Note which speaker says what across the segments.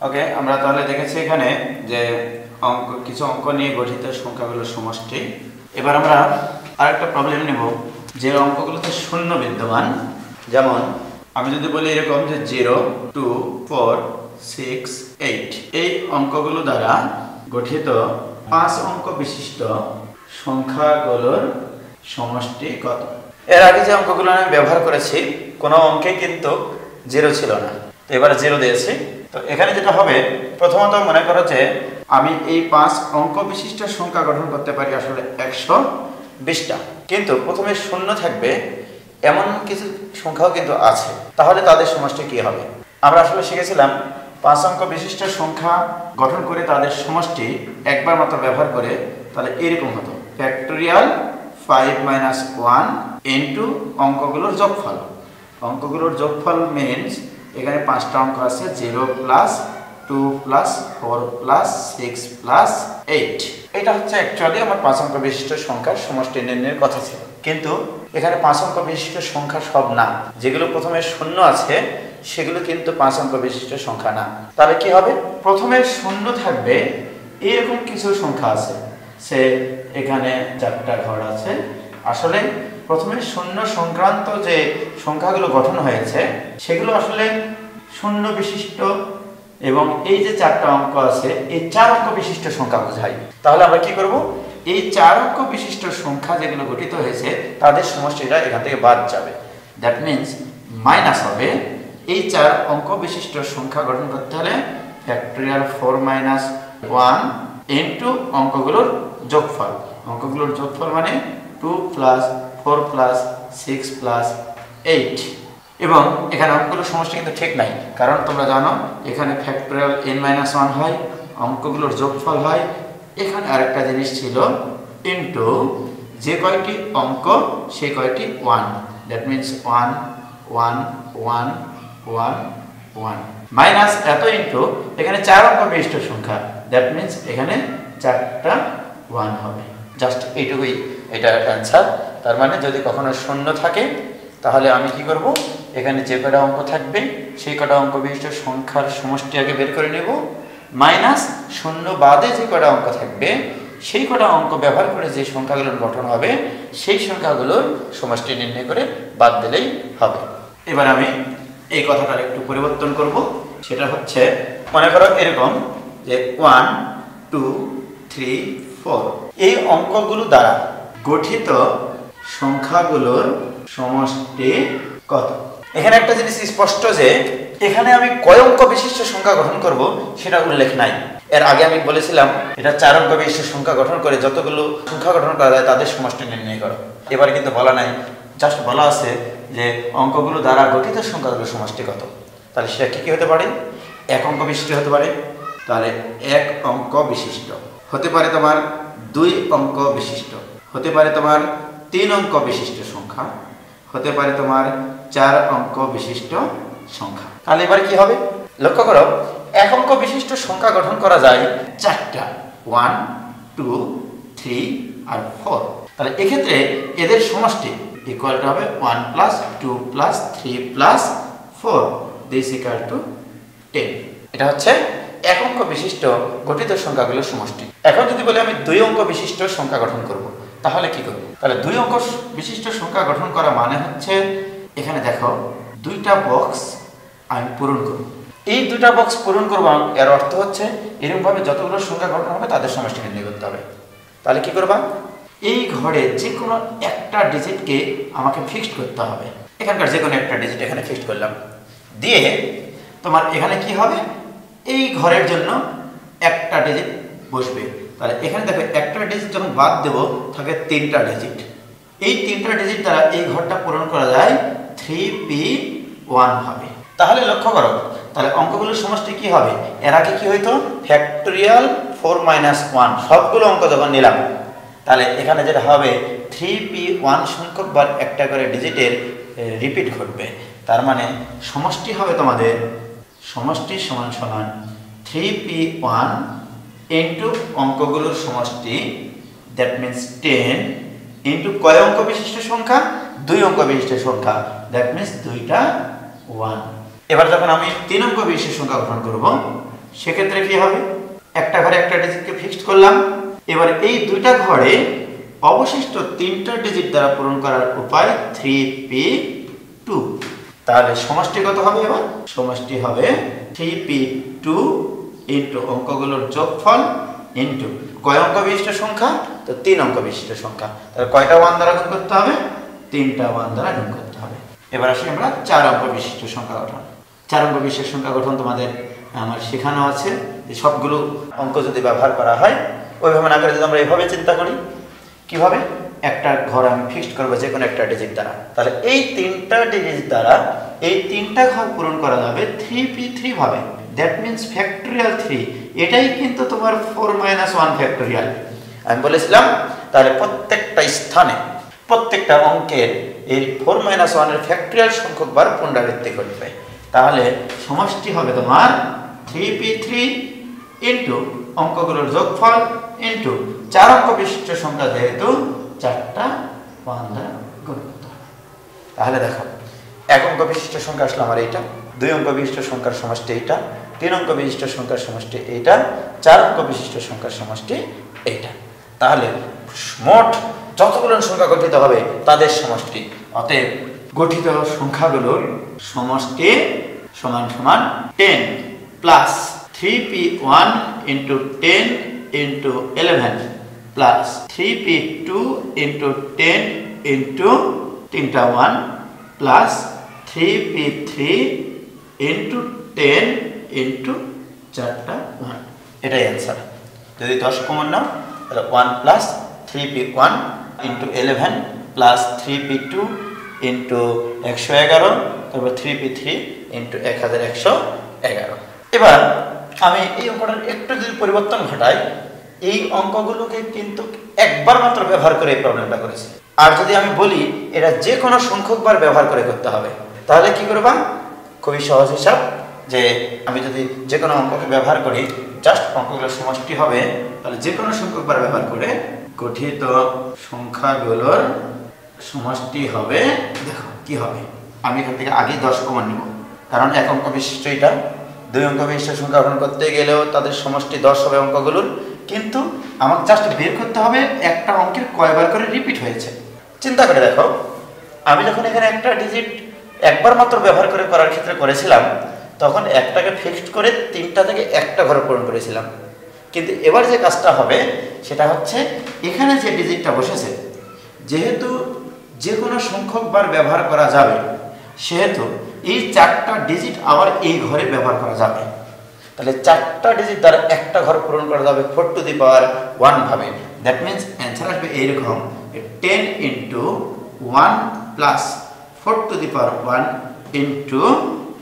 Speaker 1: ওকে, আমরা তাহলে দেখেছি এখানে যে কিছু অঙ্ক নিয়ে গঠিত সংখ্যাগুলোর সমষ্টি। এবার আমরা আরেকটা প্রবলেম নেব যে অঙ্কগুলোতে শূন্য বিদ্যমান। যেমন আমি যদি বলি এরকম যে 0, 2, 4, 6, 8 এই অঙ্কগুলো দ্বারা গঠিত 5 অঙ্ক বিশিষ্ট সংখ্যাগুলোর সমষ্টি কত? এর আগে যে অঙ্কগুলো আমি ব্যবহার করেছি কোনো অঙ্কে কিন্তু 0 ছিল না, তো এবার 0 দিয়েছি। তো এখানে যেটা হবে, প্রথমত মনে করো যে আমি এই 5 অঙ্ক বিশিষ্ট সংখ্যা গঠন করতে পারি আসলে 120টা, কিন্তু প্রথমে শূন্য থাকবে এমন কিছু সংখ্যাও কিন্তু আছে। তাহলে তাদের সমষ্টি কি হবে? আমরা আসলে শিখেছিলাম 5 অঙ্ক বিশিষ্ট সংখ্যা গঠন করে তাদের সমষ্টি একবার মাত্র ব্যবহার করে তাহলে এরকম হতো, ফ্যাক্টোরিয়াল 5 - 1 ইনটু অঙ্কগুলোর যোগফল। অঙ্কগুলোর যোগফল মিনস এখানে 5টা অঙ্ক আছে, 0 + 2 + 4 + 6 + 8। এটা হচ্ছে অ্যাকচুয়ালি আমার 5 অঙ্ক বিশিষ্ট সংখ্যার সমষ্টি নির্ণয়ের কথা ছিল, কিন্তু এখানে 5 অঙ্ক বিশিষ্ট সংখ্যা সব না। যেগুলো প্রথমে শূন্য আছে সেগুলো কিন্তু 5 অঙ্ক বিশিষ্ট সংখ্যা না। তাহলে কি হবে? প্রথমে শূন্য থাকবে এরকম কিছু সংখ্যা আছে, সে এখানে 4টা ঘর আছে। আসলে প্রথমে শূন্য সংক্রান্ত যে সংখ্যাগুলো গঠন হয়েছে সেগুলো আসলে শূন্য বিশিষ্ট, এবং এই যে 4টা অঙ্ক আছে এই 4 অঙ্ক বিশিষ্ট সংখ্যা বোঝায়। তাহলে আমরা কি করব? এই 4 অঙ্ক বিশিষ্ট সংখ্যা যেগুলো গঠিত হয়েছে তাদের সমষ্টিটা এখান থেকে বাদ যাবে। দ্যাট মিনস মাইনাস হবে। এই 4 অঙ্ক বিশিষ্ট সংখ্যা গঠন করতে হলে ফ্যাক্টোরিয়াল 4 - 1 ইনটু অঙ্কগুলোর যোগফল। অঙ্কগুলোর যোগফল মানে 2 + 4 + 6 + 8। এবং এখানে অঙ্কগুলোর সমষ্টি কিন্তু ঠিক নাই, কারণ তোমরা জানো এখানে ফ্যাক্টোরিয়াল n - 1 হয়, অঙ্কগুলোর যোগফল হয়। এখানে আরেকটা জিনিস ছিল ইনটু যে কয়টি অঙ্ক সেই কয়টি 1। দ্যাট মিনস 1 1 1 1 1 মাইনাস এত ইনটু এখানে 4 অঙ্ক বিশিষ্ট সংখ্যা। দ্যাট মিনস এখানে 4টা 1 হবে। জাস্ট এইটুকুই এটার অ্যান্সার। তার মানে যদি কখনো শূন্য থাকে তাহলে আমি কি করব? এখানে যে কটা অঙ্ক থাকবে সেই কটা অঙ্ক বিশিষ্ট সংখ্যার সমষ্টি আগে বের করে নেব, মাইনাস শূন্য বাদে যে কটা অঙ্ক থাকবে সেই কটা অঙ্ক ব্যবহার করে যে সংখ্যাগুলোর গঠন হবে সেই সংখ্যাগুলোর সমষ্টি নির্ণয় করে বাদ দিলেই হবে। এবার আমি এই কথাটার একটু পরিবর্তন করব। সেটা হচ্ছে, মনে করো এরকম যে 1 2 3 4 এই অঙ্কগুলো দ্বারা গঠিত সংখ্যাগুলোর সমষ্টি কত? এখানে একটা জিনিস স্পষ্ট যে এখানে আমি কয় অঙ্ক বিশিষ্ট সংখ্যা গঠন করব সেটা উল্লেখ নাই। এর আগে আমি বলেছিলাম এটা 4 অঙ্ক বিশিষ্ট সংখ্যা গঠন করে যতগুলো সংখ্যা গঠন করা যায় তাদের সমষ্টি নির্ণয় করো। এবার কিন্তু বলা নাই, জাস্ট বলা আছে যে অঙ্কগুলো দ্বারা গঠিত সংখ্যাগুলোর সমষ্টি কত। তাহলে সেটা কি হতে পারে? 1 অঙ্ক বিশিষ্ট হতে পারে। তাহলে 1 অঙ্ক বিশিষ্ট হতে পারে, তোমার 2 অঙ্ক বিশিষ্ট হতে পারে, তোমার 3 অঙ্ক বিশিষ্ট সংখ্যা হতে পারে, তোমার 4 অঙ্ক বিশিষ্ট সংখ্যা। তাহলে এবার কি হবে? লক্ষ্য করো, 1 অঙ্ক বিশিষ্ট সংখ্যা গঠন করা যায় 4টা, 1 2 3 আর 4। তাহলে এক্ষেত্রে এদের সমষ্টি ইকুয়ালটা হবে 1 + 2 + 3 + 4 দিস ইকুয়াল টু 10। এটা হচ্ছে 1 অঙ্ক বিশিষ্ট গঠিত সংখ্যাগুলোর সমষ্টি। এখন যদি বলি আমি 2 অঙ্ক বিশিষ্ট সংখ্যা গঠন করব, তাহলে কি করব? তাহলে 2 অঙ্ক বিশিষ্ট সংখ্যা গঠন করা মানে হচ্ছে, এখানে দেখো 2টা বক্স আমি পূরণ করব। এই 2টা বক্স পূরণ করব, এর অর্থ হচ্ছে এরকমভাবে যতগুলো সংখ্যা গঠন হবে তাদের সমষ্টি নির্ণয় করতে হবে। তাহলে কি করবা? এই ঘরে যে কোনো একটা ডিজিটকে আমাকে ফিক্সড করতে হবে। এখানকার যে কোনো একটা ডিজিট এখানে ফিক্সড করলাম, দিয়ে তোমার এখানে কি হবে? এই ঘরের জন্য একটা ডিজিট বসবে। তাহলে এখানে দেখো একটা ডিজিট যখন বাদ দেব থাকে 3টা ডিজিট। এই 3টা ডিজিট দ্বারা এই ঘরটা পূরণ করা যায় 3p1 হবে। তাহলে লক্ষ্য করো, তাহলে অঙ্কগুলোর সমষ্টি কি হবে? এর আগে কি হইতো? ফ্যাক্টোরিয়াল 4 - 1 সবগুলো অঙ্ক যখন নিলাম, তাহলে এখানে যেটা হবে 3p1 সংখ্যক বার একটা করে ডিজিটের রিপিট ঘটবে। তার মানে সমষ্টি হবে তোমাদের সমষ্টি সমান সমান 3p1 ইনটু অঙ্কগুলোর সমষ্টি, দ্যাট মিনস 10 ইনটু কয় অঙ্ক বিশিষ্ট সংখ্যা? 2 অঙ্ক বিশিষ্ট সংখ্যা, দ্যাট মিনস 2টা 1। এবার যখন আমি 3 অঙ্ক বিশিষ্ট সংখ্যা গঠন করব সেক্ষেত্রে কি হবে, একটা ঘরে একটা ডিজিটকে ফিক্সড করলাম। এবার এই দুইটা ঘরে অবশিষ্ট তিনটা ডিজিট দ্বারা পূরণ করার উপায় 3p2। তাহলে সমষ্টি কত হবে? এবার সমষ্টি হবে 3p2 ইন্টু অঙ্কগুলোর যোগফল ইন্টু কয় অঙ্ক বিশিষ্ট সংখ্যা, তো 3 অঙ্ক বিশিষ্ট সংখ্যা। তাহলে কয়টা 1 দ্বারা গুণ করতে হবে? 3টা 1 দ্বারা গুণ করতে হবে। এবার আসি আমরা 4 অঙ্ক বিশিষ্ট সংখ্যা গঠন। 4 অঙ্ক বিশিষ্ট সংখ্যা গঠন তোমাদের আমার শেখানো আছে। যে সবগুলো অঙ্ক যদি ব্যবহার করা হয় ওইভাবে না করে যদি আমরা এইভাবে চিন্তা করি, কিভাবে একটা ঘর আমি ফিক্সড করবো যে কোনো একটা ডিজিট দ্বারা, তাহলে এই 3টা ডিজিট দ্বারা এই 3টা ঘর পূরণ করা যাবে 3p3 ভাবে। That means factorial 3। এটাই কিন্তু তোমার 4 - 1 ফ্যাক্টোরিয়াল আমি বলেছিলাম। তাহলে প্রত্যেকটা স্থানে প্রত্যেকটা অঙ্কের এই 4 - 1 এর ফ্যাক্টোরিয়াল সংখ্যক বার পুনরাবৃত্তি করবে। তাহলে সমষ্টি হবে তোমার 3p3 ইন্টু অঙ্কগুলোর যোগফল ইন্টু 4 অঙ্ক বিশিষ্ট সংখ্যা, যেহেতু 4টা 1 দ্বারা গুণ করতে হবে। তাহলে দেখো 1 অঙ্ক বিশিষ্ট সংখ্যা আসলে আমার এইটা, 2 অঙ্ক বিশিষ্ট সংখ্যার সমষ্টি এইটা, 3 অঙ্ক বিশিষ্ট সংখ্যার সমষ্টি এইটা, 4 অঙ্ক বিশিষ্ট সংখ্যার সমষ্টি এইটা। তাহলে মোট যতগুলো সংখ্যা গঠিত হবে তাদের সমষ্টি। অতএব গঠিত সংখ্যাগুলোর সমষ্টি সমান সমান 10 plus 3p1 into 10 into 11 plus 3p2 into 10 into 3টা 1 প্লাস 3p3 ইন্টু 10 ইন্টু 4টা 1। এটাই অ্যান্সার। যদি 10 কমন নাও তাহলে 1 plus 3p1 into 11 plus 3p2 into 111, তারপর 3p3 ইন্টু 1111। এবার আমি এই অঙ্কটার একটু যদি পরিবর্তন ঘটাই, এই অঙ্কগুলোকে কিন্তু একবার মাত্র ব্যবহার করে এই প্রবলেমটা করেছি। আর যদি আমি বলি এটা যে কোনো সংখ্যক বার ব্যবহার করে করতে হবে, তাহলে কি করবা? খুবই সহজ হিসাব, যে আমি যদি যে কোনো অঙ্ককে ব্যবহার করি, জাস্ট অঙ্কগুলোর সমষ্টি হবে, তাহলে যে কোনো সংখ্যক বার ব্যবহার করে গঠিত সংখ্যাগুলোর সমষ্টি হবে। দেখো কি হবে, আমি এখান থেকে আগে 10 কমন নেব, কারণ 1 অঙ্ক বিশিষ্ট এটা, 2 অঙ্ক বিশিষ্ট সংখ্যা গঠন করতে গেলেও তাদের সমষ্টি 10 হবে অঙ্কগুলোর। কিন্তু আমাকে জাস্ট বের করতে হবে একটা অঙ্কের কয়বার করে রিপিট হয়েছে। চিন্তা করে দেখো, আমি যখন এখানে একটা ডিজিট একবার মাত্র ব্যবহার করে করার ক্ষেত্রে করেছিলাম, তখন একটাকে ফিক্সড করে 3টা থেকে একটা ঘরে পূরণ করেছিলাম। কিন্তু এবার যে কাজটা হবে সেটা হচ্ছে, এখানে যে ডিজিটটা বসেছে, যেহেতু যে কোনো সংখ্যক বার ব্যবহার করা যাবে, সেহেতু এই 4টা ডিজিট আবার এই ঘরে ব্যবহার করা যাবে। তাহলে 4টা ডিজিট দ্বারা একটা ঘর পূরণ করা যাবে 4 টু দি পাওয়ার 1 ভাবে। দ্যাট মিনস অ্যান্সার আসবে এইরকম, 10 into 1 plus 4 two the power 1 into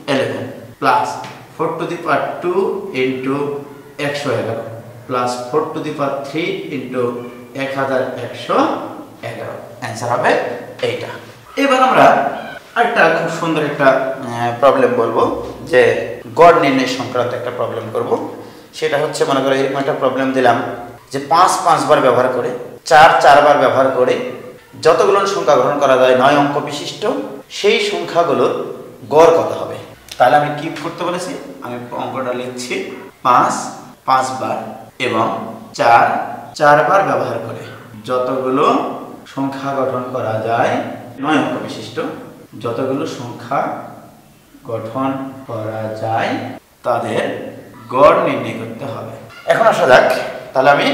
Speaker 1: 11 plus 4 two the power 2 into 111 plus 4 two the power 3 into 1111। Answer হবে এইটা। এবার আমরা একটা খুব সুন্দর একটা প্রবলেম বলবো, যে গড় নির্ণয় সংক্রান্ত একটা প্রবলেম করব। সেটা হচ্ছে, মনে করো এরকম একটা প্রবলেম দিলাম যে 5 বার ব্যবহার করে, 4 বার ব্যবহার করে যতগুলো সংখ্যা গ্রহণ করা যায় 9 অঙ্ক বিশিষ্ট, সেই সংখ্যাগুলোর গড় কত হবে। তাহলে আমি কি করতে বলেছি, আমি অঙ্কটা লিখছি 5 বার এবং 4 বার ব্যবহার করে যতগুলো সংখ্যা গঠন করা যায় 9 অঙ্ক বিশিষ্ট, যতগুলো সংখ্যা গঠন করা যায় তাদের গড় নির্ণয় করতে হবে। এখন আসা যাক, তাহলে আমি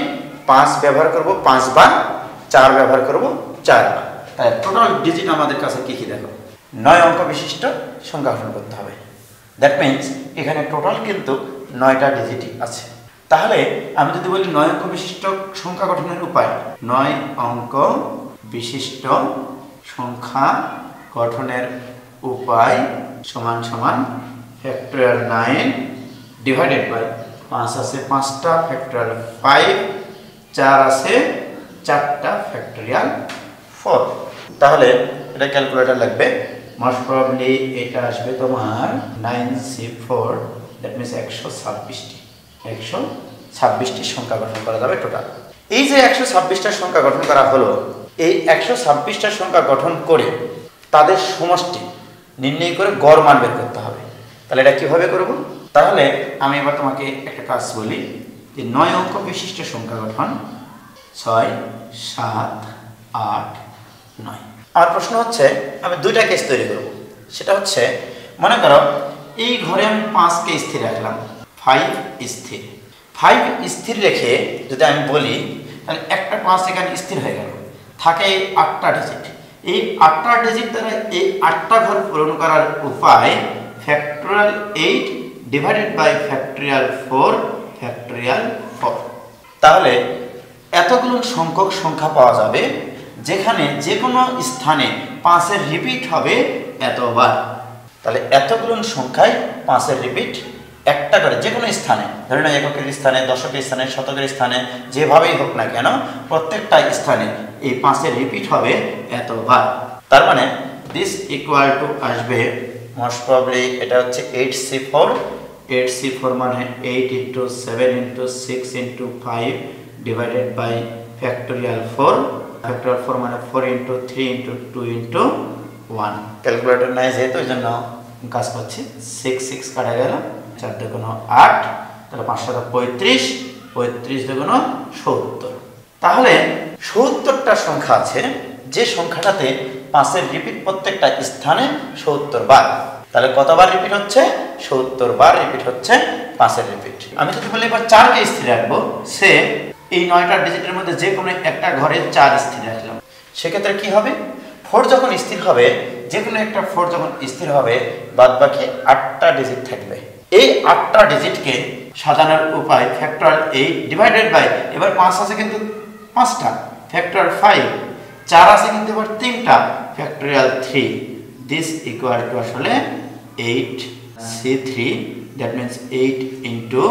Speaker 1: 5 ব্যবহার করব 5 বার, 4 ব্যবহার করব 4 বার। তাই টোটাল ডিজিট আমাদের কাছে কি কি দেখো, 9 অঙ্ক বিশিষ্ট সংখ্যা গঠন করতে হবে। দ্যাট মিনস এখানে টোটাল কিন্তু 9টা ডিজিটই আছে। তাহলে আমি যদি বলি 9 অঙ্ক বিশিষ্ট সংখ্যা গঠনের উপায়, 9 অঙ্ক বিশিষ্ট সংখ্যা গঠনের উপায় সমান সমান ফ্যাক্টরিয়াল 9 ডিভাইডেড বাই 5 আছে 5টা ফ্যাক্টরিয়াল 5, 4 আছে 4টা ফ্যাক্টরিয়াল 4। তাহলে এটা ক্যালকুলেটর লাগবে। মোস্ট প্রবাবলি এটা আসবে তোমার 9c4, দ্যাট মিনস 126টি সংখ্যা গঠন করা যাবে টোটাল। এই যে 126টা সংখ্যা গঠন করা হলো, এই 126টা সংখ্যা গঠন করে তাদের সমষ্টি নির্ণয় করে গড় মান বের করতে হবে। তাহলে এটা কিভাবে করব, তাহলে আমি এবার তোমাকে একটা কাজ বলি যে 9 অঙ্ক বিশিষ্ট সংখ্যা গঠন 6, 7, 8, 9। আমার প্রশ্ন হচ্ছে আমি দুইটা কেস তৈরি করব। সেটা হচ্ছে মনে করো এই ঘরে আমি 5কে স্থির রাখলাম, 5 স্থির। 5 স্থির রেখে যদি আমি বলি তাহলে একটা 5 এখানে স্থির হয়ে গেল, থাকে 8টা ডিজিট। এই 8টা ডিজিট দ্বারা এই 8টা ঘর পূরণ করার উপায় factorial 8 divided by factorial 4 factorial 4। তাহলে এতগুলো সংখ্যক সংখ্যা পাওয়া যাবে যেখানে যে কোনো স্থানে 5-এর রিপিট হবে এতবার। তাহলে এতগুলো সংখ্যায় 5-এর রিপিট একটা করে যে কোনো স্থানে, ধরে নাও এককের স্থানে, দশকের স্থানে, শতকের স্থানে, যেভাবেই হোক না কেন প্রত্যেকটা স্থানে এই 5-এর রিপিট হবে এতবার। তার মানে দিস ইকুয়াল টু আসবে মোস্ট প্রবাবলি এটা হচ্ছে 8C4। 8C4 মানে 8 × 7 × 6 × 5 ডিভাইডেড বাই ফ্যাক্টোরিয়াল 4। ফ্যাক্টোরিয়াল 4 মানে 4 × 3 × 2 × 1। ক্যালকুলেটর নাই যেহেতু ওই জন্য কাজ করছি। 6 6 কাটা গেল, 4 দুগুণ 8, তাহলে 5 7 35, 35 দুগুণ 70। তাহলে 70টা সংখ্যা আছে যে সংখ্যাটাতে 5-এর রিপিট প্রত্যেকটা স্থানে 70 বার। তাহলে কতবার রিপিট হচ্ছে? 70 বার রিপিট হচ্ছে 5-এর রিপিট। আমি যদি বলি এবার 4কে স্থির রাখবো, সে এই 9টা ডিজিটের মধ্যে যে কোনো একটা ঘরে 4 স্থির রাখলাম, সেক্ষেত্রে কি হবে? 4 যখন স্থির হবে, যে কোনো একটা 4 যখন স্থির হবে, বাদ বাকি 8টা ডিজিট থাকবে। এই 8টা ডিজিটকে সাজানোর উপায় ফ্যাক্টোরিয়াল 8 ডিভাইডেড বাই, এবার 5 আছে কিন্তু 5টা, ফ্যাক্টোরিয়াল 5, 4 আছে কিন্তু এবার 3টা, ফ্যাক্টোরিয়াল 3। দিস ইকুয়াল টু আসলে 8C3, that means 8 ×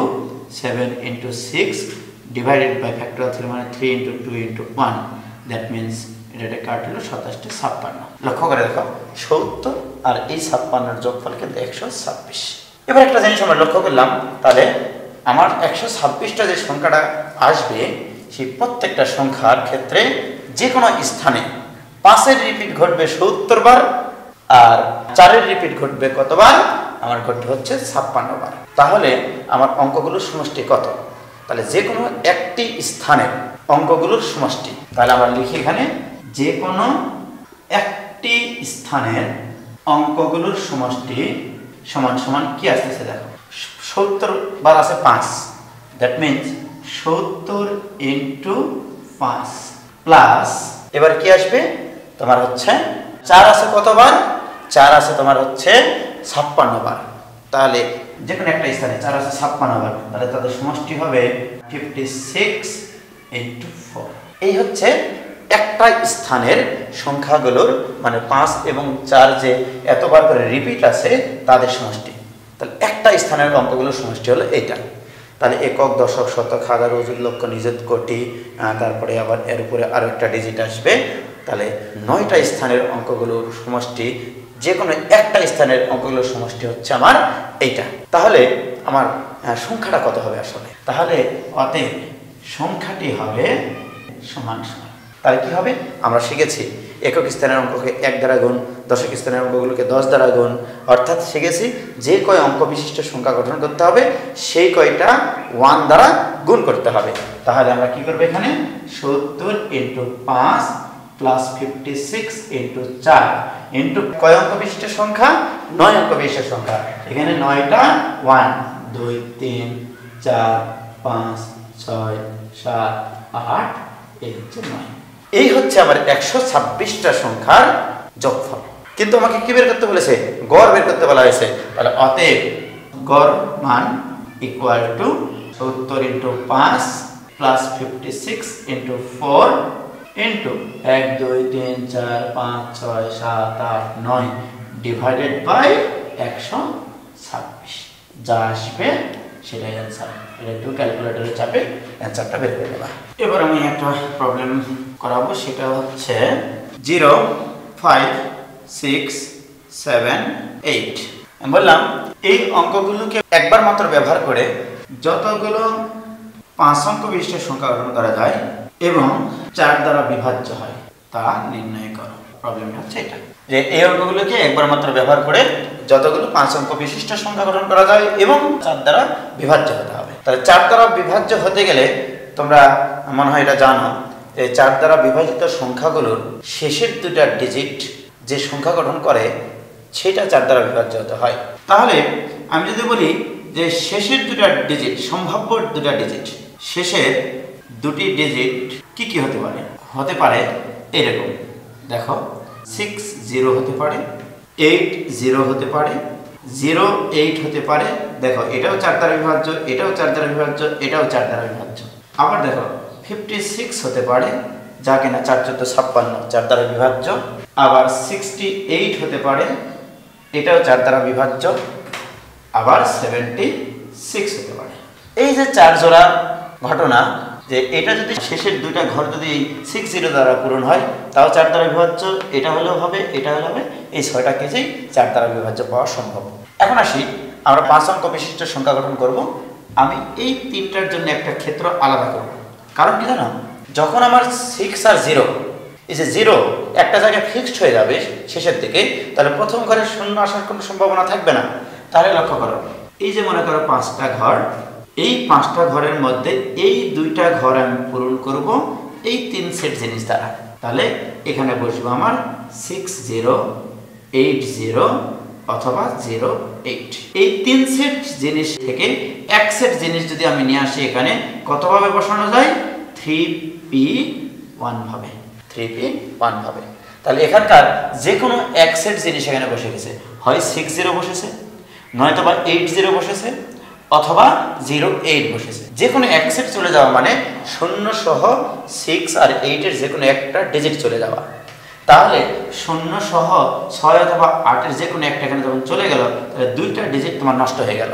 Speaker 1: 7 × 6 divided by factorial 3 মানে 3 × 2 × 1, দ্যাট মিনস এটা কাটলো 27 56। লক্ষ্য করে দেখো 70 আর এই 56-এর যোগফল কিন্তু 126। এবার একটা জিনিস আমরা লক্ষ্য করলাম, তাহলে আমার 126টা যে সংখ্যাটা আসবে সেই প্রত্যেকটা সংখ্যার ক্ষেত্রে যে কোনো স্থানে 5-এর রিপিট ঘটবে 70 বার, আর 4-এর রিপিট ঘটবে কতবার? আমার ঘটবে হচ্ছে 56 বার। তাহলে আমার অঙ্কগুলোর সমষ্টি কত? তাহলে যে কোনো একটি স্থানের অঙ্কগুলোর সমষ্টি, তাহলে আমরা লিখি এখানে যে কোনো একটি স্থানের অঙ্কগুলোর সমষ্টি সমান সমান কি আসতেছে দেখো, 70 বার আছে 5, দ্যাট মিনস 70 × 5 প্লাস এবার কি আসবে তোমার হচ্ছে 4 আছে কতবার? 4 আছে তোমার হচ্ছে 56 বার। তাহলে যে কোনো একটা স্থানে 4 আছে 56 বার, তাহলে তাদের সমষ্টি হবে 56 × 4। এই হচ্ছে একটা স্থানের সংখ্যাগুলোর মানে 5 এবং 4 যে এতবার করে রিপিট আছে তাদের সমষ্টি। তাহলে একটা স্থানের অঙ্কগুলোর সমষ্টি হলো এইটা। তাহলে একক, দশক, শতক, হাজার, অযুত, লক্ষ, নিযুত, কোটি, তারপরে আবার এর উপরে আরো একটা ডিজিট আসবে। তাহলে 9টা স্থানের অঙ্কগুলোর সমষ্টি, যে কোনো একটা স্থানের অঙ্কগুলোর সমষ্টি হচ্ছে আমার এইটা। তাহলে আমার সংখ্যাটা কত হবে আসলে? তাহলে অতএব সংখ্যাটি হবে সমান সমান। তাহলে কি হবে? আমরা শিখেছি একক স্থানের অঙ্ককে 1 দ্বারা গুণ, দশক স্থানের অঙ্কগুলোকে 10 দ্বারা গুণ, অর্থাৎ শিখেছি যে কয় অঙ্ক বিশিষ্ট সংখ্যা গঠন করতে হবে সেই কয়টা 1 দ্বারা গুণ করতে হবে। তাহলে আমরা কি করব এখানে 70 × 5 প্লাস 56 × 4 ইন্টু কয় অঙ্ক বিশিষ্ট সংখ্যা? 9 অঙ্ক বিশিষ্ট সংখ্যা। এখানে 9টা 1 2 3 4 5 6 7 8, এই হচ্ছে 9। এই হচ্ছে আমার 126টা সংখ্যার যোগফল। কিন্তু আমাকে কি বের করতে বলেছে? গড় বের করতে বলা হয়েছে। তাহলে অতএব গড় মান equal to 70 × 5 plus 56 × 4 into 1 2 3 4 5 6 7 8 9 divided by 126, যা আসবে সেটাই অ্যান্সার। এটা একটু ক্যালকুলেটরে চাপে অ্যান্সারটা বের করে নেবা। এবার আমি একটা প্রবলেম করাবো, সেটা হচ্ছে 0 5 6 7 8। আমি বললাম এই অঙ্কগুলোকে একবার মাত্র ব্যবহার করে যতগুলো 5 অঙ্ক বিশিষ্ট সংখ্যা গঠন করা যায় এবং 4 দ্বারা বিভাজ্য হয় তা নির্ণয় করো। প্রবলেমটা হচ্ছে এটা, যে এই অঙ্কগুলোকে একবার মাত্র ব্যবহার করে যতগুলো 5 অঙ্ক বিশিষ্ট সংখ্যা গঠন করা যায় এবং 4 দ্বারা বিভাজ্য হতে হবে। তাহলে 4 দ্বারা বিভাজ্য হতে গেলে তোমরা মনে হয় এটা জানো, যে 4 দ্বারা বিভাজিত সংখ্যাগুলোর শেষের দুটা ডিজিট যে সংখ্যা গঠন করে সেটা 4 দ্বারা বিভাজ্য হতে হয়। তাহলে আমি যদি বলি যে শেষের দুটা ডিজিট, সম্ভাব্য দুটা ডিজিট, শেষের দুটি ডিজিট কি কি হতে পারে? হতে পারে এরকম, দেখো 60 হতে পারে, 80 হতে পারে, 08 হতে পারে। দেখো এটাও 4 দ্বারা বিভাজ্য, এটাও 4 দ্বারা বিভাজ্য, এটাও 4 দ্বারা বিভাজ্য। আবার দেখো 56 হতে পারে, যা কিনা 4 14 56 4 দ্বারা বিভাজ্য। আবার 68 হতে পারে, এটাও 4 দ্বারা বিভাজ্য। আবার 76 হতে পারে। এই যে 4 জোড়া ঘটনা, যে এটা যদি শেষের দুইটা ঘর যদি 60 দ্বারা পূরণ হয় তাও 4 দ্বারা বিভাজ্য, এটা হলেও হবে, এটা হলেও হবে, এই 6টা কেসেই 4 দ্বারা বিভাজ্য পাওয়া সম্ভব। এখন আসি আমরা 5 অঙ্ক বিশিষ্ট সংখ্যা গঠন করব। আমি এই তিনটার জন্য একটা ক্ষেত্র আলাদা করব, কারণ কি জানো, যখন আমার 6 আর 0, এই যে 0 একটা জায়গায় ফিক্সড হয়ে যাবে শেষের দিকে, তাহলে প্রথম ঘরে শূন্য আসার কোনো সম্ভাবনা থাকবে না। তাহলে লক্ষ্য করো, এই যে মনে করো 5টা ঘর, এই 5টা ঘরের মধ্যে এই 2টা ঘর আমি পূরণ করব এই 3 সেট জিনিস দ্বারা। তাহলে এখানে বসবো আমার 60 80 অথবা 08। এই 3 সেট জিনিস থেকে এক সেট জিনিস যদি আমি নিয়ে আসি, এখানে কতভাবে বসানো যায়? 3p1 ভাবে, 3p1 ভাবে। তাহলে এখানকার যে কোনো এক সেট জিনিস এখানে বসে গেছে, হয় 60 বসেছে, নয়তো বা 80 বসেছে, অথবা 08 বসেছে। যে কোনো এক সেট চলে যাওয়া মানে 0 সহ 6 আর 8 এর যে কোনো একটা ডিজিট চলে যাওয়া। তাহলে 0 সহ 6 অথবা 8 এর যে কোনো একটা এখানে যখন চলে গেল, তাহলে 2টা ডিজিট তোমার নষ্ট হয়ে গেল।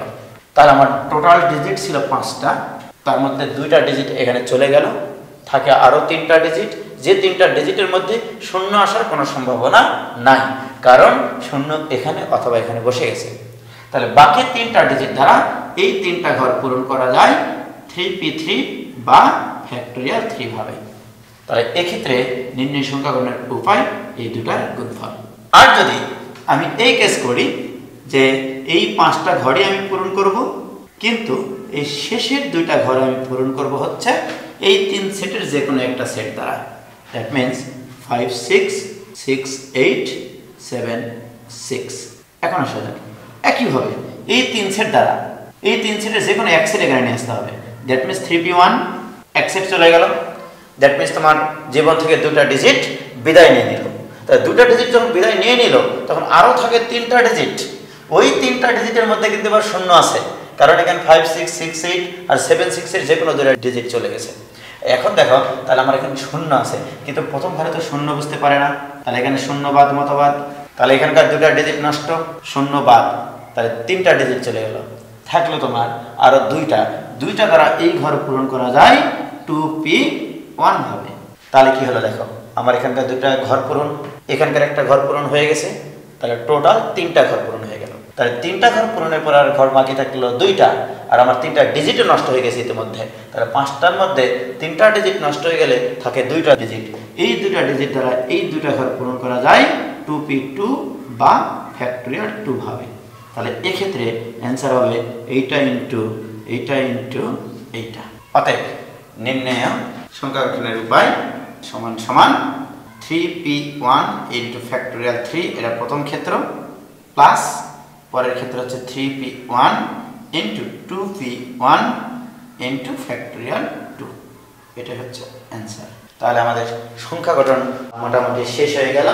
Speaker 1: তাহলে আমার টোটাল ডিজিট ছিল 5টা, তার মধ্যে 2টা ডিজিট এখানে চলে গেল, থাকে আরো 3টা ডিজিট। যে 3টা ডিজিটের মধ্যে 0 আসার কোনো সম্ভাবনা নাই, কারণ 0 এখানে অথবা এখানে বসে গেছে। তাহলে বাকি 3টা ডিজিট দ্বারা এই 3টা ঘর পূরণ করা যায় 3p3 বা ফ্যাক্টরিয়াল 3 ভাবে। তাহলে এক্ষেত্রে নির্ণয় সংখ্যা গণনার উপায় এই দুটার গুণফল। আর যদি আমি এই কেস করি যে এই 5টা ঘরই আমি পূরণ করব, কিন্তু এই শেষের 2টা ঘর আমি পূরণ করব হচ্ছে এই 3 সেটের যে কোনো একটা সেট দ্বারা। That means 5 6 6 8 7 6। এখন আসা যাক একইভাবে এই 3 সেট দ্বারা এই 3 সেটের যে কোনো এক সেট এখানে নিয়ে আসতে হবে। দ্যাট মিন্স 3p1 এক সেট চলে গেল। দ্যাট মিন্স তোমার জীবন থেকে 2টা ডিজিট বিদায় নিয়ে নিল। তাই 2টা ডিজিট যখন বিদায় নিয়ে নিল, তখন আরও থাকে 3টা ডিজিট। ওই 3টা ডিজিটের মধ্যে কিন্তু এবার 0 আছে, কারণ এখানে 5 6 6 8 আর 7 6 এর যে কোনো 2টা ডিজিট চলে গেছে। এখন দেখো, তাহলে আমার এখানে 0 আছে, কিন্তু প্রথম ঘরে তো 0 বুঝতে পারে না, তাহলে এখানে 0 বাদ মতবাদ। তাহলে এখানকার 2টা ডিজিট নষ্ট, 0 বাদ, তাহলে 3টা ডিজিট চলে গেল। থাকলো তোমার আরো 2টা দ্বারা এই ঘর পূরণ করা যায় 2p1 ভাবে। তাহলে কি হলো দেখো, আমার এখানকার 2টা ঘর পূরণ, এখানকার একটা ঘর পূরণ হয়ে গেছে, তাহলে টোটাল 3টা ঘর পূরণ হয়ে গেল। তাহলে 3টা ঘর পূরণের পর আর ঘর বাকি থাকলো 2টা, আর আমার 3টা ডিজিটও নষ্ট হয়ে গেছে ইতিমধ্যে। তাহলে 5টার মধ্যে 3টা ডিজিট নষ্ট হয়ে গেলে থাকে 2টা ডিজিট। এই 2টা ডিজিট দ্বারা এই 2টা ঘর পূরণ করা যায় 2p2 বা ফ্যাক্টরিয়াল 2 ভাবে। তাহলে এক্ষেত্রে অ্যান্সার হবে এইটা ইন্টু এইটা ইন্টু এইটা। অতএব নির্ণয় সংখ্যা গঠনের উপায় সমান সমান 3p1 ইন্টু ফ্যাক্টরিয়াল 3, এটা প্রথম ক্ষেত্র, প্লাস পরের ক্ষেত্র হচ্ছে 3p1 into 2p1 into factorial 2, এটা হচ্ছে অ্যান্সার। তাহলে আমাদের সংখ্যা গঠন মোটামুটি শেষ হয়ে গেল।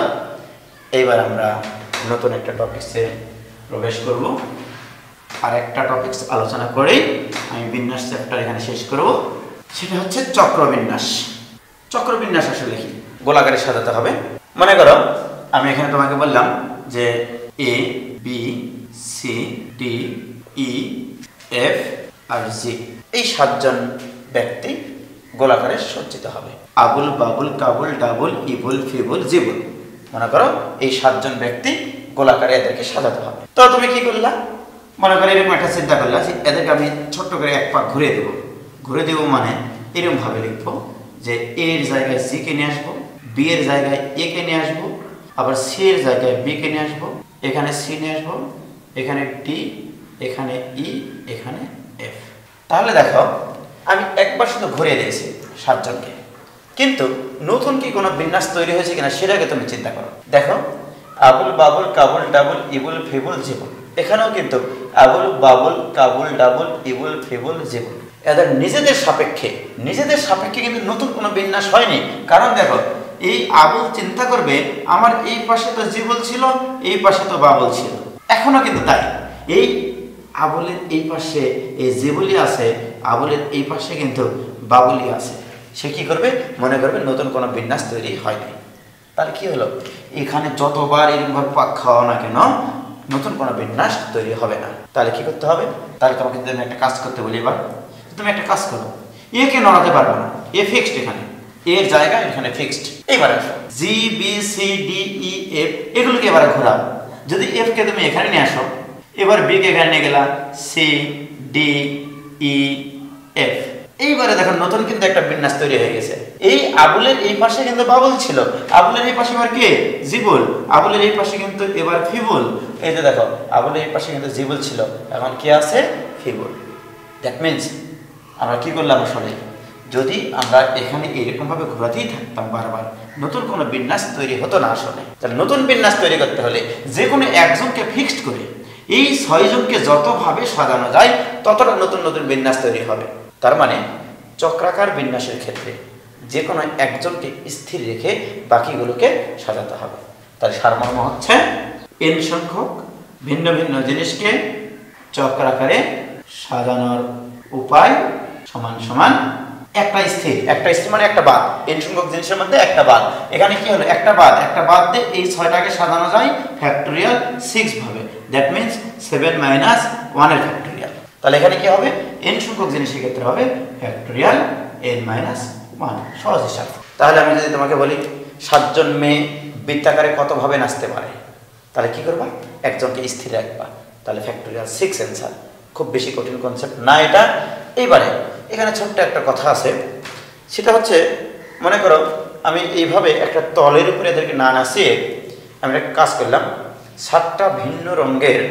Speaker 1: এইবার আমরা নতুন একটা টপিক্সে প্রবেশ করব। আর একটা টপিক্স আলোচনা করেই আমি বিন্যাস চ্যাপ্টার এখানে শেষ করব, সেটা হচ্ছে চক্রবিন্যাস। চক্রবিন্যাস আসলে কি? গোলাকারে সাজাতে হবে। মনে করো আমি এখানে তোমাকে বললাম যে A B C D E F আর জি, এই 7জন ব্যক্তি গোলাকারে সজ্জিত হবে। আবুল বাবুল কাবুল ডাবুল ইবুল ফিবুল জিবুল, মনে করো এই 7জন ব্যক্তি গোলাকারে এদেরকে সাজাতে হবে। তো তুমি কি করলা? মনে করো এরকম একটা চিন্তা করলা যে এদেরকে আমি ছোট্ট করে এক পাক ঘুরে দেবো। ঘুরে দেবো মানে এরকম ভাবে লিখবো যে এর জায়গায় সি কে নিয়ে আসবো, বি এর জায়গায় এ কে নিয়ে আসবো, আবার সি এর জায়গায় বি কে নিয়ে আসবো, এখানে সি নিয়ে আসবো, এখানে ডি, এখানে ই, এখানে এফ। তাহলে দেখো আমি একবার শুধু ঘুরিয়ে দিয়েছি 7 জনকে, কিন্তু নতুন কি কোনো বিন্যাস তৈরি হয়েছে কিনা সেটাকে তুমি চিন্তা করো। দেখো আবুল বাবুল কাবুল ডাবুল ইবুল ফিবুল জিবুল, এখানেও কিন্তু আবুল বাবুল কাবুল ডাবুল ইবুল ফিবুল জিবুল, এদের নিজেদের সাপেক্ষে কিন্তু নতুন কোনো বিন্যাস হয়নি। কারণ দেখো এই আবুল চিন্তা করবে আমার এই পাশে তো জিবুল ছিল, এই পাশে তো বাবুল ছিল, এখনো কিন্তু তাই। এই আবুলের এই পাশে এই জিবুলি আছে, আবুলের এই পাশে কিন্তু বাবুলি আছে। সে কি করবে, মনে করবে নতুন কোনো বিন্যাস তৈরি হয়নি। তাহলে কি হলো, এখানে যতবার এরকমভাবে পাক খাওয়া না কেন নতুন কোনো বিন্যাস তৈরি হবে না। তাহলে কি করতে হবে, তাহলে তোমাকে যদি আমি একটা কাজ করতে বলি, এবার তুমি একটা কাজ করো, এ কে নড়াতে পারবে না, এ ফিক্সড, এখানে এর জায়গা এখানে ফিক্সড। এবার আসো G B C D E F, এগুলোকে এবারে ঘোরাও। যদি এফ কে তুমি এখানে নিয়ে আসো, এবার বি কে এখানে নিয়ে গেলা, সি ডি ই এফ। এইবারে দেখো নতুন কিন্তু একটা বিন্যাস তৈরি হয়ে গেছে। এই আবুলের এই পাশে কিন্তু বাবুল ছিল, আবুলের এই পাশে এবার কে জিবুল, আবুলের এই পাশে কিন্তু এবার ফিবুল। এই যে দেখো আবুলের এই পাশে কিন্তু জিবুল ছিল, এখন কে আছে, ফিবুল। দ্যাট মিনস আমরা কি করলাম, আসলে যদি আমরা এখানে এরকম ভাবে ঘোরাতেই থাকতাম বারবার, নতুন কোনো বিন্যাস তৈরি হতো না। আসলে তাহলে নতুন বিন্যাস তৈরি করতে হলে যে কোনো একজনকে ফিক্সড করে এই 6 জনকে যতভাবে সাজানো যায় ততটা নতুন নতুন বিন্যাস তৈরি হবে। তার মানে চক্রাকার বিন্যাসের ক্ষেত্রে যে কোনো একজনকে স্থির রেখে বাকিগুলোকে সাজাতে হবে। তার সারমর্ম হচ্ছে n সংখ্যক ভিন্ন ভিন্ন জিনিসকে চক্রাকারে সাজানোর উপায় সমান সমান একটা স্থির মানে একটা বাদ। n সংখ্যক জিনিসের মধ্যে একটা বাদ। এখানে কি হলো, একটা বাদ দিয়ে এই 6টাকে সাজানো যায় ফ্যাক্টোরিয়াল 6 ভাবে। দ্যাট মিনস 7 - 1 এর ফ্যাক্টোরিয়াল। তাহলে এখানে কি হবে, n সংখ্যক জিনিসের ক্ষেত্রে হবে ফ্যাক্টোরিয়াল n - 1, সহজ হিসাব। তাহলে আমি যদি তোমাকে বলি 7 জন মেয়ে বৃত্তাকারে কত ভাবে নাচতে পারে, তাহলে কি করবা, একজনকে স্থির রাখবা, তাহলে ফ্যাক্টোরিয়াল 6 অ্যান্সার। খুব বেশি কঠিন কনসেপ্ট না এটা। এইবারে এখানে ছোট্ট একটা কথা আছে, সেটা হচ্ছে মনে করো আমি এইভাবে একটা তলের উপরে এদেরকে না নাচিয়ে আমি একটা কাজ করলাম, 7টা ভিন্ন রঙের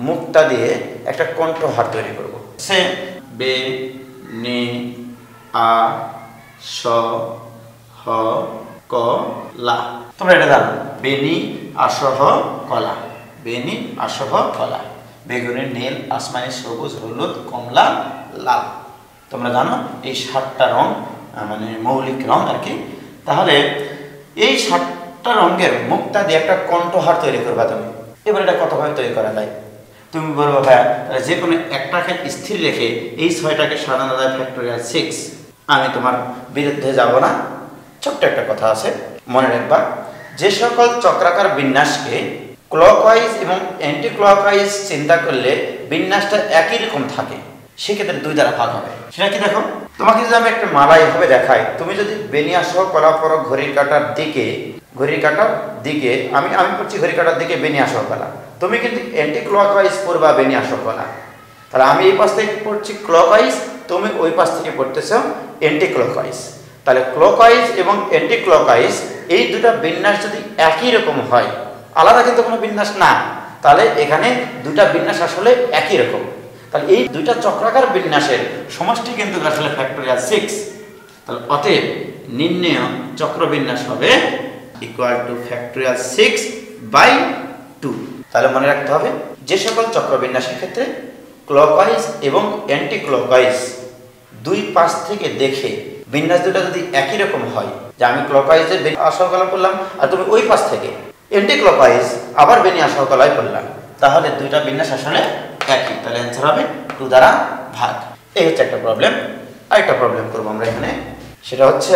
Speaker 1: মুক্তা দিয়ে একটা কণ্ঠহার তৈরি করব। সে বে নি আ স হ ক লা, তোমরা এটা জানো, বেনি আসহ কলা, বেনি আসহ কলা, বেগুনি নীল আসমানি সবুজ হলুদ কমলা লাল। তোমরা জানো এই 7টা রং মানে মৌলিক রং আর কি। তাহলে এই 7টা রঙের মুক্তা দিয়ে একটা কণ্ঠহার তৈরি করবা তুমি। এবার এটা কতভাবে তৈরি করা যায়, তুমি বলবো ভাইয়া তাহলে যে কোনো একটাকে স্থির রেখে এই 6টাকে সাজানো যায় ফ্যাক্টোরিয়াল 6। আমি তোমার বিরুদ্ধে যাব না। ছোট্ট একটা কথা আছে, মনে রাখবা, যে সকল চক্রাকার বিন্যাসকে ক্লকওয়াইজ এবং অ্যান্টি ক্লকওয়াইজ চিন্তা করলে বিন্যাসটা একই রকম থাকে, সেক্ষেত্রে 2 দ্বারা ভাগ হবে। সেটা কি, দেখো তোমাকে যদি আমি একটা মালা এভাবে দেখাই, তুমি যদি বেনিয়া সহ কলা পর ঘড়ির কাঁটার দিকে আমি পড়ছি ঘড়ির কাঁটার দিকে বেনিয়া সহ কলা, তুমি কিন্তু অ্যান্টি ক্লকওয়াইজ পড়বা বেনিয়া সহ কলা। তাহলে আমি এই পাশ থেকে পড়ছি ক্লকওয়াইজ, তুমি ওই পাশ থেকে পড়তেছ অ্যান্টি ক্লকওয়াইজ। তাহলে ক্লকওয়াইজ এবং অ্যান্টি ক্লকওয়াইজ এই দুটা বিন্যাস যদি একই রকম হয়, আলাদা কিন্তু কোনো বিন্যাস না, তাহলে এখানে দুটা বিন্যাস আসলে একই রকম। তাহলে এই দুইটা চক্রাকার বিন্যাসের সমষ্টি কিন্তু আসলে ফ্যাক্টোরিয়াল 6। তাহলে অতএব নির্ণেয় চক্র বিন্যাস হবে ইকুয়াল টু ফ্যাক্টোরিয়াল 6/2। তাহলে মনে রাখতে হবে যে সকল চক্র বিন্যাসের ক্ষেত্রে ক্লকওয়াইজ এবং অ্যান্টি ক্লকওয়াইজ 2 পাশ থেকে দেখে বিন্যাস দুটো যদি একই রকম হয়, যে আমি ক্লকওয়াইজে আসহকলা করলাম আর তুমি ওই পাশ থেকে অ্যান্টি ক্লকওয়াইজ আবার বেনি আসহকলায় করলাম, তাহলে দুইটা বিন্যাস আসলে একই। তাহলে অ্যান্সার হবে 2 দ্বারা ভাগ। এই হচ্ছে একটা প্রবলেম। আরেকটা প্রবলেম করবো আমরা এখানে, সেটা হচ্ছে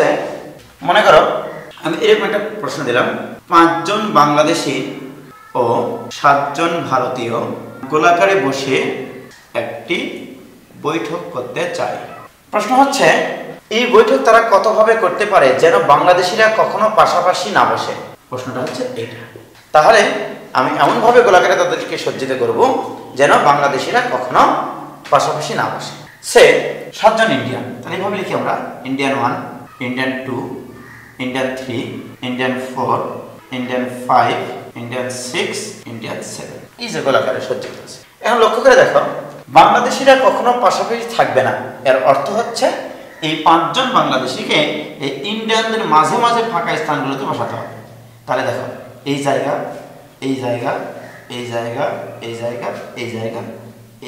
Speaker 1: মনে করো আমি এরকম একটা প্রশ্ন দিলাম, 5 জন বাংলাদেশি ও 7 জন ভারতীয় গোলাকারে বসে একটি বৈঠক করতে চায়। প্রশ্ন হচ্ছে এই বৈঠক তারা কতভাবে করতে পারে যেন বাংলাদেশিরা কখনো পাশাপাশি না বসে। প্রশ্নটা হচ্ছে এইটা। তাহলে আমি এমনভাবে গোলাকারে তাদেরকে সজ্জিত করব যেন বাংলাদেশিরা কখনো পাশাপাশি না বসে। সে 7 জন ইন্ডিয়ান, তাহলে এইভাবে লিখি আমরা, Indian 1, Indian 2, Indian 3, Indian 4, Indian 5, Indian 6, Indian 7 এই যে গোলাকারে সজ্জিত আছে। এখন লক্ষ্য করে দেখো, বাংলাদেশিরা কখনো পাশাপাশি থাকবে না। এর অর্থ হচ্ছে এই 5 জন বাংলাদেশিকে এই ইন্ডিয়ানদের মাঝে মাঝে ফাঁকা স্থানগুলোতে বসাতে হবে। তাহলে দেখো, এই জায়গা, এই জায়গা, এই জায়গা, এই জায়গা, এই জায়গা,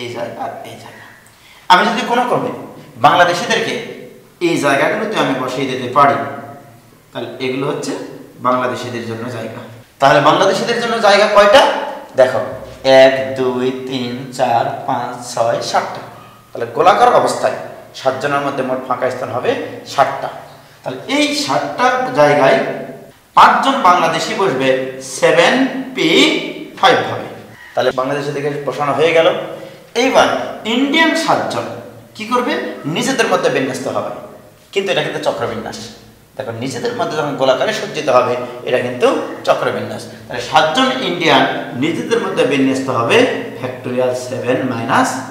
Speaker 1: এই জায়গা, এই জায়গা। আমি যদি কোনো ক্রমে বাংলাদেশিদেরকে এই জায়গাগুলোতে আমি বসিয়ে দিতে পারি, তাহলে এগুলো হচ্ছে বাংলাদেশিদের জন্য জায়গা। তাহলে বাংলাদেশিদের জন্য জায়গা কয়টা দেখো, 1, 2, 3, 4, 5, 6, 7টা। তাহলে গোলাকার অবস্থায় 7 জনের মধ্যে মোট ফাঁকা স্থান হবে 7টা। তাহলে এই 7টা জায়গায় 5 জন বাংলাদেশি বসবে 7p5 ভাবে। তাহলে বাংলাদেশিদেরকে বসানো হয়ে গেল। এইবার ইন্ডিয়ান 7 জন কি করবে, নিজেদের মধ্যে বিন্যস্ত হবে, কিন্তু এটা কিন্তু চক্রবিন্যাস। দেখো, নিজেদের মধ্যে যখন গোলাকারে সজ্জিত হবে, এটা কিন্তু চক্রবিন্যাস। তাহলে 7 জন ইন্ডিয়ান নিজেদের মধ্যে বিন্যস্ত হবে ফ্যাক্টোরিয়াল 7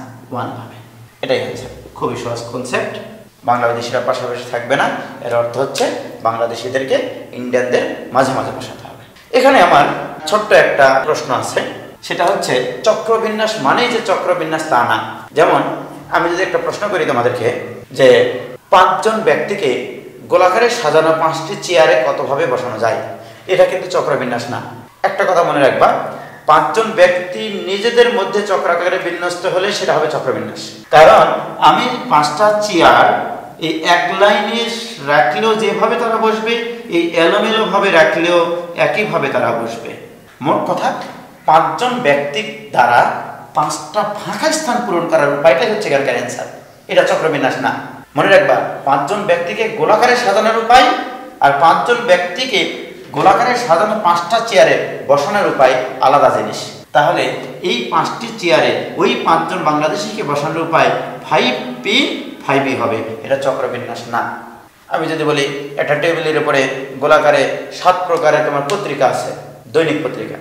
Speaker 1: - 1 ভাবে। এটাই হচ্ছে খুবই সহজ কনসেপ্ট। বাংলাদেশিরা পাশাপাশি থাকবে না, এর অর্থ হচ্ছে বাংলাদেশিদেরকে ইন্ডিয়ানদের মাঝে মাঝে বসাতে হবে। এখানে আমার ছোট্ট একটা প্রশ্ন আছে, সেটা হচ্ছে চক্রবিন্যাস মানেই যে চক্রবিন্যাস তা না। যেমন আমি যদি একটা প্রশ্ন করি তোমাদেরকে যে 5 জন ব্যক্তিকে গোলাকারে সাজানো 5টি চেয়ারে কতভাবে বসানো যায়, এটা কিন্তু চক্রবিন্যাস না। একটা কথা মনে রাখবা, 5 জন ব্যক্তি নিজেদের মধ্যে চক্রাকারে বিন্যস্ত হলে সেটা হবে চক্রবিন্যাস। কারণ আমি 5টা চেয়ার এই এক লাইনে রাখলেও যেভাবে তারা বসবে, এই এলোমেলো ভাবে রাখলেও একইভাবে তারা বসবে। মোট কথা, 5 জন ব্যক্তি দ্বারা 5টা ফাঁকা স্থান পূরণ করার উপায়টাই হচ্ছে এখানকার অ্যান্সার। এটা চক্রবিন্যাস না। মনে রাখবা, 5 জন ব্যক্তিকে গোলাকারে সাজানোর উপায় আর 5 জন ব্যক্তিকে গোলাকারে সাজানো 5টা চেয়ারে বসানোর উপায় আলাদা জিনিস। তাহলে এই 5টি চেয়ারে ওই 5 জন বাংলাদেশিকে বসানোর উপায় 5p5e হবে, এটা চক্রবিন্যাস না। আমি যদি বলি একটা টেবিলের উপরে গোলাকারে 7 প্রকারের তোমার পত্রিকা আছে, দৈনিক পত্রিকা,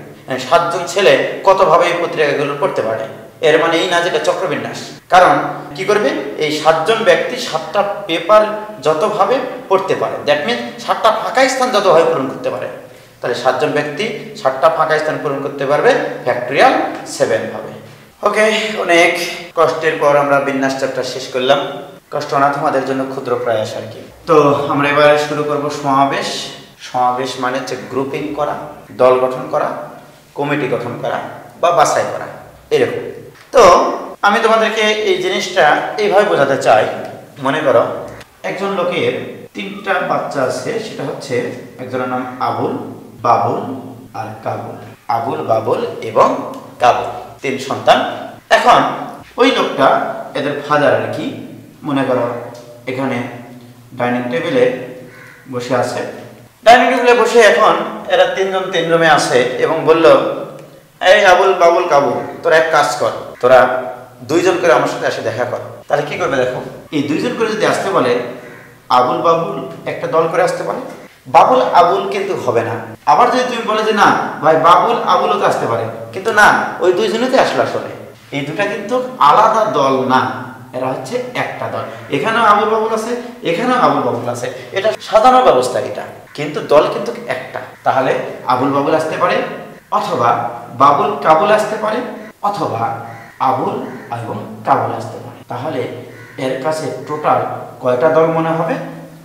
Speaker 1: 7 জন ছেলে কতভাবে এই পত্রিকাগুলো পড়তে পারে, এর মানে এই না যেটা চক্রবিন্যাস। কারণ কি করবে, এই 7 জন ব্যক্তি 7টা পেপার যতভাবে পড়তে পারে, দ্যাট মিনস 7টা ফাঁকা স্থান যতভাবে পূরণ করতে পারে, তাহলে 7 জন ব্যক্তি 7টা ফাঁকা স্থান পূরণ করতে পারবে ফ্যাক্টোরিয়াল 7 ভাবে। ওকে, অনেক কষ্টের পর আমরা বিন্যাস চ্যাপ্টার শেষ করলাম। কষ্ট না তোমাদের জন্য ক্ষুদ্র প্রয়াস আর কি। তো আমরা এবারে শুরু করব সমাবেশ। সমাবেশ মানে হচ্ছে গ্রুপিং করা, দল গঠন করা, কমিটি গঠন করা বা বাছাই করা, এরকম। তো আমি তোমাদেরকে এই জিনিসটা এইভাবে বোঝাতে চাই। মনে করো একজন লোকের 3টা বাচ্চা আছে, সেটা হচ্ছে একজনের নাম আবুল, বাবুল আর কাবুল। আবুল, বাবুল এবং কাবুল, 3 সন্তান। এখন ওই লোকটা, এদের ফাদার আর কি, মনে করো এখানে ডাইনিং টেবিলে বসে আছে। ডাইনিং টেবিলে বসে এখন এরা 3 জন 3 রুমে আছে এবং বলল, এই আবুল, বাবুল, কাবুল, তোরা এক কাজ কর, তোরা 2 জন করে আমার সাথে এসে দেখা কর। তাহলে কি করবে দেখো, এই 2 জন করে যদি আসতে বলে, আবুল বাবুল একটা দল করে আসতে পারে, বাবুল আবুল কিন্তু হবে না। আবার যদি তুমি বলে যে না ভাই, বাবুল আবুলও তো আসতে পারে, কিন্তু না, ওই 2 জনেতে আসলে আসলে এই দুটা কিন্তু আলাদা দল না, এরা হচ্ছে একটা দল। এখানেও আবুল বাবুল আছে, এখানেও আবুল বাবুল আছে, এটা সাধারণ ব্যবস্থা এটা, কিন্তু দল কিন্তু একটা। তাহলে আবুল বাবুল আসতে পারে, অথবা বাবুল কাবুল আসতে পারে, অথবা আবুল এবং কাবুল আসতে পারে। তাহলে এর কাছে টোটাল কয়টা দল মনে হবে?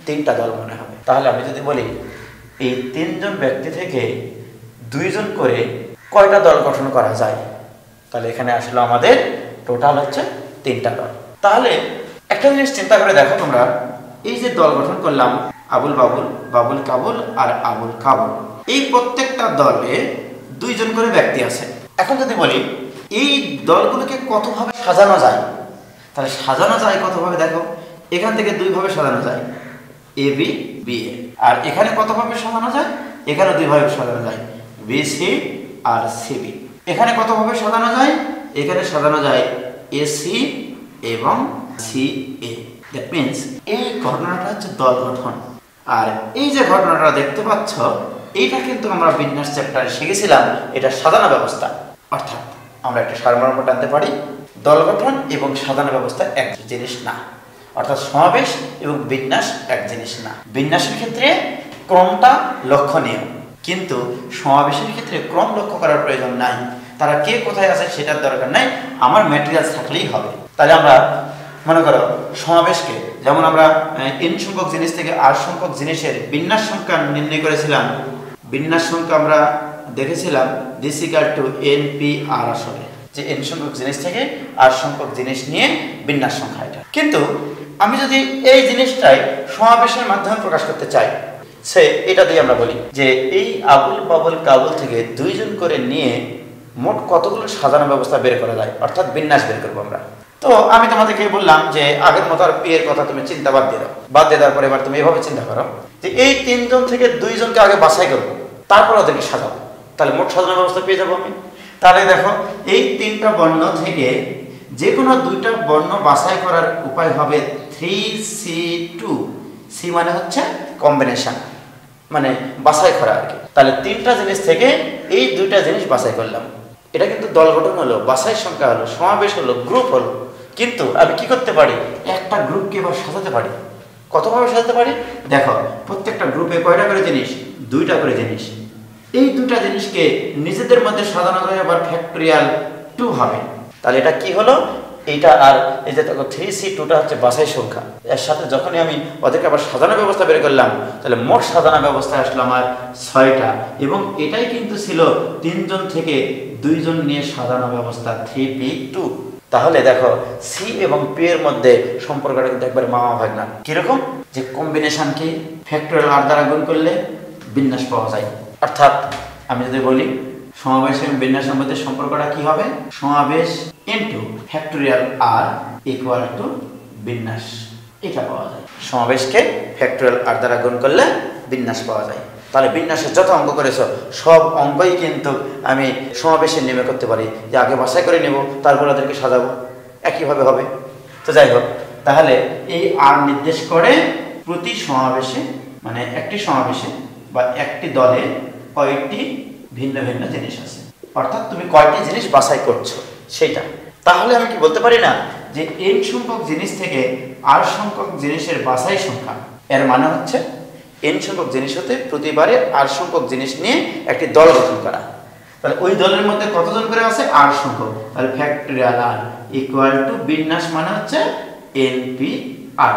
Speaker 1: 3টা দল মনে হবে। তাহলে আমি যদি বলি এই 3 জন ব্যক্তি থেকে 2 জন করে কয়টা দল গঠন করা যায়, তাহলে এখানে আসলে আমাদের টোটাল হচ্ছে 3টা দল। তাহলে একটা জিনিস চিন্তা করে দেখো তোমরা, এই যে দল গঠন করলাম আবুল বাবুল, বাবুল কাবুল আর আবুল কাবুল, এই প্রত্যেকটা দলে 2 জন করে ব্যক্তি আছে। এখন যদি বলি এই দলগুলোকে কতভাবে সাজানো যায়, তাহলে সাজানো যায় কতভাবে দেখো, এখান থেকে 2 ভাবে সাজানো যায়, এ বি, বি এ। আর এখানে কতভাবে সাজানো যায়, এখানে 2 ভাবে সাজানো যায়, বি সি আর সি বি। এখানে কতভাবে সাজানো যায়, এখানে সাজানো যায় এ সি এবং সি এ। দ্যাট মিনস এই ঘটনাটা হচ্ছে দল গঠন। আর এই যে ঘটনাটা দেখতে পাচ্ছ, এইটা কিন্তু আমরা বিন্যাস চ্যাপ্টারে শিখেছিলাম, এটা সাজানো ব্যবস্থা। অর্থাৎ আমরা একটা সারমর্ম টানতে পারি, দল গঠন এবং সাজানো ব্যবস্থা এক জিনিস না। অর্থাৎ সমাবেশ এবং বিন্যাস এক জিনিস না। বিন্যাসের ক্ষেত্রে ক্রমটা লক্ষণীয়, কিন্তু সমাবেশের ক্ষেত্রে ক্রম লক্ষ্য করার প্রয়োজন নাই। তারা কে কোথায় আছে সেটার দরকার নাই, আমার ম্যাটেরিয়ালস থাকলেই হবে। তাহলে আমরা মনে করো সমাবেশকে যেমন আমরা n সংখ্যক জিনিস থেকে r সংখ্যক জিনিসের বিন্যাস সংখ্যা নির্ণয় করেছিলাম। বিন্যাস সংখ্যা আমরা দেখেছিলাম দিস ইকুয়াল টু npr, আসলে যে n সংখ্যক জিনিস থেকে r সংখ্যক জিনিস নিয়ে বিন্যাস সংখ্যা এটা। কিন্তু আমি যদি এই জিনিসটাই সমাবেশের মাধ্যমে প্রকাশ করতে চাই, সে এটা দিয়ে আমরা বলি যে এই আবুল বাবুল কাবুল থেকে দুইজন করে নিয়ে মোট কতগুলো সাজানো ব্যবস্থা বের করা যায়, অর্থাৎ বিন্যাস বের করবো আমরা। তো আমি তোমাদেরকে বললাম যে আগের মতো আর পি এর কথা তুমি চিন্তা বাদ দিয়ে দাও। বাদ দিয়ে দেওয়ার পরে এবার তুমি এভাবে চিন্তা করো যে এই তিনজন থেকে দুইজনকে আগে বাছাই করবো, তারপর ওদেরকে সাজাবো, তাহলে মোট সাজানো ব্যবস্থা পেয়ে যাবো আমি। তাহলে দেখো এই তিনটা বর্ণ থেকে যে কোনো দুইটা বর্ণ বাছাই করার উপায় হবে 3C2। সি মানে হচ্ছে কম্বিনেশন, মানে বাছাই করা আর কি। তাহলে তিনটা জিনিস থেকে এই দুইটা জিনিস বাছাই করলাম। এটা কিন্তু দল গঠন হলো, বাছাই সংখ্যা হলো, সমাবেশ হলো, গ্রুপ হলো। কিন্তু আমি কি করতে পারি, একটা গ্রুপকে এবার সাজাতে পারি। কতভাবে সাজাতে পারি দেখো, প্রত্যেকটা গ্রুপে কয়টা করে জিনিস, দুইটা করে জিনিস। এই দুইটা জিনিসকে নিজেদের মধ্যে সাজানো যায় আবার ফ্যাক্টরিয়াল 2 হবে। তাহলে এটা কি হলো, এইটা আর এই যে দেখো 3C2টা হচ্ছে বাছাই সংখ্যা, এর সাথে যখনই আমি ওদেরকে আবার সাজানো ব্যবস্থা বের করলাম, তাহলে মোট সাজানো ব্যবস্থা আসলো আমার 6টা। এবং এটাই কিন্তু ছিল তিনজন থেকে দুইজন নিয়ে সাজানো ব্যবস্থা 3P2। তাহলে দেখো সি এবং পি এর মধ্যে সম্পর্কটা কিন্তু একবারে মামা ভাগ না। কিরকম, যে কম্বিনেশনকে ফ্যাক্টরিয়াল আর দ্বারা গুণ করলে বিন্যাস পাওয়া যায়। অর্থাৎ আমি যদি বলি সমাবেশ এবং বিন্যাসের মধ্যে সম্পর্কটা কি হবে, সমাবেশ ইনটু ফ্যাক্টরিয়াল আর ইকুয়াল টু বিন্যাস, এটা পাওয়া যায়। সমাবেশকে ফ্যাক্টরিয়াল আর দ্বারা গুণ করলে বিন্যাস পাওয়া যায়। তাহলে বিন্যাসের যত অঙ্ক করেছো সব অঙ্কই কিন্তু আমি সমাবেশের নেমে করতে পারি, যে আগে বাছাই করে নেব তারপর ওদেরকে সাজাবো, একইভাবে হবে। তো যাই হোক, তাহলে এই আর নির্দেশ করে প্রতি সমাবেশে, মানে একটি সমাবেশে বা একটি দলে কয়েকটি ভিন্ন ভিন্ন জিনিস আছে, অর্থাৎ তুমি কয়টি জিনিস বাছাই করছো সেটা। তাহলে আমি কি বলতে পারি না যে n সংখ্যক জিনিস থেকে r সংখ্যক জিনিসের বাছাই সংখ্যা, এর মানে হচ্ছে n সংখ্যক জিনিস হতে প্রতিবারে r সংখ্যক জিনিস নিয়ে একটি দল গঠন করা। তাহলে ওই দলের মধ্যে কতজন করে আছে, r সংখ্যক, তাহলে ফ্যাক্টরিয়াল r ইকুয়াল টু বিন্যাস মানে হচ্ছে npr।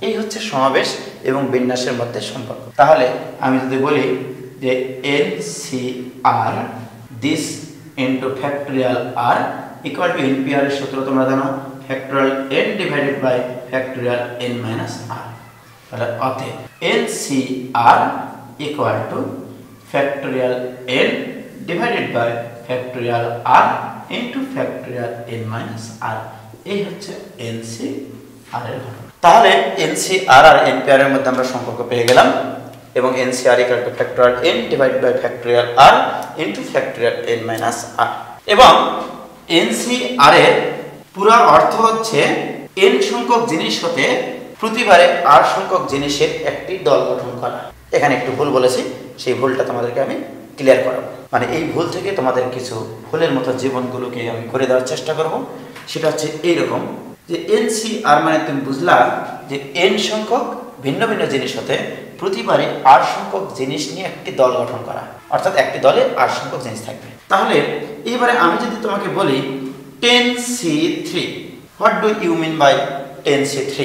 Speaker 1: এই হচ্ছে সমাবেশ এবং বিন্যাসের মধ্যে সম্পর্ক। তাহলে আমি যদি বলি যে NCR this into factorial r equal to npr এর সূত্র তোমরা জানো, factorial n divided by factorial n minus r। তাহলে অতএব NCR equal to factorial n divided by factorial r into factorial n minus r। এই হচ্ছে NCR এর ঘটনা। তাহলে NCR আর NPR এর মধ্যে আমরা সম্পর্ক পেয়ে গেলাম, এবং NCR equal to factorial n divided by factorial r into factorial n minus r। এবং NCR এর পুরো অর্থ হচ্ছে n সংখ্যক জিনিস হতে প্রতিবারে r সংখ্যক জিনিসের একটি দল গঠন করা। এখানে একটু ভুল বলেছি, সেই ভুলটা তোমাদেরকে আমি ক্লিয়ার করাবো। মানে এই ভুল থেকে তোমাদের কিছু ভুলের মতো জীবনগুলোকে আমি করে দেওয়ার চেষ্টা করব। সেটা হচ্ছে এইরকম যে NCR মানে তুমি বুঝলা যে n সংখ্যক ভিন্ন ভিন্ন জিনিস হতে প্রতিবারে r সংখ্যক জিনিস নিয়ে একটি দল গঠন করা, অর্থাৎ একটি দলে r সংখ্যক জিনিস থাকবে। তাহলে এবারে আমি যদি তোমাকে বলি 10C3, what do you mean by 10C3?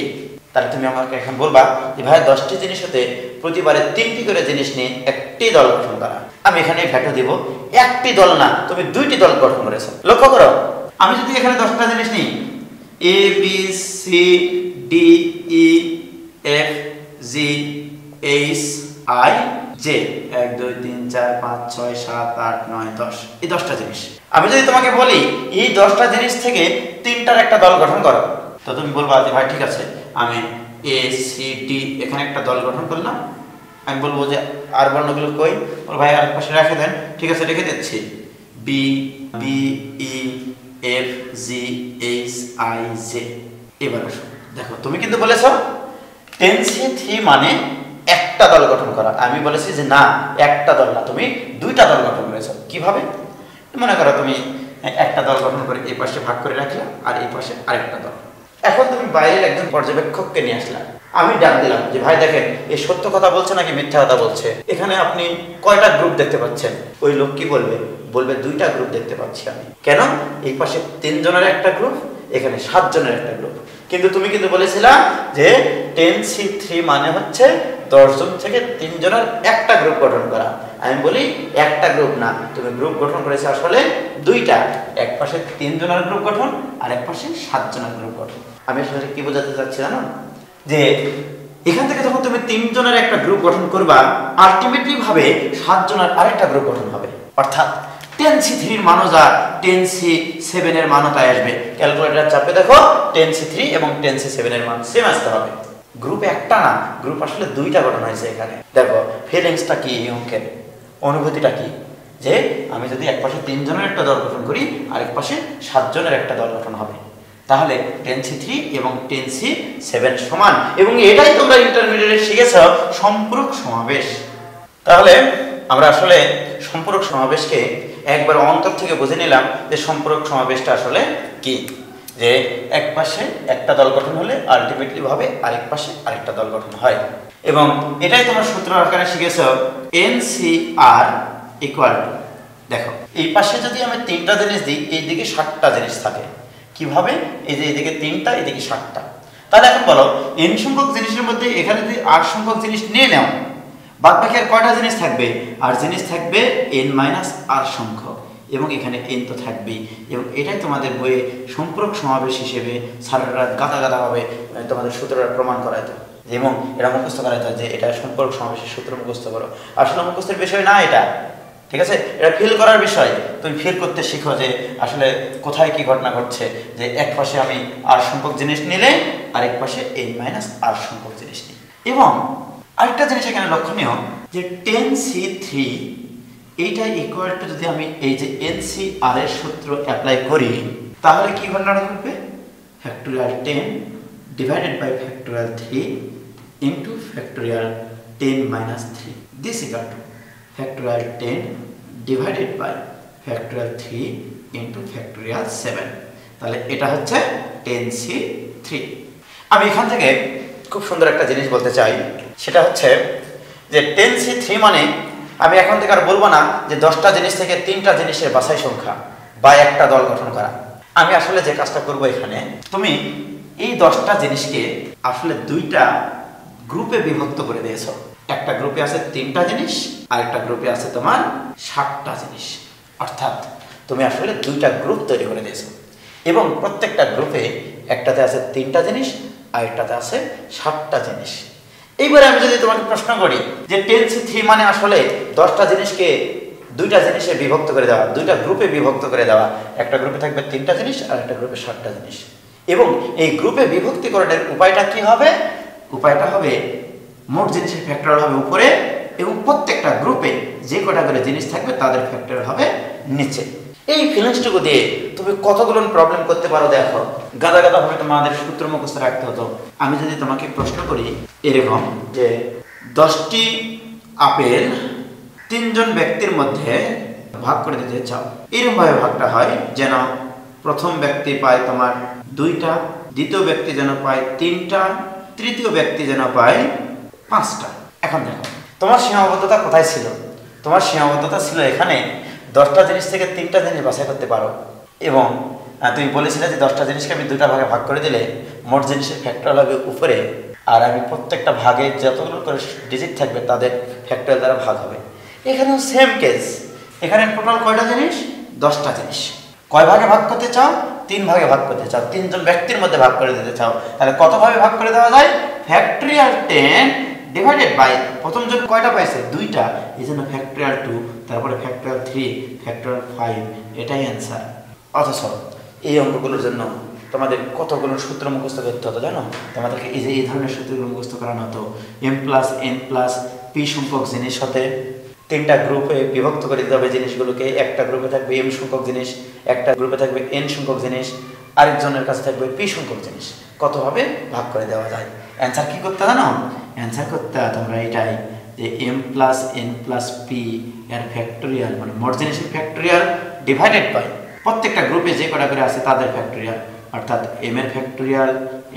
Speaker 1: তাহলে তুমি আমাকে এখন বলবা যে ভাই 10টি জিনিস হতে প্রতিবারে 3টি করে জিনিস নিয়ে একটি দল গঠন করা। আমি এখানে ভ্যাটু দিব, একটি দল না, তুমি 2টি দল গঠন করেছো। লক্ষ্য করো, আমি যদি এখানে 10টা জিনিস নিই A B C D E F G H I J, 1 2 3 4 5 6 7 8 9 10, এই 10টা জিনিস। আমি যদি তোমাকে বলি এই 10টা জিনিস থেকে 3টার একটা দল গঠন করো, তো তুমি বলবা যে ভাই ঠিক আছে, আমি A C D এখানে একটা দল গঠন করলাম। আমি বলবো যে আর বর্ণগুলো কই, বল ভাই আর পাশে রেখে দেন। ঠিক আছে, রেখে দিচ্ছি। B B E F G H I J। এবার আসো, দেখো তুমি কিন্তু বলেছো 10C3 মানে একটা দল গঠন করা। আমি বলেছি যে না, একটা দল না, তুমি 2টা দল গঠন করেছো। কিভাবে? মনে করো তুমি একটা দল গঠন করে এই পাশে ভাগ করে রাখলা আর এই পাশে আরেকটা দল। এখন তুমি বাইরের একজন পর্যবেক্ষককে নিয়ে আসলা, আমি ডাক দিলাম যে ভাই দেখেন এই সত্য কথা বলছে নাকি মিথ্যা কথা বলছে, এখানে আপনি কয়টা গ্রুপ দেখতে পাচ্ছেন? ওই লোক কি বলবে? বলবে 2টা গ্রুপ দেখতে পাচ্ছি আমি। কেন? এই পাশে 3 জনের একটা গ্রুপ, এখানে 7 জনের একটা গ্রুপ। কিন্তু তুমি কিন্তু বলেছিলা যে 10C3 মানে হচ্ছে 10 জন থেকে 3 জনের একটা গ্রুপ গঠন করা। আমি বলি একটা গ্রুপ না, তুমি গ্রুপ গঠন করেছো আসলে 2টা, এক পাশে 3 জনের গ্রুপ গঠন আর এক পাশে 7 জনের গ্রুপ গঠন। আমি আসলে কি বোঝাতে চাচ্ছি জানো? যে এখান থেকে যখন তুমি 3 জনের একটা গ্রুপ গঠন করবা, আলটিমেটলি ভাবে 7 জনের আরেকটা গ্রুপ গঠন হবে। অর্থাৎ 10C3 এর মানও যা 10C7 এর মানও তাই আসবে। ক্যালকুলেটর চাপে দেখো 10C3 এবং 10C7 এর মান সেম আসতে হবে। গ্রুপ একটা না, গ্রুপ আসলে 2টা গঠন হয়েছে এখানে। দেখো ফিলিংসটা কি এই অঙ্কের, অনুভূতিটা কি, যে আমি যদি এক পাশে 3 জনের একটা দল গঠন করি আর এক পাশে 7 জনের একটা দল গঠন হবে, তাহলে 10C3 এবং 10C7 সমান। এবং এটাই তোমরা ইন্টারমিডিয়েটে শিখেছ, সম্পূরক সমাবেশ। তাহলে আমরা আসলে সম্পূরক সমাবেশকে একবার অন্তর থেকে বুঝে নিলাম যে সম্পূরক সমাবেশটা আসলে কি, যে এক পাশে একটা দল গঠন হলে আলটিমেটলি ভাবে আরেক পাশে আরেকটা দল গঠন হয়। এবং এটাই তোমরা সূত্র আকারে শিখেছ NCR ইকুয়াল টু, দেখো এই পাশে যদি আমি 3টা জিনিস দিই, এইদিকে 7টা জিনিস থাকে। কিভাবে? এই যে এইদিকে 3টা, এইদিকে 7টা। তাহলে এখন বলো n সংখ্যক জিনিসের মধ্যে এখানে যদি 8 সংখ্যক জিনিস নিয়ে নাও, বাদ বাকি আর কয়টা জিনিস থাকবে? আর জিনিস থাকবে n-r সংখ্যক, এবং এখানে n তো থাকবেই। এবং এটাই তোমাদের বইয়ে সম্পূরক সমাবেশ হিসেবে সারারাত গাদা গাদা ভাবে তোমাদের সূত্রটা প্রমাণ করাইতো, এবং এটা মুখস্থ করাইতো যে এটা সম্পূরক সমাবেশের সূত্র মুখস্থ করো। আসলে মুখস্থের বিষয় না এটা, ঠিক আছে? এটা ফিল করার বিষয়। তুমি ফিল করতে শিখো যে আসলে কোথায় কি ঘটনা ঘটছে, যে এক পাশে আমি r সংখ্যক জিনিস নিলে আরেক পাশে n-r সংখ্যক জিনিস নিই। এবং আরেকটা জিনিস এখানে লক্ষণীয় যে 10C3 এইটা ইকুয়াল টু, যদি আমি এই যে NCR এর সূত্র অ্যাপ্লাই করি, তাহলে কি ঘটনাটা ঘটবে? Factorial 10 divided by factorial 3 into factorial 10-3, this equal to factorial 10 divided by factorial 3 into factorial 7। তাহলে এটা হচ্ছে 10C3। আমি এখান থেকে খুব সুন্দর একটা জিনিস বলতে চাই, সেটা হচ্ছে যে 10C3 মানে আমি এখন থেকে আর বলবো না যে 10টা জিনিস থেকে 3টা জিনিসের বাছাই সংখ্যা বা একটা দল গঠন করা। আমি আসলে যে কাজটা করবো, এখানে তুমি এই 10টা জিনিসকে আসলে 2টা গ্রুপে বিভক্ত করে দিয়েছো। একটা গ্রুপে আছে 3টা জিনিস, আর একটা গ্রুপে আছে তোমার 7টা জিনিস। অর্থাৎ তুমি আসলে 2টা গ্রুপ তৈরি করে দিয়েছো, এবং প্রত্যেকটা গ্রুপে একটাতে আছে 3টা জিনিস আর একটাতে আছে 7টা জিনিস। এইবারে আমি যদি তোমাকে প্রশ্ন করি যে 10C3 মানে আসলে 10টা জিনিসকে 2টা জিনিসে বিভক্ত করে দেওয়া, 2টা গ্রুপে বিভক্ত করে দেওয়া। একটা গ্রুপে থাকবে 3টা জিনিস আর একটা গ্রুপে 7টা জিনিস। এবং এই গ্রুপে বিভক্তিকরণের উপায়টা কি হবে? উপায়টা হবে মোট জিনিসের ফ্যাক্টর হবে উপরে, এবং প্রত্যেকটা গ্রুপে যে কটা করে জিনিস থাকবে তাদের ফ্যাক্টর হবে নিচে। এই ফিলিংসটুকু দিয়ে তুমি কতগুলো প্রবলেম করতে পারো দেখো। গাদা গাদা ভাবে তোমাদের সূত্র মুখস্থ রাখতে হতো। আমি যদি তোমাকে প্রশ্ন করি এরকম যে 10টি আপেল 3 জন ব্যক্তির মধ্যে ভাগ করে দিতে চাও, এরকম ভাবে ভাগটা হয় যেন প্রথম ব্যক্তি পায় তোমার 2টা, দ্বিতীয় ব্যক্তি যেন পায় 3টা, তৃতীয় ব্যক্তি যেন পায় 5টা। এখন দেখো তোমার সীমাবদ্ধতা কোথায় ছিল? তোমার সীমাবদ্ধতা ছিল এখানে 10টা জিনিস থেকে 3টা জিনিস বাছাই করতে পারো। এবং তুমি বলেছিলে যে 10টা জিনিসকে আমি 2টা ভাগে ভাগ করে দিলে মোট জিনিসের ফ্যাক্টর হবে উপরে, আর আমি প্রত্যেকটা ভাগে যতগুলো করে ডিজিট থাকবে তাদের ফ্যাক্টর দ্বারা ভাগ হবে। এখানেও সেম কেস। এখানে টোটাল কয়টা জিনিস? 10টা জিনিস। কয় ভাগে ভাগ করতে চাও? 3 ভাগে ভাগ করতে চাও। 3 জন ব্যক্তির মধ্যে ভাগ করে দিতে চাও। তাহলে কত ভাবে ভাগ করে দেওয়া যায়? ফ্যাক্টরিয়াল 10 ডিভাইডেড বাই প্রথম জন কয়টা পাইছে? 2টা, এই জন্য ফ্যাক্টরিয়াল 2, তারপরে ফ্যাক্টরিয়াল 3, ফ্যাক্টরিয়াল 5, এটাই অ্যান্সার। অথচ এই অঙ্কগুলোর জন্য তোমাদের কতগুলো সূত্র মুখস্থ করতে হতো জানো? তোমাদেরকে এই যে এই ধরনের সূত্রগুলো মুখস্থ করানো হতো। m+n+p সংখ্যক জিনিস হতে 3টা গ্রুপে বিভক্ত করে দিতে হবে জিনিসগুলোকে। একটা গ্রুপে থাকবে m সংখ্যক জিনিস, একটা গ্রুপে থাকবে n সংখ্যক জিনিস, আরেকজনের কাছে থাকবে p সংখ্যক জিনিস। কতভাবে ভাগ করে দেওয়া যায়? অ্যান্সার কি করতে জানো? অ্যান্সার করতে তোমরা এটাই যে m+n+p এর ফ্যাক্টরিয়াল মানে মোট জিনিসের ফ্যাক্টরিয়াল ডিভাইডেড বাই প্রত্যেকটা গ্রুপে যে কটা করে আছে তাদের ফ্যাক্টরিয়াল, অর্থাৎ m এর ফ্যাক্টরিয়াল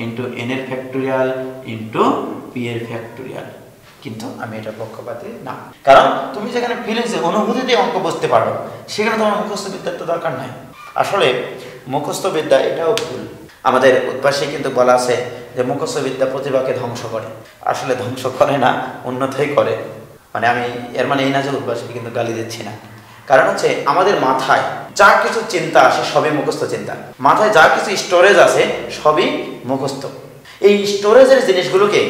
Speaker 1: ইন্টু এন এর ফ্যাক্টোরিয়াল ইন্টু পি এর ফ্যাক্টোরিয়াল। কিন্তু আমি এটা পক্ষপাতী না, কারণ তুমি যেখানে ফিলিংসে অনুভূতি দিয়ে অঙ্ক বুঝতে পারো সেখানে তোমার মুখস্থ বিদ্যার তো দরকার নাই। আসলে মুখস্থ বিদ্যা এটাও ভুল। আমাদের উদ্ভাসে কিন্তু বলা আছে যে মুখস্থ বিদ্যা প্রতিভাকে ধ্বংস করে। আসলে ধ্বংস করে না, উন্নতই করে। মানে আমি এর মানে এই না যে উদ্ভাসকে কিন্তু গালি দিচ্ছি না, কারণ হচ্ছে আমাদের মাথায় যা কিছু চিন্তা আসে সবই মুখস্থ চিন্তা। মাথায় যা কিছু স্টোরেজ আছে সবই মুখস্থ। এই স্টোরেজের জিনিসগুলোকে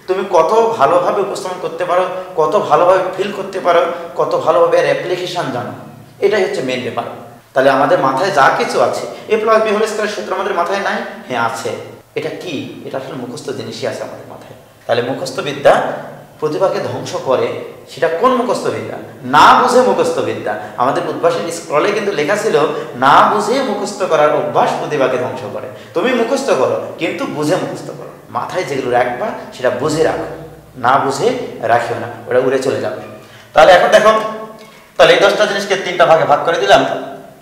Speaker 1: তুমি কত ভালোভাবে উপস্থাপন করতে পারো, কত ভালোভাবে ফিল করতে পারো, কত ভালোভাবে এর অ্যাপ্লিকেশন জানো, এটাই হচ্ছে মেন ব্যাপার। তাহলে আমাদের মাথায় যা কিছু আছে, এ প্লাস বি হোল স্কয়ারের সূত্র আমাদের মাথায় নাই? হ্যাঁ আছে। এটা কি? এটা আসলে মুখস্থ জিনিসই আছে আমাদের মাথায়। তাহলে মুখস্থ বিদ্যা প্রতিভাকে ধ্বংস করে, সেটা কোন মুখস্থ বিদ্যা? না বুঝে মুখস্থ বিদ্যা। আমাদের উদ্ভাসের স্ক্রলে কিন্তু লেখা ছিল না বুঝে মুখস্থ করার অভ্যাস প্রতিভাকে ধ্বংস করে। তুমি মুখস্থ করো কিন্তু বুঝে মুখস্থ করো। মাথায় যেগুলো রাখবা সেটা বুঝে রাখো, না বুঝে রাখিও না, ওটা উড়ে চলে যাবে। তাহলে এখন দেখো, তাহলে এই 10টা জিনিসকে 3টা ভাগে ভাগ করে দিলাম।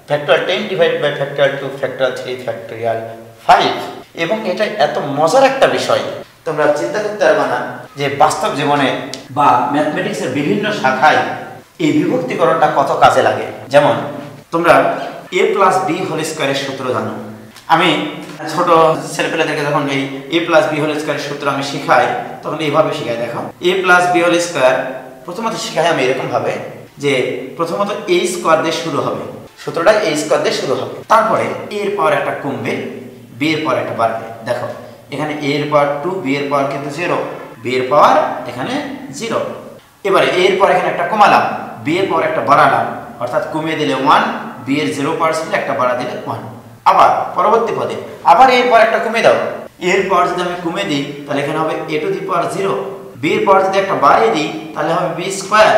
Speaker 1: Factorial 10 divided by factorial 2, factorial 3, factorial 5। এবং এটা এত মজার একটা বিষয়, তোমরা চিন্তা করতে পারবে না যে বাস্তব জীবনে বা ম্যাথমেটিক্সের বিভিন্ন শাখায় এই বিভক্তিকরণটা কত কাজে লাগে। যেমন তোমরা এ প্লাস বি হোল স্কয়ারের সূত্র জানো। আমি ছোট ছেলেপেলেদেরকে যখন এই এ প্লাস বি হোল স্কয়ারের সূত্র আমি শিখাই তখন এইভাবে শিখাই। দেখো, এ প্লাস বি হোল স্কয়ার প্রথমত শিখাই আমি এরকম ভাবে যে প্রথমত এ স্কয়ার দিয়ে শুরু হবে, সূত্রটা এ স্কয়ার দিয়ে শুরু হবে, তারপরে এর পাওয়ার একটা কমবে, বি এর পাওয়ার একটা বাড়বে। দেখো এখানে এ এর পাওয়ার 2, বি এর পাওয়ার কিন্তু 0, বি এর পাওয়ার এখানে 0। এবারে এ এর পাওয়ার এখানে একটা কমালাম, বি এর পাওয়ার একটা বাড়ালাম, অর্থাৎ কমিয়ে দিলে 1, বি এর 0% একটা বাড়া দিলে 1। আবার পরবর্তী পদে আবার এর পাওয়ার একটা কমিয়ে দাও, এর পাওয়ার যদি আমি কমিয়ে দিই তাহলে এখানে হবে a to the power 0, B এর পাওয়ার যদি একটা বাড়িয়ে দিই তাহলে হবে বি স্কয়ার।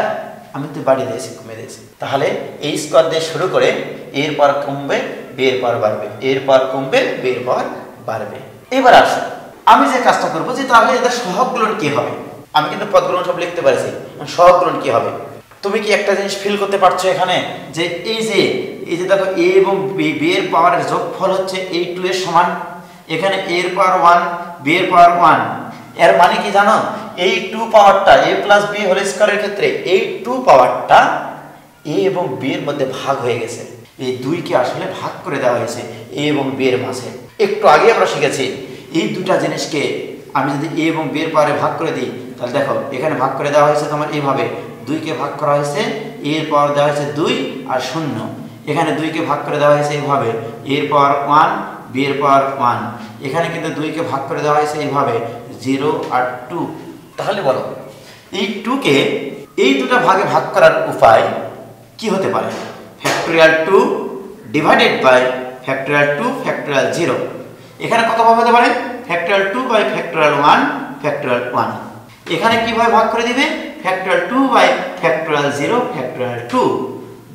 Speaker 1: আমি তো বাড়িয়ে দিয়েছি, কমিয়ে দিয়েছি। তাহলে এই স্কয়ার দিয়ে শুরু করে এর পাওয়ার কমবে, বি এর পাওয়ার বাড়বে, এর পাওয়ার কমবে, বি এর পাওয়ার বাড়বে। এবার আসো আমি যে কাজটা করবো যে তাহলে এদের সহগগুলন কি হবে। আমি কিন্তু পদগুলো সব লিখতে পারছি, সহগগুলন কি হবে। তুমি কি একটা জিনিস ফিল করতে পারছো এখানে যে এই যে দেখো এ এবং বি এর পাওয়ারের যোগফল হচ্ছে এই 2 এর সমান, এখানে এ এর পাওয়ার 1, বি এর পাওয়ার 1। এর মানে কি জানো, এই 2 পাওয়ারটা এ প্লাস বি হোল স্কয়ারের ক্ষেত্রে এই 2 পাওয়ারটা এ এবং বি এর মধ্যে ভাগ হয়ে গেছে। এই 2 কে আসলে ভাগ করে দেওয়া হয়েছে এ এবং বি এর মাঝে। একটু আগে আমরা শিখেছি এই দুটা জিনিসকে আমি যদি এ এবং বি এর পাওয়ারে ভাগ করে দিই তাহলে দেখো এখানে ভাগ করে দেওয়া হয়েছে তোমার এইভাবে, 2 কে ভাগ করা হয়েছে, এ এর পাওয়ার দেওয়া হয়েছে 2 আর 0, এখানে 2 কে ভাগ করে দেওয়া হয়েছে এইভাবে, এ এর পাওয়ার 1, বি এর পাওয়ার 1, এখানে কিন্তু 2 কে ভাগ করে দেওয়া হয়েছে এইভাবে 0 আর 2। তাহলে বলো এই 2 কে এই দুটো ভাগে ভাগ করার উপায় কি হতে পারে? Factorial 2 divided by factorial 2 factorial 0। এখানে কত ভাগ হতে পারে? Factorial 2 by factorial 1 factorial 1। এখানে কিভাবে ভাগ করে দিবে? Factorial 2 by factorial 0 factorial 2।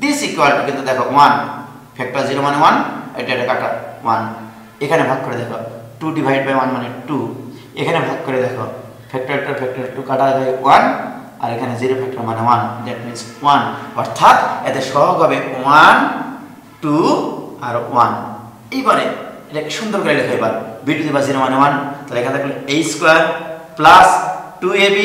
Speaker 1: This equal to কিন্তু দেখো 1, ফ্যাক্টরিয়াল 0 মানে 1, এটা কাটা 1। এখানে ভাগ করে দেখো 2 ডিভাইড বাই 1 মানে 2। এখানে ভাগ করে দেখো ফ্যাক্টরিয়াল 2 কাটা যায় 1, আর এখানে 0 ফ্যাক্টর মানে 1, দ্যাট মিন্স 1। অর্থাৎ এতে সহগ হবে 1, 2 আর 1। এইবারে এটাকে সুন্দর করে লেখা, এবার বি টু দি পাওয়ার 0 মানে 1, তাহলে এখানে থাকলে a square plus 2ab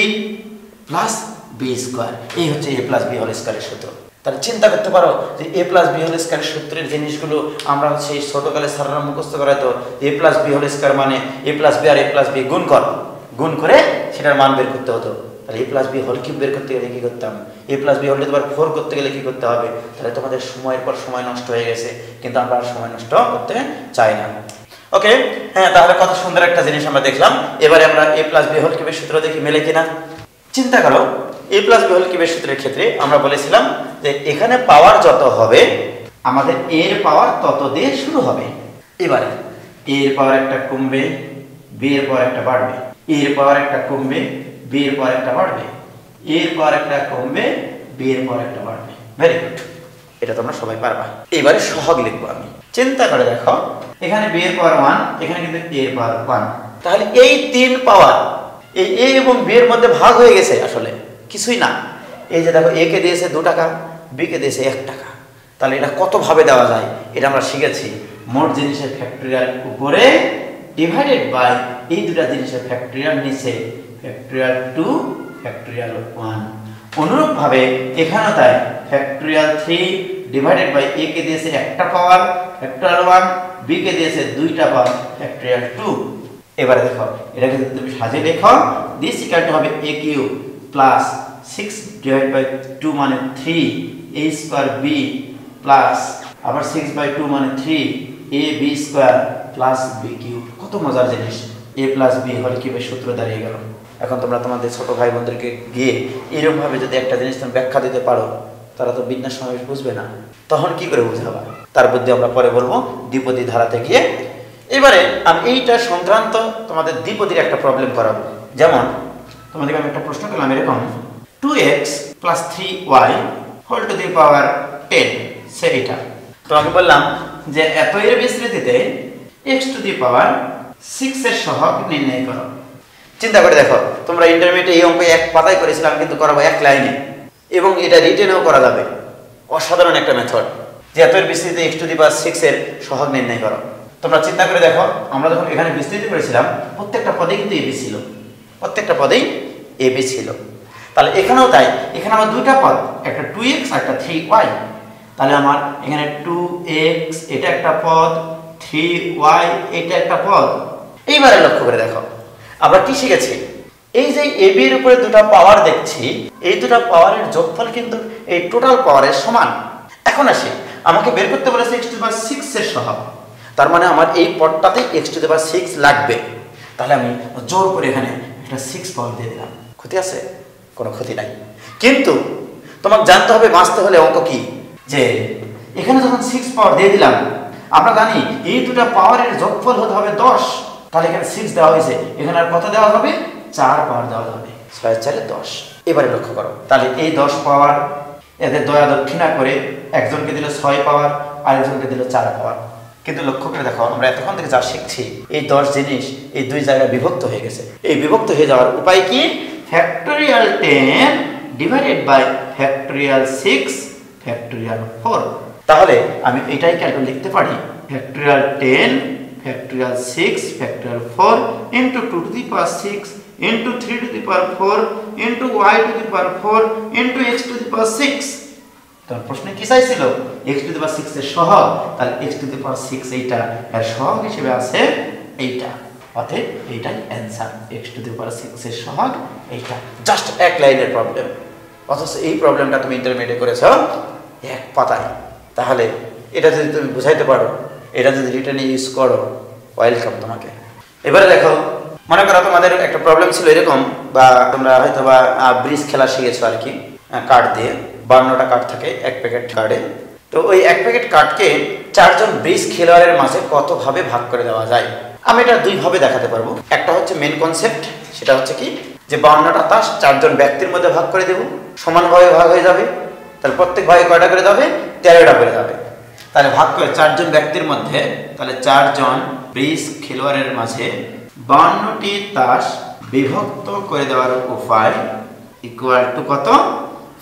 Speaker 1: plus B square. এই হচ্ছে এ প্লাস বি হোল স্কয়ারের সূত্র। তাহলে চিন্তা করতে পারো যে এ প্লাস বি হোল স্কয়ারের সূত্রের জিনিসগুলো আমরা হচ্ছে এই ছোটকালে স্যাররা মুখস্থ করাইতো। A plus B whole square মানে এ প্লাস বি আর এ প্লাস বি গুণ করে সেটার মান বের করতে হতো। তাহলে A plus B whole cube বের করতে গেলে কি করতাম? এ প্লাস বি হোল তোমার 4 করতে গেলে কি করতে হবে? তাহলে তোমাদের সময়ের পর সময় নষ্ট হয়ে গেছে, কিন্তু আমরা আর সময় নষ্ট করতে চাই না। ওকে, হ্যাঁ, তাহলে কত সুন্দর একটা জিনিস আমরা দেখলাম। এবারে আমরা এ প্লাস বি হোল কিউবের সূত্র দেখি মেলে কিনা। চিন্তা করো এ প্লাস বি হোল কিউবের সূত্রের ক্ষেত্রে আমরা বলেছিলাম যে এখানে পাওয়ার যত হবে আমাদের এর পাওয়ার তত দিয়ে শুরু হবে। এবারে এর পাওয়ার একটা কমবে, বি এর পাওয়ার একটা বাড়বে, এর পাওয়ার একটা কমবে, বি এর পাওয়ার একটা বাড়বে, এর পাওয়ার একটা কমবে, বি এর পাওয়ার একটা বাড়বে। ভেরি গুড, এটা তোমরা সবাই পারবা। এবারে সহগ লিখবো আমি। চিন্তা করে দেখো এখানে বি এর পাওয়ার 1, এখানে কিন্তু এ এর পাওয়ার 1। তাহলে এই 3 পাওয়ার এই এ এবং বি এর মধ্যে ভাগ হয়ে গেছে, আসলে কিছুই না। এই যে দেখো এ কে দিয়েছে 2 টাকা, বি কে দিয়েছে 1 টাকা। তাহলে এটা কত ভাবে দেওয়া যায় এটা আমরা শিখেছি। মোট জিনিসের ফ্যাক্টরিয়াল উপরে ডিভাইডেড বাই এই দুটা জিনিসের ফ্যাক্টরিয়াল নিচে ফ্যাক্টরিয়াল 2 ফ্যাক্টরিয়াল 1। অনুরূপভাবে এখানেও তাই ফ্যাক্টরিয়াল 3 ডিভাইডেড বাই a কে দিয়েছে একটা পাওয়ার ফ্যাক্টরিয়াল 1, b কে দিয়েছে দুইটা পাওয়ার ফ্যাক্টরিয়াল 2। এবারে দেখো এটাকে যদি তুমি সাজিয়ে লেখো দিস ইকুয়াল টু হবে a cube plus 6 divide by 2 মানে 3 a স্কয়ার b প্লাস আবার 6 বাই 2 মানে 3 a b square plus b cube. কত মজার জিনিস, a প্লাস b হল কিভাবে সূত্র দাঁড়িয়ে গেল। এখন তোমরা তোমাদের ছোট ভাই বোনদেরকে গিয়ে এরকম ভাবে যদি একটা জিনিস তুমি ব্যাখ্যা দিতে পারো, তারা তো বিন্যাস সমাবেশ বুঝবে না, তখন কি করে বুঝাবা? তার বুদ্ধি আমরা পরে বলবো দ্বিপদী ধারাতে গিয়ে। এবারে আমি এইটা সংক্রান্ত তোমাদের দ্বিপদীর একটা প্রবলেম করাবো। যেমন তোমাদেরকে আমি একটা প্রশ্ন করলাম এরকম 2x plus 3y whole to the power 10, সেইটা তোমাকে বললাম যে এত এর বিস্তৃতিতে x টু দি পাওয়ার 6 এর সহগ নির্ণয় করো। চিন্তা করে দেখো, তোমরা ইন্টারমিডিয়েটে এই অঙ্ক এক পাতায় করেছিলাম, কিন্তু করাবো এক লাইনে, এবং এটা রিটেনেও করা যাবে। অসাধারণ একটা মেথড যে এত এর বিস্তৃতিতে x টু দি পাওয়ার 6 এর সহগ নির্ণয় করো। তোমরা চিন্তা করে দেখো, আমরা যখন এখানে বিস্তৃতি করেছিলাম প্রত্যেকটা পদে কিন্তু ab ছিল, প্রত্যেকটা পদেই ab ছিল। তাহলে এখানেও তাই, এখানে আমার দুইটা পদ, একটা 2x আর একটা 3y। তাহলে আমার এখানে 2x এটা একটা পদ, 3y এটা একটা পদ। এইবারে লক্ষ্য করে দেখো আমরা কি শিখেছি, এই যে ab এর উপরে দুটো পাওয়ার দেখছি, এই দুটো পাওয়ারের যোগফল কিন্তু এই টোটাল পাওয়ারের সমান। এখন আসি, আমাকে বের করতে বলেছে x টু দি পাওয়ার 6 এর সহগ, তার মানে আমার এই পদটাতে x টু দি পাওয়ার 6 লাগবে। তাহলে আমি জোর করে এখানে একটা 6 পাওয়ার দিয়ে দিলাম। ক্ষতি আছে? কোনো ক্ষতি নাই। কিন্তু তোমাকে জানতে হবে বাঁচতে হলে অঙ্ক কি, যে এখানে যখন 6 পাওয়ার দিয়ে দিলাম, আমরা জানি এই দুটো পাওয়ারের যোগফল হতে হবে 10। তাহলে এখানে 6 দেওয়া হয়েছে, এখানে আর কত দেওয়া হবে? 4 পাওয়ার দেওয়া হবে। 6 4 10। এবারে লক্ষ্য করো, তাহলে এই 10 পাওয়ার এদের দয়া দক্ষিণা করে একজনকে দিল 6 পাওয়ার, আরেকজনকে দিল 4 পাওয়ার। কিন্তু লক্ষ্য করে দেখো, আমরা এতক্ষণ থেকে যা শিখছি এই 10 জিনিস এই দুই জায়গায় বিভক্ত হয়ে গেছে। এই বিভক্ত হয়ে যাওয়ার উপায় কি? Factorial 10 divided by factorial 6 factorial 4। তাহলে আমি এটাই ক্যালকুলেট লিখতে পারি, factorial 10 factorial 6 factorial 4 into 2 to the power 6 into 3 to the power 4 into y to the power 4 into x to the power 6। তার প্রশ্নে কি চাইছিল? x টু দি পাওয়ার 6 এর সহগ। তাহলে x টু দি পাওয়ার 6 এইটা এর সহগ হিসেবে আছে এইটা, অতএব এইটাই answer. x to the power 6 এর সহগ এইটা। জাস্ট এক লাইনের প্রবলেম, অথচ এই প্রবলেমটা তুমি ইন্টারমিডিয়েটে করেছো এক পাতায়। তাহলে এটা যদি তুমি বুঝাইতে পারো, এটা যদি রিটেনে ইউজ করো, ওয়েলকাম তোমাকে। এবারে দেখো, মনে করো তোমাদের একটা প্রবলেম ছিল এরকম, বা তোমরা হয়তো বা ব্রিজ খেলা শিখেছো আর কি, কার্ড দিয়ে 52টা কার্ড থাকে এক প্যাকেট কার্ডে। তো ওই এক প্যাকেট কার্ডকে 4 জন ব্রিজ খেলোয়াড়ের মাঝে কত ভাবে ভাগ করে দেওয়া যায়। আমি এটা দুই ভাবে দেখাতে পারবো। একটা হচ্ছে মেন কনসেপ্ট, সেটা হচ্ছে কি, যে 52টা তাস 4 জন ব্যক্তির মধ্যে ভাগ করে দেব, সমানভাবে ভাগ হয়ে যাবে। তাহলে প্রত্যেক ভাগে কয়টা করে যাবে? 13টা করে যাবে। তাহলে ভাগ করে 4 জন ব্যক্তির মধ্যে, তাহলে 4 জন ব্রিজ খেলোয়াড়ের মাঝে 52টি তাস বিভক্ত করে দেওয়ার উপায় ইকুয়াল টু কত?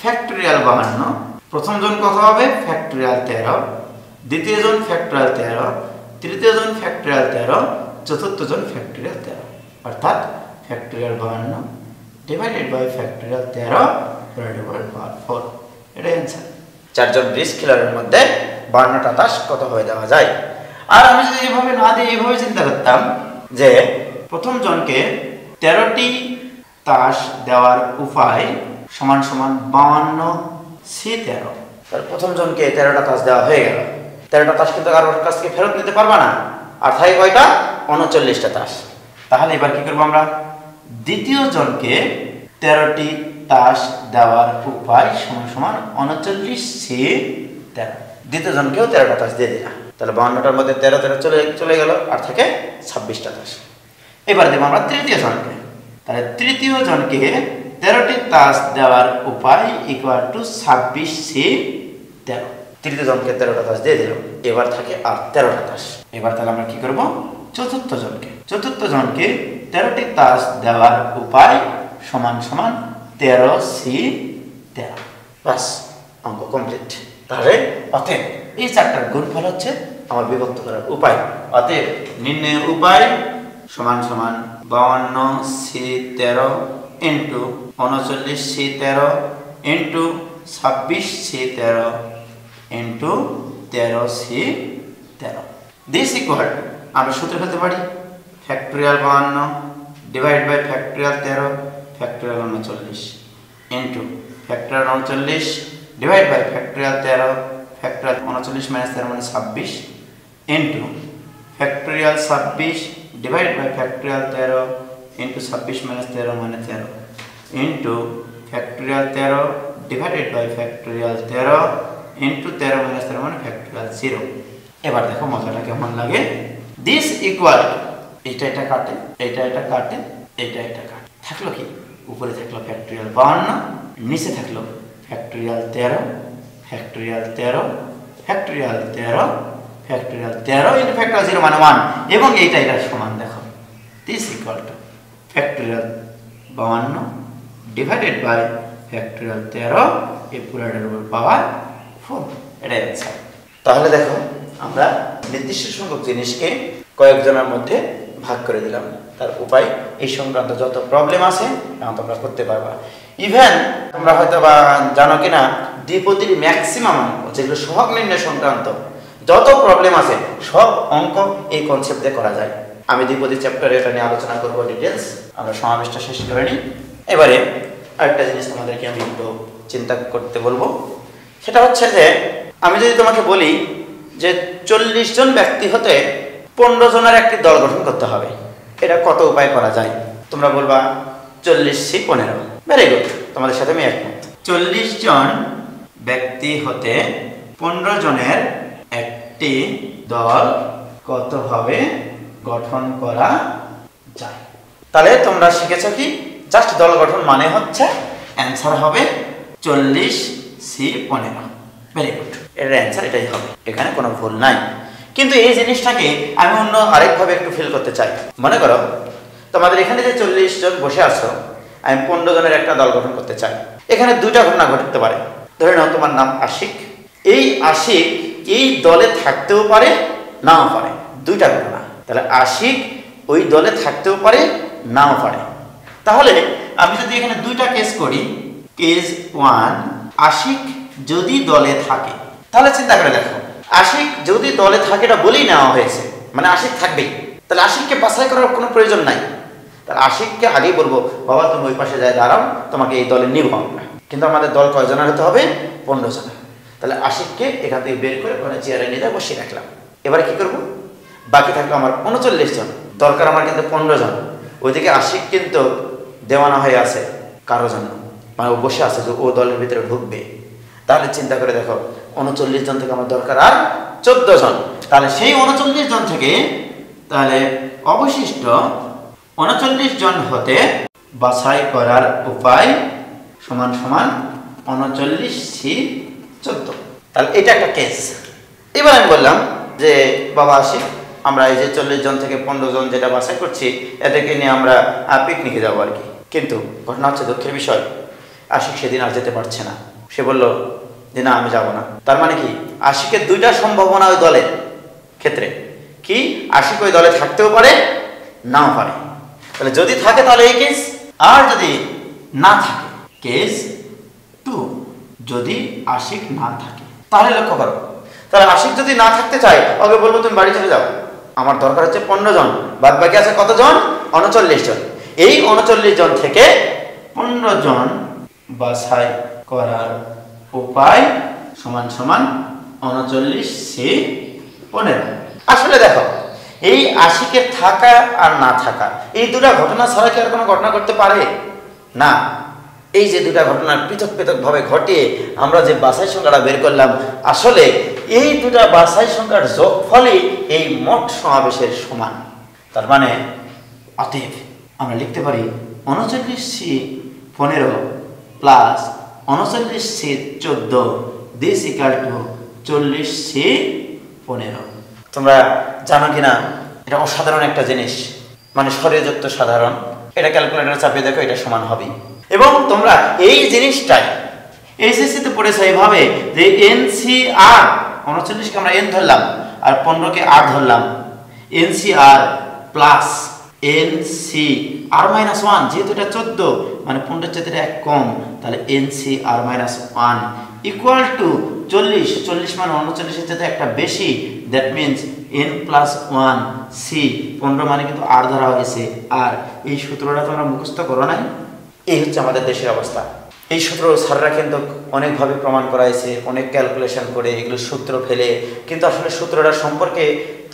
Speaker 1: ফ্যাক্টরিয়াল 52। প্রথম জন কত হবে? ফ্যাক্টরিয়াল 13, দ্বিতীয় জন ফ্যাক্টরিয়াল 13, তৃতীয় জন ফ্যাক্টরিয়াল 13, চতুর্থ জন ফ্যাক্টরিয়াল 13। অর্থাৎ factorial 52 divided by factorial 13 divided by 4। এটাই অ্যানসার। 4 জন ব্রিজ খেলোয়াড়ের মধ্যে 52টা তাস কত হয়ে দেওয়া যায়। আর আমি যদি এইভাবে না দিয়ে এইভাবে চিন্তা করতাম যে প্রথম জনকে 13টি তাস দেওয়ার উপায় সমান সমান 52 C13। তার প্রথম জনকে 13টা তাস দেওয়া হয়ে গেল। 13টা তাস কিন্তু কারোর কাছ থেকে ফেরত নিতে পারবা না, আর থাকে কয়টা? 39টা তাস। তাহলে এবার কি করবো আমরা? দ্বিতীয় জনকে 13টি তাস দেওয়ার উপায় সমান সমান 39 C13। দ্বিতীয় জনকেও 13টা তাস দিয়ে দিলাম। তাহলে 52টার মধ্যে 13 চলে গেল, আর থাকে 26টা তাস। এবার দেবো আমরা তৃতীয় জনকে। তাহলে তৃতীয় জনকে 13টি তাস দেওয়ার উপায় ইকুয়াল টু 26 C13। তৃতীয় জনকে 13টা তাস দিয়ে দিলাম, এবার থাকে আর 13টা তাস। এবার তাহলে আমরা কি করব? চতুর্থ জনকে 13টি তাস দেওয়ার উপায় সমান সমান 13 C13। বাস, অঙ্ক কমপ্লিট। তাহলে অতএব এই 4টার গুণফল হচ্ছে আমার বিভক্ত করার উপায়। অতএব নির্ণয়ের উপায় সমান সমান 52C13 into 39C13 into 26C13 into 13C13। This equal আমরা সূত্র ফেলতে পারি factorial 52 divide by factorial 13 factorial 39 into factorial 39 divide by factorial 13 factorial 39 minus 13 মানে 26 into factorial 26 divide by factorial 13 into 26 minus 13 মানে 13 into factorial 13 divided by factorial 13 into 13 minus 13 মানে factorial 0। এবার দেখো মজাটা কেমন লাগে। দিস ইকুয়াল এটা কাটে, এটা কাটে, এটা কাটে, থাকলো কি উপরে থাকলো ফ্যাক্টরিয়াল 52, নিচে থাকলো factorial 13 factorial 13 factorial 13 factorial 13 into factorial 0 মানে 1 এবং এটা সমান দেখো this equal to factorial 52 divided by factorial 13 এই পুরোটার উপর পাওয়ার 4। এটাই আনসার। তাহলে দেখো আমরা নির্দিষ্ট সংখ্যক জিনিসকে কয়েকজনের মধ্যে ভাগ করে দিলাম, তার উপায় এই সংক্রান্ত যত প্রবলেম আছে তোমরা করতে পারবা। ইভেন তোমরা হয়তো বা জানো কিনা দ্বিপদীর ম্যাক্সিমাম অঙ্ক যেগুলো সহগ নির্ণয় সংক্রান্ত যত প্রবলেম আছে সব অঙ্ক এই কনসেপ্টে করা যায়। আমি দ্বিপদী চ্যাপ্টারে এটা নিয়ে আলোচনা করবো ডিটেলস। আমরা সমাবেশটা শেষ করে নিই। এবারে আরেকটা জিনিস তোমাদেরকে আমি একটু চিন্তা করতে বলবো, সেটা হচ্ছে যে আমি যদি তোমাকে বলি যে 40 জন ব্যক্তি হতে 15 জনের একটি দল গঠন করতে হবে, এটা কত উপায় করা যায়? তোমরা বলবা 40C15। ভেরি গুড, তোমাদের সাথে আমি একমত। 40 জন ব্যক্তি হতে 15 জনের একটি দল কতভাবে গঠন করা যায়? তাহলে তোমরা শিখেছো কি জাস্ট দল গঠন মানে হচ্ছে অ্যান্সার হবে 40C15। ভেরি গুড, এর অ্যান্সার এটাই হবে, এখানে কোনো ভুল নাই। কিন্তু এই জিনিসটাকে আমি অন্য আরেকভাবে একটু ফিল করতে চাই। মনে করো তোমাদের এখানে যে 40 জন বসে আছো, আমি 15 জনের একটা দল গঠন করতে চাই। এখানে দুইটা ঘটনা ঘটতে পারে। ধরে নাও তোমার নাম আশিক, এই আশিক এই দলে থাকতেও পারে নাও পারে, দুইটা ঘটনা। তাহলে আশিক ওই দলে থাকতেও পারে নাও পারে। তাহলে আমি যদি এখানে দুইটা কেস করি, কেস 1 আশিক যদি দলে থাকে, তাহলে চিন্তা করে দেখো আশিক যদি দলে থাকে এটা বলেই নেওয়া হয়েছে, মানে আশিক থাকবেই। তাহলে আশিককে বাছাই করার কোনো প্রয়োজন নাই। তাহলে আশিককে আগেই বলবো বাবা তুমি ওই পাশে যায় দাঁড়াও, তোমাকে এই দলে নিব আমরা। কিন্তু আমাদের দল কয়জনের হতে হবে? 15 জনের। তাহলে আশিককে এখান থেকে বের করে ওখানে চেয়ারে নিয়ে বসিয়ে রাখলাম। এবারে কি করব? বাকি থাকলো আমার 39 জন, দরকার আমার কিন্তু 15 জন। ওইদিকে আশিক কিন্তু দেওয়ানা হয়ে আছে কারো জন্য, মানে ও বসে আছে যে ও দলের ভিতরে ঢুকবে। তাহলে চিন্তা করে দেখো 39 জন থেকে আমার দরকার আর 14 জন। তাহলে সেই 39 জন থেকে তাহলে অবশিষ্ট 39 জন হতে বাছাই করার উপায় সমান সমান 39C14। তাহলে এটা একটা কেস। এবার আমি বললাম যে বাবা আশিক আমরা এই যে 40 জন থেকে 15 জন যেটা বাছাই করছি এদেরকে নিয়ে আমরা পিকনিকে যাবো আর কি। কিন্তু ঘটনা হচ্ছে দুঃখের বিষয়, আশিক সেদিন আর যেতে পারছে না। সে বলল যে না আমি যাব না। তার মানে কি আশিকের দুইটা সম্ভাবনা ওই দলের ক্ষেত্রে কি, আশিক ওই দলে থাকতেও পারে নাও পারে। তাহলে যদি থাকে তাহলে এই কেস, আর যদি না থাকে কেস 2। যদি আশিক না থাকে তাহলে লক্ষ্য করো, তাহলে আশিক যদি না থাকতে চায় ওকে বলবো তুমি বাড়ি চলে যাও, আমার দরকার হচ্ছে 15 জন, বাদ বাকি আছে কতজন? 39 জন। এই 39 জন থেকে 15 জন বাছাই করার উপায় সমান সমান 39C15। আসলে দেখো এই আশিকের থাকা আর না থাকা এই দুটা ঘটনা ছাড়া কি আর কোনো ঘটনা ঘটতে পারে না? এই যে দুটা ঘটনা পৃথক পৃথক ভাবে ঘটিয়ে আমরা যে বাছাই সংখ্যাটা বের করলাম, আসলে এই দুটা বাছাই সংখ্যার যোগফলই এই মোট সমাবেশের সমান। তার মানে অতএব আমরা লিখতে পারি 39C15 plus 39C14 this equal two 40C15। তোমরা জানো কিনা এটা অসাধারণ একটা জিনিস, মানে স্বরযুক্ত সাধারণ। এটা ক্যালকুলেটরে চাপিয়ে দেখো, এটা সমান হবে। এবং তোমরা এই জিনিসটাই এসএসসিতে পড়েছো এইভাবে যে এনসিআর 39কে আমরা এন ধরলাম আর 15কে আর ধরলাম, NCR plus N C R minus one, যেহেতু এটা 14 মানে 15 চাইতে 1 কম, তাহলে N C R minus one equal to 40, 40 মানে 39 এর চাইতে একটা বেশি, that means N plus one C, 15 মানে কিন্তু আর ধরা হয়েছে। আর এই সূত্রটা তোমরা মুখস্থ করো নাই। এই হচ্ছে আমাদের দেশের অবস্থা। এই সূত্র স্যাররা কিন্তু অনেকভাবে প্রমাণ করাইছে, অনেক ক্যালকুলেশন করে এগুলো সূত্র ফেলে, কিন্তু আসলে সূত্রটা সম্পর্কে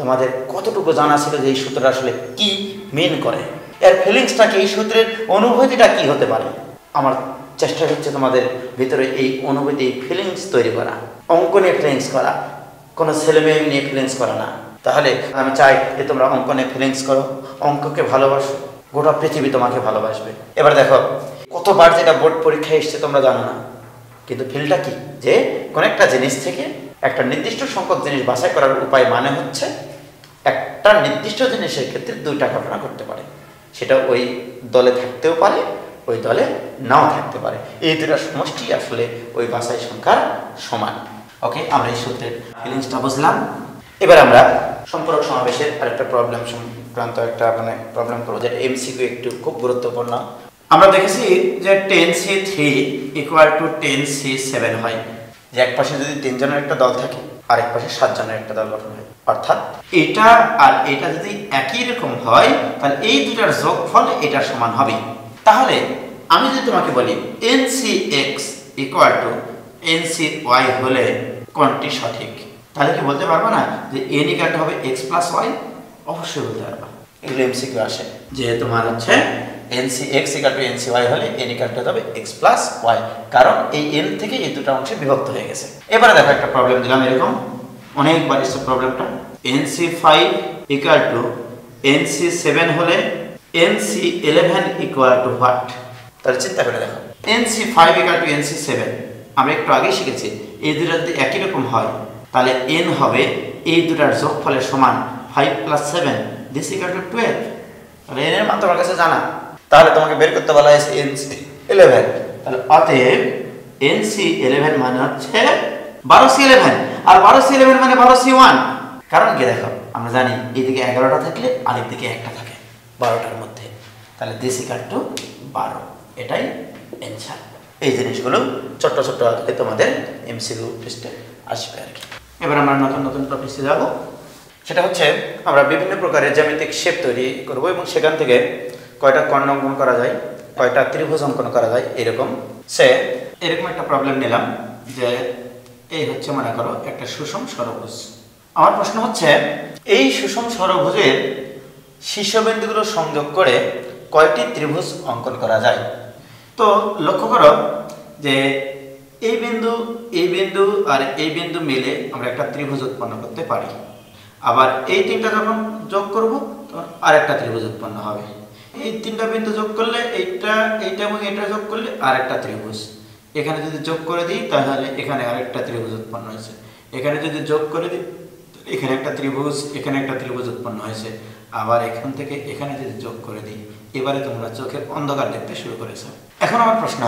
Speaker 1: তোমাদের কতটুকু জানা ছিল যে এই সূত্রটা আসলে কি মিন করে, এর ফিলিংসটা কি, এই সূত্রের অনুভূতিটা কি হতে পারে। আমার চেষ্টা হচ্ছে তোমাদের ভিতরে এই অনুভূতি, ফিলিংস তৈরি করা, অঙ্ক নিয়ে ফিলিংস করা, কোনো ছেলে মেয়ে নিয়ে ফিলিংস করা না। তাহলে আমি চাই যে তোমরা অঙ্ক নিয়ে ফিলিংস করো, অঙ্ককে ভালোবাসো, গোটা পৃথিবী তোমাকে ভালোবাসবে। এবার দেখো কতবার যেটা বোর্ড পরীক্ষায় এসছে তোমরা জানো না, কিন্তু ফিলটা কি, যে কোনো একটা জিনিস থেকে একটা নির্দিষ্ট সংখ্যক জিনিস বাছাই করার উপায় মানে হচ্ছে একটা নির্দিষ্ট জিনিসের ক্ষেত্রে দুইটা ঘটনা ঘটতে পারে, সেটা ওই দলে থাকতেও পারে, ওই দলে নাও থাকতে পারে, এই দুটা সমষ্টি আসলে ওই বাছাই সংখ্যার সমান। ওকে, আমরা এই সূত্রের ফিলিংসটা বুঝলাম। এবার আমরা সম্পর্ক সমাবেশের আরেকটা প্রবলেম সংক্রান্ত একটা প্রবলেম করবো, যেটা এমসিকিউ একটু খুব গুরুত্বপূর্ণ। আমরা দেখেছি যে 10C3 ইকুয়াল টু 10C7 হয়, যে এক পাশে যদি 3 জনের একটা দল থাকে আর এক পাশে 7 জনের একটা দল গঠন হয়, অর্থাৎ এটা আর এটা যদি একই রকম হয় তাহলে এই দুটার যোগফল এটার সমান হবে। তাহলে আমি যদি তোমাকে বলি NCX ইকুয়াল টু NCY হলে কোনটি সঠিক, তাহলে কি বলতে পারবো না যে n ইকুয়াল হবে x প্লাস y? অবশ্যই বলতে পারবা। এগুলো এমসিকিউ আসে যে তোমার হচ্ছে NCX ইকুয়াল টু NCY হলে n ইকুয়াল হবে x প্লাস y, কারণ এই n থেকে এই দুটো অংশে বিভক্ত হয়ে গেছে। এবারে দেখো একটা প্রবলেম দিলাম এরকম, অনেকবার এসে প্রবলেমটা, NC5 ইকুয়াল টু NC7 হলে NC11 ইকুয়াল টু হোয়াট? তাহলে চিন্তা করে দেখো, NC5 ইকুয়াল টু NC7 আমরা একটু আগে শিখেছি, এই দুটো যদি একই রকম হয় তাহলে n হবে এই দুটার যোগফলের সমান 5 প্লাস 7, দিস ইকুয়াল টু 12। তাহলে n এর মান তোমার কাছে জানা, তাহলে তোমাকে বের করতে বলা হয়েছে NC11, তাহলে অতএব NC11 মানে হচ্ছে 12C11, আর 12C11 মানে 12C1। কারণ কি দেখো, আমরা জানি এইদিকে 11টা থাকলে আরেক দিকে একটা থাকে 12টার মধ্যে, তাহলে দিস ইকুয়াল টু 12, এটাই অ্যানসার। এই জিনিসগুলো ছোট্ট ছোট্ট আকারে তোমাদের এমসিকিউ টেস্টে আসবে আর কি। এবার আমরা নতুন নতুন টপিকে যাব, সেটা হচ্ছে আমরা বিভিন্ন প্রকারের জ্যামিতিক শেপ তৈরি করব এবং সেখান থেকে কয়টা কর্ণ অঙ্কন করা যায়, কয়টা ত্রিভুজ অঙ্কন করা যায়, এরকম একটা প্রবলেম নিলাম যে এই হচ্ছে মনে করো একটা সুষম ষড়ভুজ। আমার প্রশ্ন হচ্ছে এই সুষম ষড়ভুজের শীর্ষবিন্দুগুলো সংযোগ করে কয়টি ত্রিভুজ অঙ্কন করা যায়। তো লক্ষ্য করো যে এই বিন্দু আর এই বিন্দু মিলে আমরা একটা ত্রিভুজ উৎপন্ন করতে পারি, আবার এই তিনটা যখন যোগ করব তখন আরেকটা ত্রিভুজ উৎপন্ন হবে। এই তিনটা বিন্দু যোগ করলে এইটা এবং এটা যোগ করলে আরেকটা ত্রিভুজ, এখানে যদি যোগ করে দিই তাহলে এখানে আরেকটা ত্রিভুজ উৎপন্ন হয়েছে, এখানে যদি যোগ করে দিই এখানে একটা ত্রিভুজ, এখানে একটা ত্রিভুজ উৎপন্ন হয়েছে, আবার এখান থেকে এখানে যদি যোগ করে দিই, এবারে তোমরা চোখের অন্ধকার দেখতে শুরু করেছো। এখন আমার প্রশ্ন,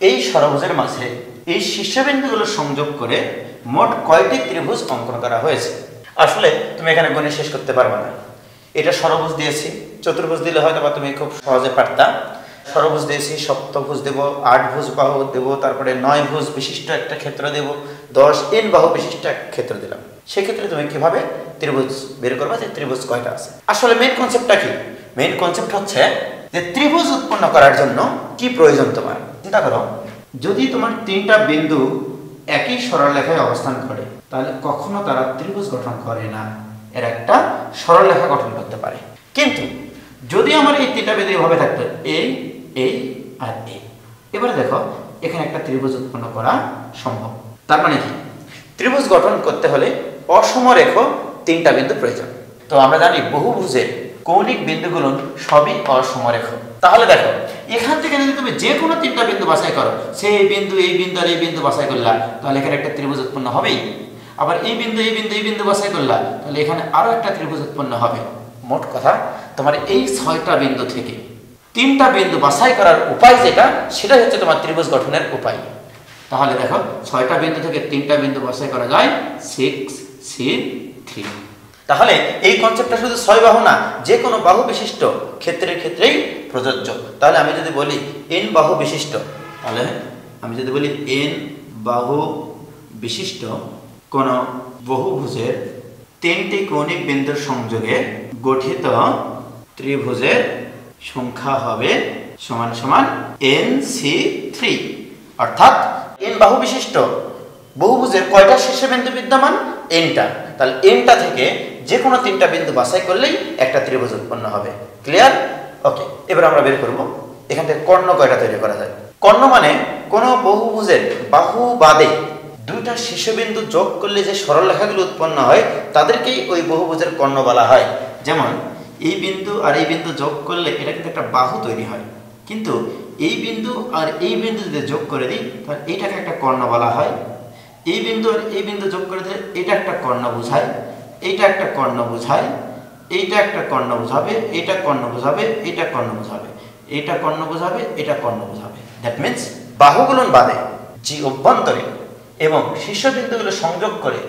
Speaker 1: এই ষড়ভুজের মাঝে এই শীর্ষবিন্দুগুলো সংযোগ করে মোট কয়টি ত্রিভুজ অঙ্কন করা হয়েছে? আসলে তুমি এখানে গণে শেষ করতে পারবে না। এটা ষড়ভুজ দিয়েছি, চতুর্ভুজ দিলে হয়তো বা তুমি খুব সহজে পারতা। ষড়ভুজ দিয়েছি, সপ্তভুজ দেব, 8 ভুজ বাহু দেব, তারপরে 9 ভুজ বিশিষ্ট একটা ক্ষেত্র দেব, 10 n বাহু বিশিষ্ট এক ক্ষেত্র দিলাম। সেক্ষেত্রে তুমি কিভাবে ত্রিভুজ বের করবা যে ত্রিভুজ কয়টা আছে? আসলে মেইন কনসেপ্টটা কি? মেইন কনসেপ্ট হচ্ছে যে ত্রিভুজ উৎপন্ন করার জন্য কি প্রয়োজন তোমার। চিন্তা করো, যদি তোমার তিনটা বিন্দু একই সরলরেখায় অবস্থান করে তাহলে কখনো তারা ত্রিভুজ গঠন করে না, এর একটা সরলরেখা গঠন করতে পারে। কিন্তু যদি আমার এই তিনটা বিন্দু এভাবে থাকতো এই আর এই, এবারে দেখো এখানে একটা ত্রিভুজ উৎপন্ন করা সম্ভব। তার মানে কি, ত্রিভুজ গঠন করতে হলে অসমরেখ তিনটা বিন্দু প্রয়োজন। তো আমরা জানি বহুভুজের কৌণিক বিন্দুগুলো সবই অসমরেখ। তাহলে দেখো এখান থেকে যদি তুমি যে কোনো তিনটা বিন্দু বাছাই করো, সেই এই বিন্দু আর এই বিন্দু বাছাই করলা, তাহলে এখানে একটা ত্রিভুজ উৎপন্ন হবেই। আবার এই বিন্দু বাছাই করলা, তাহলে এখানে আরো একটা ত্রিভুজ উৎপন্ন হবে। মোট কথা তোমার এই 6টা বিন্দু থেকে তিনটা বিন্দু বাছাই করার উপায় যেটা, সেটা হচ্ছে তোমার ত্রিভুজ গঠনের উপায়। তাহলে দেখো 6টা বিন্দু থেকে তিনটা বিন্দু বাছাই করা যায় 6C3। তাহলে এই কনসেপ্টটা শুধু 6 বাহু না, যে কোনো বাহু বিশিষ্ট ক্ষেত্রের ক্ষেত্রেই প্রযোজ্য। তাহলে আমি যদি বলি n বাহু বিশিষ্ট, তাহলে আমি যদি বলি n বাহু বিশিষ্ট কোন বহুভুজের 3টি কৌণিক বিন্দুর সংযোগে গঠিত ত্রিভুজের সংখ্যা হবে সমান সমান nc3। অর্থাৎ n বাহু বিশিষ্ট বহুভুজের কয়টা শীর্ষবিন্দু বিদ্যমান? nটা। তাহলে nটা থেকে যে কোনো 3টা বিন্দু বাছাই করলেই একটা ত্রিভুজ উৎপন্ন হবে। ক্লিয়ার? ওকে, এবার আমরা বের করব এখান থেকে কর্ণ কয়টা তৈরি করা যায়। কর্ণ মানে কোন বহুভুজের বাহু বাদে 2টা শীর্ষবিন্দু যোগ করলে যে সরলরেখাগুলো উৎপন্ন হয় তাদেরকেই ওই বহুভুজের কর্ণ বলা হয়। যেমন এই বিন্দু আর এই বিন্দু যোগ করলে এটা কিন্তু একটা বাহু তৈরি হয়, কিন্তু এই বিন্দু আর এই বিন্দু যদি যোগ করে দিই তাহলে এইটাকে একটা কর্ণ বলা হয়। এই বিন্দু আর এই বিন্দু যোগ করে দিলে এটা একটা কর্ণ বোঝায়, এইটা একটা কর্ণ বোঝায়, এইটা একটা কর্ণ বোঝাবে, এইটা কর্ণ বোঝাবে, এইটা কর্ণ বোঝাবে, এইটা কর্ণ বোঝাবে, এটা কর্ণ বোঝাবে। দ্যাট মিন্স বাহুগুলোর বাদে যে অভ্যন্তরে এবং শীর্ষবিন্দুগুলো সংযোগ করে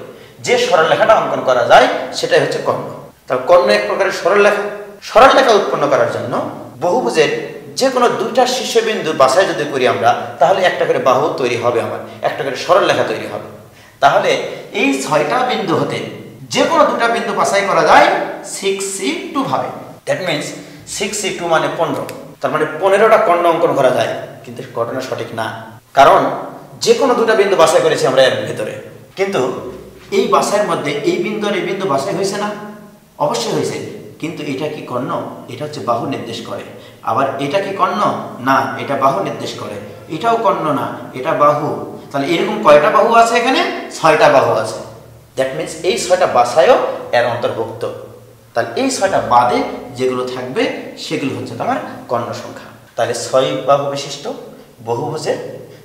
Speaker 1: যে সরলরেখাটা অঙ্কন করা যায় সেটাই হচ্ছে কর্ণ। তার কর্ণ এক প্রকারের সরলরেখা। সরলরেখা উৎপন্ন করার জন্য বহুভুজের যে কোনো 2টা শীর্ষবিন্দু বাছাই যদি করি আমরা, তাহলে একটা করে বাহু তৈরি হবে, আমার একটা করে সরলরেখা তৈরি হবে। তাহলে এই 6টা বিন্দু হতে যে কোনো 2টা বিন্দু বাছাই করা যায় 6c2 ভাবে। দ্যাট মিন্স 6c2 মানে 15। তার মানে 15টা কর্ণ অঙ্কন করা যায়, কিন্তু ঘটনা সঠিক না, কারণ যে কোনো 2টা বিন্দু বাছাই করেছি আমরা এর ভিতরে, কিন্তু এই বাছাইয়ের মধ্যে এই বিন্দু আর এই বিন্দু বাছাই হয়েছে না? অবশ্যই হয়েছে, কিন্তু এটা কি কর্ণ? এটা হচ্ছে বাহু নির্দেশ করে। আবার এটা কি কর্ণ? না, এটা বাহু নির্দেশ করে। এটাও কর্ণ না, এটা বাহু। তাহলে এরকম কয়টা বাহু আছে এখানে? 6টা বাহু আছে। দ্যাট মিন্স এই 6টা বাছাইও এর অন্তর্ভুক্ত। তাহলে এই 6টা বাদে যেগুলো থাকবে সেগুলো হচ্ছে তোমার কর্ণ সংখ্যা। তাহলে 6 বাহু বিশিষ্ট বহুভুজের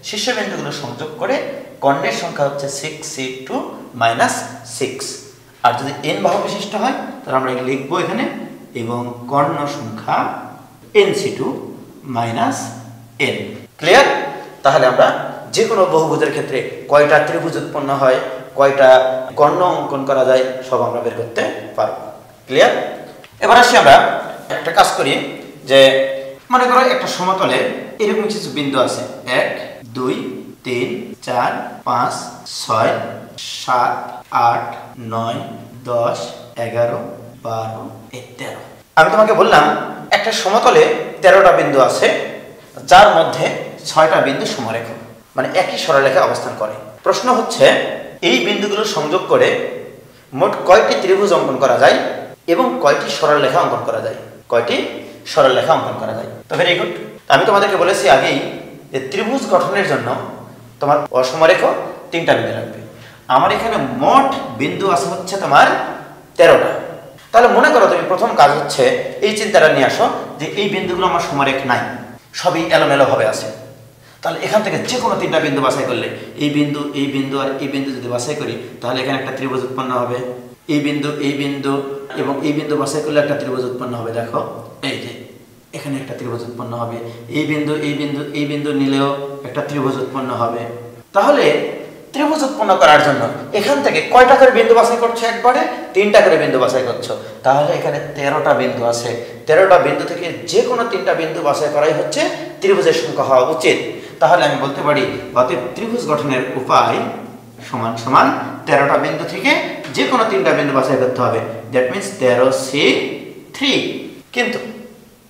Speaker 1: শীর্ষবিন্দুগুলো সংযোগ করে কর্ণের সংখ্যা হচ্ছে 6c2 - 6। আর যদি n বাহু বিশিষ্ট হয় তাহলে আমরা লিখবো এখানে, এবং কর্ণ সংখ্যা nc2 - n। ক্লিয়ার? তাহলে আমরা যে কোনো বহুভুজের ক্ষেত্রে কয়টা ত্রিভুজ উৎপন্ন হয়, কয়টা কর্ণ অঙ্কন করা যায়, সব আমরা বের করতে পারবো। ক্লিয়ার? এবার আসি আমরা একটা কাজ করি, যে মনে করো একটা সমতলে এরকম কিছু বিন্দু আছে, 1 2 3 4 5 6 7 8 9 10 11 12 13। আমি তোমাকে বললাম একটা সমতলে 13টা বিন্দু আছে, যার মধ্যে 6টা বিন্দু সমরেখ, মানে একই সরলরেখায় অবস্থান করে। প্রশ্ন হচ্ছে এই বিন্দুগুলো সংযোগ করে মোট কয়টি ত্রিভুজ অঙ্কন করা যায় এবং কয়টি সরলরেখা অঙ্কন করা যায়, কয়টি সরলরেখা অঙ্কন করা যায়। তো ভেরি গুড। আমি তোমাদেরকে বলেছি আগেই যে ত্রিভুজ গঠনের জন্য তোমার অসমরেখ 3টা বিন্দু লাগবে। আমার এখানে মোট বিন্দু আছে হচ্ছে তোমার 13টা। তাহলে মনে করো তুমি প্রথম কাজ হচ্ছে এই চিন্তাটা নিয়ে আসো যে এই বিন্দুগুলো আমার সমরেখ নাই, সবই এলোমেলো ভাবে আছে। তাহলে এখান থেকে যে কোনো 3টা বিন্দু বাছাই করলে এই বিন্দু আর এই বিন্দু যদি বাছাই করি তাহলে এখানে একটা ত্রিভুজ উৎপন্ন হবে। এই বিন্দু এবং এই বিন্দু বাছাই করলে একটা ত্রিভুজ উৎপন্ন হবে। দেখো এই যে এখানে একটা ত্রিভুজ উৎপন্ন হবে। এই বিন্দু নিলেও একটা ত্রিভুজ উৎপন্ন হবে। তাহলে ত্রিভুজ উৎপন্ন করার জন্য এখান থেকে কয়টা করে বিন্দু বাছাই করছো? একবারে 3টা করে বিন্দু বাছাই করছো। তাহলে এখানে 13টা বিন্দু আছে। 13টা বিন্দু থেকে যে কোনো 3টা বিন্দু বাছাই করাই হচ্ছে ত্রিভুজের সংখ্যা হওয়া উচিত। তাহলে আমি বলতে পারি অতএব ত্রিভুজ গঠনের উপায় সমান সমান 13টা বিন্দু থেকে যে কোনো 3টা বিন্দু বাছাই করতে হবে। That means 13c3। কিন্তু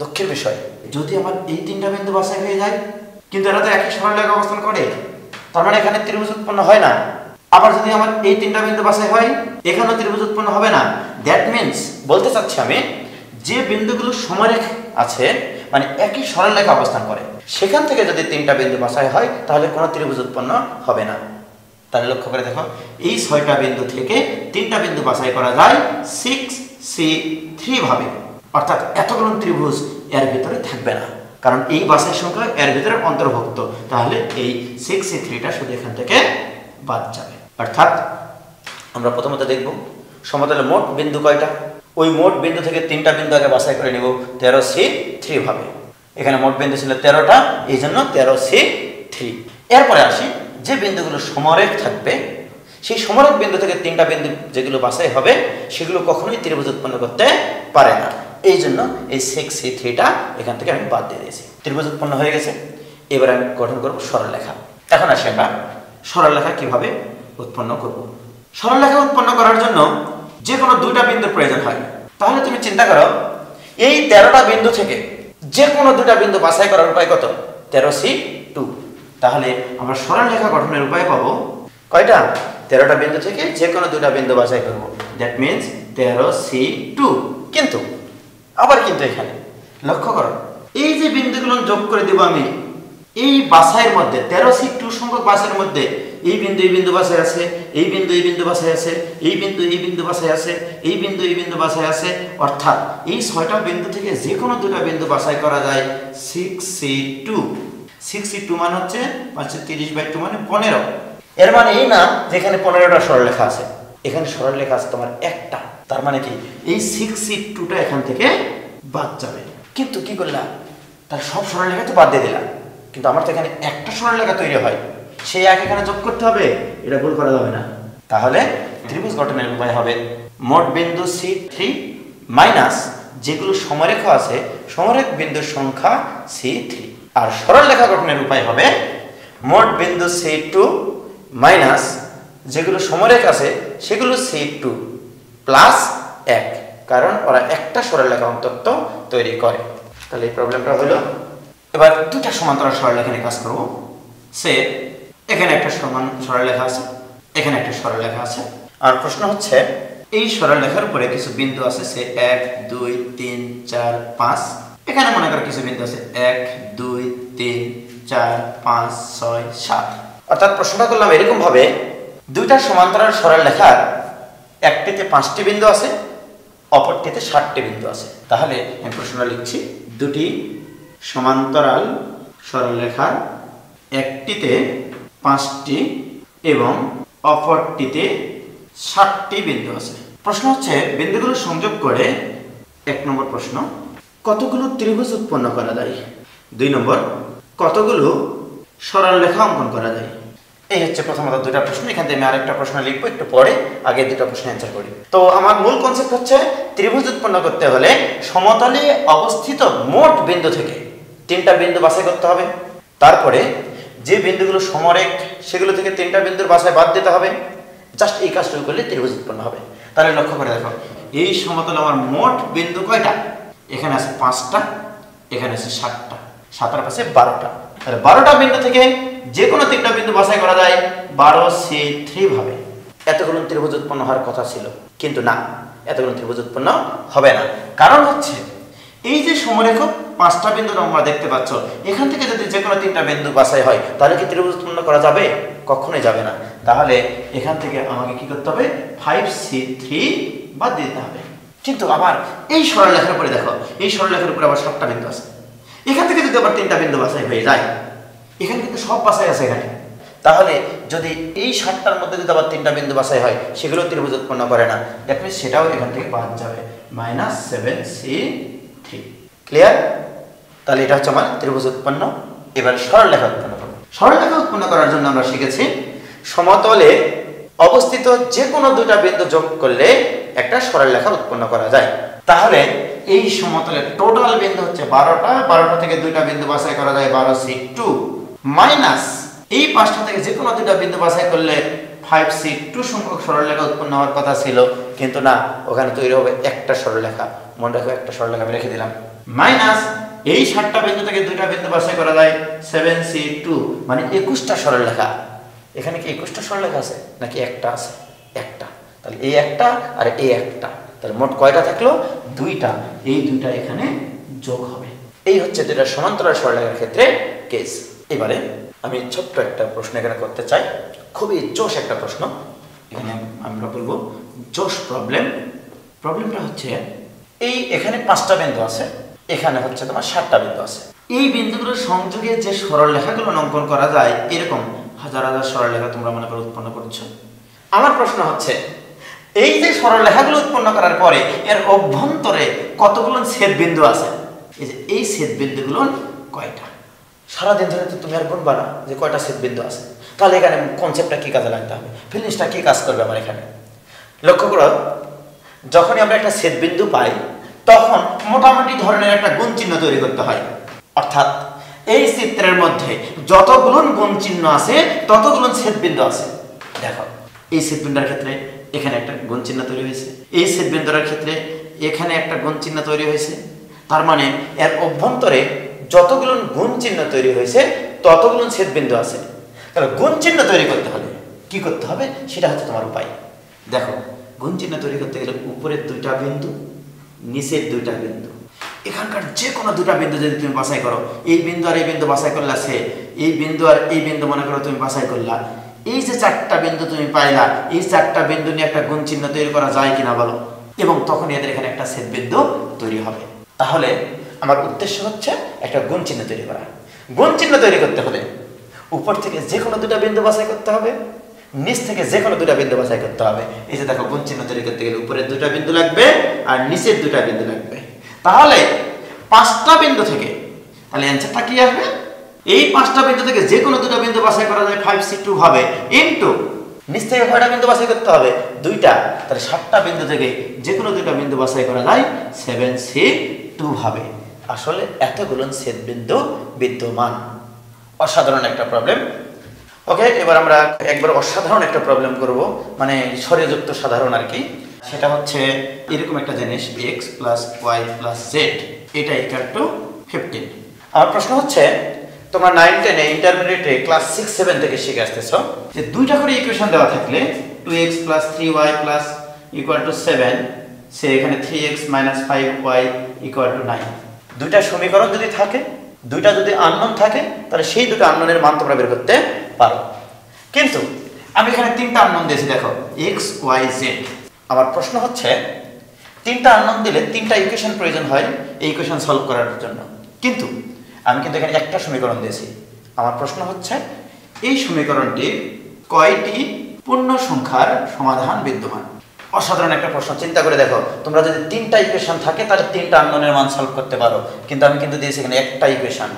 Speaker 1: দুঃখের বিষয়, যদি আমার এই 3টা বিন্দু বাছাই হয়ে যায়, কিন্তু এরা তো একই সরলরেখায় অবস্থান করে, তার মানে এখানে ত্রিভুজ উৎপন্ন হয় না। আবার যদি আমার এই 3টা বিন্দু বাছাই হয়, এখানেও ত্রিভুজ উৎপন্ন হবে না। দ্যাট মিন্স বলতে চাচ্ছি আমি, যে বিন্দুগুলো সমরেখ আছে মানে একই সরলরেখা অবস্থান করে, সেখান থেকে যদি 3টা বিন্দু বাছাই হয় তাহলে কোনো ত্রিভুজ উৎপন্ন হবে না। তাহলে লক্ষ্য করে দেখো, এই 6টা বিন্দু থেকে 3টা বিন্দু বাছাই করা যায় 6c3 ভাবে। অর্থাৎ এতগুলো ত্রিভুজ এর ভিতরে থাকবে না, কারণ এই বাছাই সংখ্যা এর ভিতরে অন্তর্ভুক্ত। তাহলে এই 6c3টা শুধু এখান থেকে বাদ যাবে। অর্থাৎ আমরা প্রথমত দেখব সমতলে মোট বিন্দু কয়টা। ওই মোট বিন্দু থেকে 3টা বিন্দু আগে বাছাই করে নিব 13c3 ভাবে। এখানে মোট বিন্দু ছিল 13টা, এই জন্য 13c3। এরপরে আসি যে বিন্দুগুলো সমরেখ থাকবে সেই সমরেখ বিন্দু থেকে তিনটা বিন্দু যেগুলো বাছাই হবে সেগুলো কখনোই ত্রিভুজ উৎপন্ন করতে পারে না। এই জন্য এই 6C3টা এখান থেকে আমি বাদ দিয়ে দিয়েছি। ত্রিভুজ উৎপন্ন হয়ে গেছে। এবার আমি গঠন করব সরলরেখা। এখন আসি আমরা সরলরেখা কিভাবে উৎপন্ন করব। সরলরেখা উৎপন্ন করার জন্য যে কোনো দুইটা বিন্দুর প্রয়োজন হয়। তাহলে তুমি চিন্তা করো, এই 13টা বিন্দু থেকে যে কোনো দুটা বিন্দু বাছাই করার উপায় কত? 13C2। তাহলে আমরা সরলরেখা গঠনের উপায় পাবো কয়টা? 13টা বিন্দু থেকে যে কোনো দুটা বিন্দু বাছাই করব। That means 13C2। কিন্তু আবার কিন্তু এখানে লক্ষ্য করো, এই যে বিন্দুগুলো যোগ করে দিব আমি এই বাছাইয়ের মধ্যে 13C2 সংখ্যক বাছাইয়ের মধ্যে এই বিন্দু বাছাই আছে, এই বিন্দু বাছাই আছে, এই বিন্দু বাছাই আছে, এই বিন্দু বাছাই আছে, অর্থাৎ এই 6টা বিন্দু থেকে যে কোনো দুটা বিন্দু বাছাই করা যায় 6C2। 6C2 মানে হচ্ছে 530/2 মানে 15। এর মানে এই না যে এখানে 15টা সরলরেখা আছে, এখানে সরলরেখা আছে তোমার একটা। তার মানে কি এই 6C2টা এখান থেকে বাদ যাবে। কিন্তু কি করলাম, তার সব সরলরেখা তো বাদ দিয়ে দিলাম, কিন্তু আমার তো এখানে একটা সরলরেখা তৈরি হয়, সেই এক এখানে যোগ করতে হবে, এটা ভুল করা যাবে না। তাহলে ত্রিভুজ গঠনের উপায় হবে মোট বিন্দু C3 মাইনাস যেগুলো সমরেখা আছে সমরেখ বিন্দুর সংখ্যা C3। আর সরলরেখা গঠনের উপায় হবে মোট বিন্দু C2 মাইনাস যেগুলো সমরেখ আছে সেগুলো C2 প্লাস 1, কারণ ওরা একটা সরলরেখা অন্তত তৈরি করে। তাহলে এই প্রবলেমটা হলো। এবার দুটা সমান্তরাল সরলরেখা নিয়ে কাজ করব। সে এখানে একটা সমান সরলরেখা আছে, এখানে একটা সরলরেখা আছে। আর প্রশ্ন হচ্ছে এই সরলরেখার উপরে কিছু বিন্দু আছে, সে 1 2 3 4 5। এখানে মনে করো কিছু বিন্দু আছে 1 2 3 4 5 6 7। অর্থাৎ প্রশ্নটা করলাম এরকম ভাবে, দুইটা সমান্তরাল সরলরেখার একটিতে 5টি বিন্দু আছে, অপরটিতে 60টি বিন্দু আছে। তাহলে আমি প্রশ্নটা লিখছি, দুটি সমান্তরাল সরলরেখার একটিতে 5টি এবং অপরটিতে 60টি বিন্দু আছে। প্রশ্ন হচ্ছে বিন্দুগুলো সংযোগ করে 1 নম্বর প্রশ্ন, কতগুলো ত্রিভুজ উৎপন্ন করা যায়? 2 নম্বর, কতগুলো সরলরেখা অঙ্কন করা যায়? এই হচ্ছে প্রথমত দুটা প্রশ্ন। এখান থেকে আমি আরেকটা প্রশ্ন লিখবো একটু পরে, আগে দুটো প্রশ্ন অ্যান্সার করি। তো আমার মূল কনসেপ্ট হচ্ছে ত্রিভুজ উৎপন্ন করতে হলে সমতলে অবস্থিত মোট বিন্দু থেকে 3টা বিন্দু বাছাই করতে হবে। তারপরে যে বিন্দুগুলো সমরেখ সেগুলো থেকে 3টা বিন্দুর বাছাই বাদ দিতে হবে। জাস্ট এই কাজটুকু করলে ত্রিভুজ উৎপন্ন হবে। তাহলে লক্ষ্য করে দেখো, এই সমতলে আমার মোট বিন্দু কয়টা? এখানে আছে 5টা, এখানে আছে 7টা, 7 আর পাশে 12টা। তাহলে 12টা বিন্দু থেকে যে কোনো 3টা বিন্দু বাছাই করা যায় 12C3 ভাবে। এতগুলো ত্রিভুজ উৎপন্ন হওয়ার কথা ছিল, কিন্তু না, এতগুলো ত্রিভুজ উৎপন্ন হবে না। কারণ হচ্ছে এই যে সমরেখ 5টা বিন্দু তোমরা দেখতে পাচ্ছ, এখান থেকে যদি যে কোনো 3টা বিন্দু বাছাই হয় তাহলে কি ত্রিভুজ উৎপন্ন করা যাবে? কখনোই যাবে না। তাহলে এখান থেকে আমাকে কি করতে হবে? 5C3 বাদ দিতে হবে। কিন্তু আবার এই সরলরেখার উপরে দেখো, এই সরলরেখার উপরে আবার 7টা বিন্দু আছে। এখান থেকে যদি আবার 3টা বিন্দু বাছাই হয়ে যায়, এখানে কিন্তু সব বাছাই আছে এখানে, তাহলে যদি এই 7টার মধ্যে যদি আবার 3টা বিন্দু বাছাই হয় সেগুলো ত্রিভুজ উৎপন্ন করে না। দ্যাট মিন্স সেটাও এখান থেকে বাদ যাবে, -7C3। ক্লিয়ার? তাহলে এটা হচ্ছে আমার ত্রিভুজ উৎপন্ন। এবার সরলরেখা উৎপন্ন করব। সরলরেখা উৎপন্ন করার জন্য আমরা শিখেছি সমতলে অবস্থিত যে কোনো দুটা বিন্দু যোগ করলে একটা সরলরেখা উৎপন্ন করা যায়। তাহলে এই সমতলের টোটাল বিন্দু হচ্ছে 12টা, 12টা থেকে 2টা বিন্দু বাছাই করা যায় 12C2 মাইনাস এই 5টা থেকে যে কোনো 2টা বিন্দু বাছাই করলে 5C2 সংখ্যক সরলরেখা উৎপন্ন হওয়ার কথা ছিল, কিন্তু না, ওখানে তৈরি হবে একটা সরলরেখা। মনে রাখো, একটা সরলরেখা আমি রেখে দিলাম। মাইনাস এই 7টা বিন্দু থেকে 2টা বিন্দু বাছাই করা যায় 7C2 মানে 21টা সরলরেখা। এখানে কি 21টা সরলরেখা আছে নাকি একটা আছে? একটা। তাহলে এই একটা আর এই একটা, তাহলে মোট কয়টা থাকলো? 2টা। এই 2টা এখানে যোগ হবে। এই হচ্ছে দুটা সমান্তরাল সরলরেখার ক্ষেত্রে কেস। এবারে আমি ছোট্ট একটা প্রশ্ন এখানে করতে চাই, খুবই জোশ একটা প্রশ্ন। এখানে আমরা বলবো জোশ প্রবলেম। প্রবলেমটা হচ্ছে এই এখানে 5টা বিন্দু আছে, এখানে হচ্ছে তোমার 7টা বিন্দু আছে। এই বিন্দুগুলোর সংযোগে যে সরলরেখাগুলো অঙ্কন করা যায়, এরকম হাজার হাজার সরলরেখা তোমরা মনে করে উৎপন্ন করছো। আমার প্রশ্ন হচ্ছে এই যে সরলরেখাগুলো উৎপন্ন করার পরে এর অভ্যন্তরে কতগুলো ছেদ বিন্দু আছে? এই যে এই ছেদ বিন্দুগুলো কয়টা? সারাদিন ধরে তো তুমি আর গুনবা না যে কয়টা ছেদবিন্দু আছে, তাহলে এখানে কনসেপ্টটা কি কাজে লাগতে হবে, ফিলিংসটা কি কাজ করবে আমার এখানে। লক্ষ্য করো, যখনই আমরা একটা ছেদবিন্দু পাই তখন মোটামুটি ধরনের একটা গুণ চিহ্ন তৈরি করতে হয়। অর্থাৎ এই চিত্রের মধ্যে যতগুলো গুণ চিহ্ন আছে ততগুলো ছেদবিন্দু আছে। দেখো এই ছেদবিন্দুর ক্ষেত্রে এখানে একটা গুণ চিহ্ন তৈরি হয়েছে, এই ছেদবিন্দুর ক্ষেত্রে এখানে একটা গুণ চিহ্ন তৈরি হয়েছে। তার মানে এর অভ্যন্তরে যতগুলো গুণ চিহ্ন তৈরি হয়েছে ততগুলো ছেদবিন্দু আছে। তাহলে গুণ চিহ্ন তৈরি করতে হলে কি করতে হবে সেটা হচ্ছে তোমার উপায়। দেখো গুণ চিহ্ন তৈরি করতে গেলে উপরের দুইটা বিন্দু, নিচের দুইটা বিন্দু, এখানকার যে কোনো দুটা বিন্দু যদি তুমি বাছাই করো, এই বিন্দু আর এই বিন্দু বাছাই করলা, সে এই বিন্দু আর এই বিন্দু মনে করো তুমি বাছাই করলা, এই যে চারটা বিন্দু তুমি পাইলা, এই চারটা বিন্দু নিয়ে একটা গুণ চিহ্ন তৈরি করা যায় কিনা বলো, এবং তখন এদের এখানে একটা ছেদবিন্দু তৈরি হবে। তাহলে আমার উদ্দেশ্য হচ্ছে একটা গুণ চিহ্ন তৈরি করা। গুণ চিহ্ন তৈরি করতে হলে উপর থেকে যে কোনো দুটা বিন্দু বাছাই করতে হবে, নিচ থেকে যে কোনো দুটা বিন্দু বাছাই করতে হবে। এই যে দেখো গুণ চিহ্ন তৈরি করতে গেলে উপরের দুটা বিন্দু লাগবে আর নিচের দুটা বিন্দু লাগবে। তাহলে পাঁচটা বিন্দু থেকে, তাহলে অ্যান্সারটা কি আসবে, এই পাঁচটা বিন্দু থেকে যে কোনো দুটা বিন্দু বাছাই করা যায় 5c2 ভাবে, ইনটু নিচ থেকে কয়টা বিন্দু বাছাই করতে হবে, দুইটা, তাহলে 7টা বিন্দু থেকে যে কোনো দুটা বিন্দু বাছাই করা যায় 7c2 ভাবে। আসলে এতগুলো ছেদবিন্দু বিদ্যমান। অসাধারণ একটা প্রবলেম। ওকে, এবার আমরা একবার অসাধারণ একটা প্রবলেম করব, মানে স্বরযুক্ত সাধারণ আর কি। সেটা হচ্ছে এরকম একটা জিনিস, x + y + z এটা = 15। আমার প্রশ্ন হচ্ছে তোমরা 9 10 ইন্টারমিডিয়েটে ক্লাস 6 7 থেকে শিখে আসতেছো যে দুইটা করে ইকুয়েশন দেওয়া থাকলে 2x + 3y = 7, সে এখানে 3x - 5y = 9। দুইটা সমীকরণ যদি থাকে, দুইটা যদি আননোন থাকে, তাহলে সেই দুটো আননোনের মান তোমরা বের করতে পারো। কিন্তু আমি এখানে তিনটা আননোন দিয়েছি, দেখো x y z। আমার প্রশ্ন হচ্ছে তিনটা আননোন দিলে তিনটা ইকুয়েশন প্রয়োজন হয় এই ইকুয়েশন সলভ করার জন্য, কিন্তু আমি কিন্তু এখানে একটা সমীকরণ দিয়েছি। আমার প্রশ্ন হচ্ছে এই সমীকরণটি কয়টি পূর্ণ সংখ্যার সমাধান বিদ্যমান। অসাধারণ একটা প্রশ্ন, চিন্তা করে দেখো, তোমরা যদি তিনটা ইকুয়েশন থাকে তাহলে তিনটা আননোনের মান সলভ করতে পারো, কিন্তু আমি কিন্তু দিয়েছি এখানে একটা ইকুয়েশন।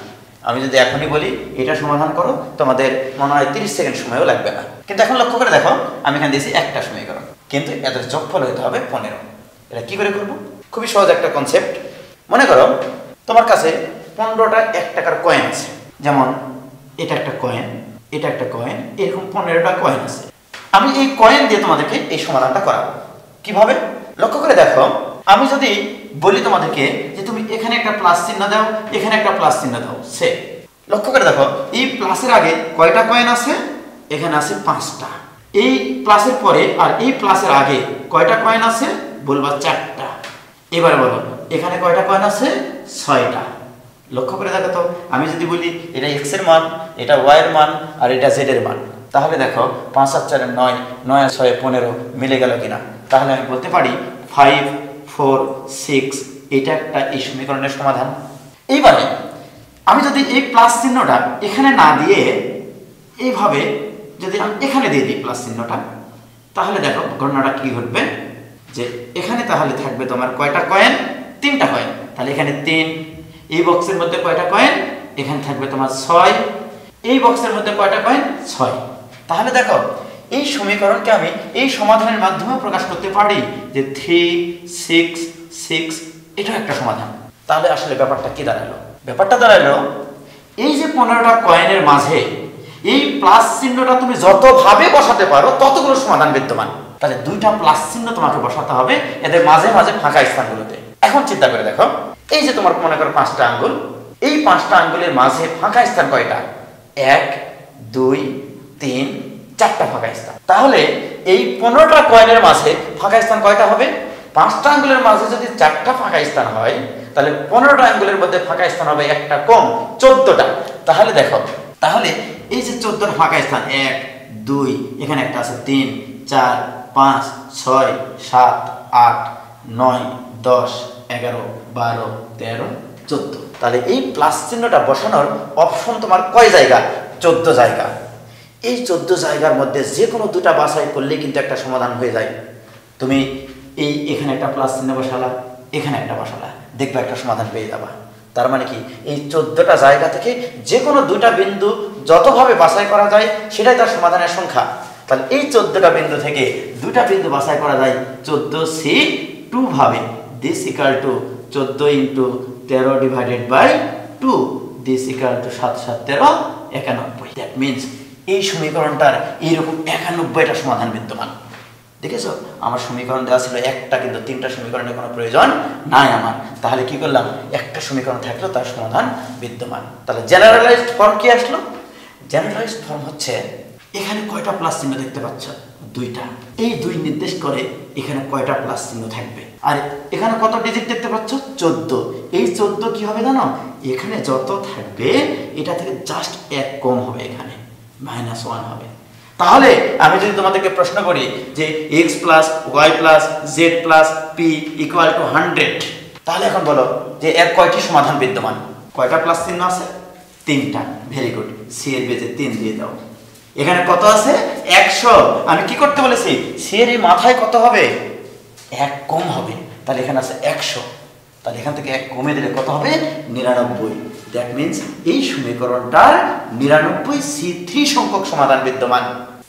Speaker 1: আমি যদি এখনই বলি এটা সমাধান করো, তোমাদের মনে হয় 30 সেকেন্ড সময়ও লাগবে না। কিন্তু এখন লক্ষ্য করে দেখো, আমি এখানে দিয়েছি একটা সমীকরণ, কিন্তু এদের যোগফল হতে হবে 15। এটা কি করে করব? খুবই সহজ একটা কনসেপ্ট। মনে করো তোমার কাছে 15টা 1 টাকার কয়েন আছে, যেমন এটা একটা কয়েন, এটা একটা কয়েন, এরকম 15টা কয়েন আছে। আমি এই কয়েন দিয়ে তোমাদেরকে এই সমাধানটা করাবো। কিভাবে? লক্ষ্য করে দেখো, আমি যদি বলি তোমাদেরকে যে তুমি এখানে একটা প্লাস চিহ্ন দাও, এখানে একটা প্লাস চিহ্ন দাও, সে লক্ষ্য করে দেখো এই প্লাসের আগে কয়টা কয়েন আছে, এখানে আছে 5টা। এই প্লাসের পরে আর এই প্লাসের আগে কয়টা কয়েন আছে, বলবা 4টা। এবারে বলো এখানে কয়টা কয়েন আছে, 6টা। লক্ষ্য করে দেখো তো, আমি যদি বলি এটা x এর মান, এটা y এর মান, আর এটা z এর মান, তাহলে দেখো 5 আর 4 9, 9 আর 6 15 মিলে গেল কিনা। তাহলে আমি বলতে পারি 5 4 6 এটা একটা এই সমীকরণের সমাধান। এইবারে আমি যদি এই প্লাস চিহ্নটা এখানে না দিয়ে এইভাবে যদি আমি এখানে দিয়ে দিই প্লাস চিহ্নটা, তাহলে দেখো ঘটনাটা কি ঘটবে, যে এখানে তাহলে থাকবে তোমার কয়টা কয়েন, 3টা কয়েন। তাহলে এখানে 3, এই বক্সের মধ্যে কয়টা কয়েন, এখানে থাকবে তোমার 6, এই বক্সের মধ্যে কয়টা কয়েন, 6। তাহলে দেখো এই সমীকরণকে আমি এই সমাধানের মাধ্যমে প্রকাশ করতে পারি যে 3 6 6 এটা একটা সমাধান। তাহলে আসলে ব্যাপারটা কি দাঁড়ালো? ব্যাপারটা দাঁড়ালো এই যে 15টা কয়েনের মাঝে এই প্লাস চিহ্নটা তুমি যতভাবে বসাতে পারো ততগুলো সমাধান বিদ্যমান। তাহলে দুইটা প্লাস চিহ্ন তোমাকে বসাতে হবে এদের মাঝে মাঝে ফাঁকা স্থানগুলোতে। এখন চিন্তা করে দেখো, এই যে তোমার মনে করো 5টা আঙ্গুল, এই 5টা আঙ্গুলের মাঝে ফাঁকা স্থান কয়টা, 1 2 3 4টা ফাঁকা স্থান। তাহলে এই 15টা কয়েনের মাঝে ফাঁকা স্থান কয়টা হবে, 5টা আঙ্গুলের মাঝে যদি 4টা ফাঁকা স্থান হয়, তাহলে 15টা আঙ্গুলের মধ্যে ফাঁকা স্থান হবে একটা কম, 14টা। তাহলে দেখো, তাহলে এই যে 14 ফাঁকা স্থান 1 2, এখানে একটা আছে 3 4 5 6 7 8 9 10 11 12 13 14। তাহলে এই প্লাস চিহ্নটা বসানোর অপশন তোমার কয় জায়গা, 14 জায়গা। এই 14 জায়গার মধ্যে যে কোনো দুটা বাছাই করলে কিন্তু একটা সমাধান হয়ে যায়। তুমি এই এখানে একটা প্লাস চিহ্ন বসালা, এখানে একটা বসালা, দেখবে একটা সমাধান পেয়ে যাবা। তার মানে কি এই 14টা জায়গা থেকে যে কোনো 2টা বিন্দু যতভাবে বাছাই করা যায় সেটাই তার সমাধানের সংখ্যা। তাহলে এই 14টা বিন্দু থেকে 2টা বিন্দু বাছাই করা যায় 14C2 ভাবে। This equal to 14 into 13 divided by 2, this equal to 7 7 13 91। That means এই সমীকরণটার এইরকম 91টা সমাধান বিদ্যমান। দেখেছো, আমার সমীকরণ দেওয়া ছিল একটা, কিন্তু 3টা সমীকরণের কোনো প্রয়োজন নাই আমার। তাহলে কি করলাম, একটা সমীকরণ থাকলেও তার সমাধান বিদ্যমান। তাহলে জেনারেলাইজড ফর্ম কি আসলো? জেনারেলাইজড ফর্ম হচ্ছে এখানে কয়টা প্লাস চিহ্ন দেখতে পাচ্ছ? 2টা। এই 2 নির্দেশ করে এখানে কয়টা প্লাস চিহ্ন থাকবে। আর এখানে কত ডিজিট দেখতে পাচ্ছ? 14। এই 14 কি হবে জানো? এখানে যত থাকবে এটা থেকে জাস্ট 1 কম হবে, এখানে -1 হবে। তাহলে আমি যদি তোমাদেরকে প্রশ্ন করি যে x plus y plus z plus p equal to 100, তাহলে এখন বলো যে এর কয়টি সমাধান বিদ্যমান? কয়টা প্লাস চিহ্ন আছে? 3টা। ভেরি গুড, c এর বেজে 3 দিয়ে দাও। এখানে কত আছে? 100। আমি কি করতে বলেছি? c এর এই মাথায় কত হবে? 1 কম হবে। তাহলে এখানে আছে 100। তাহলে এখান থেকে 1 কমে দিলে কত হবে? 99। দ্যাট মিনস এই সমীকরণটার 99C3 সংখ্যক সমাধান বিদ্যমান।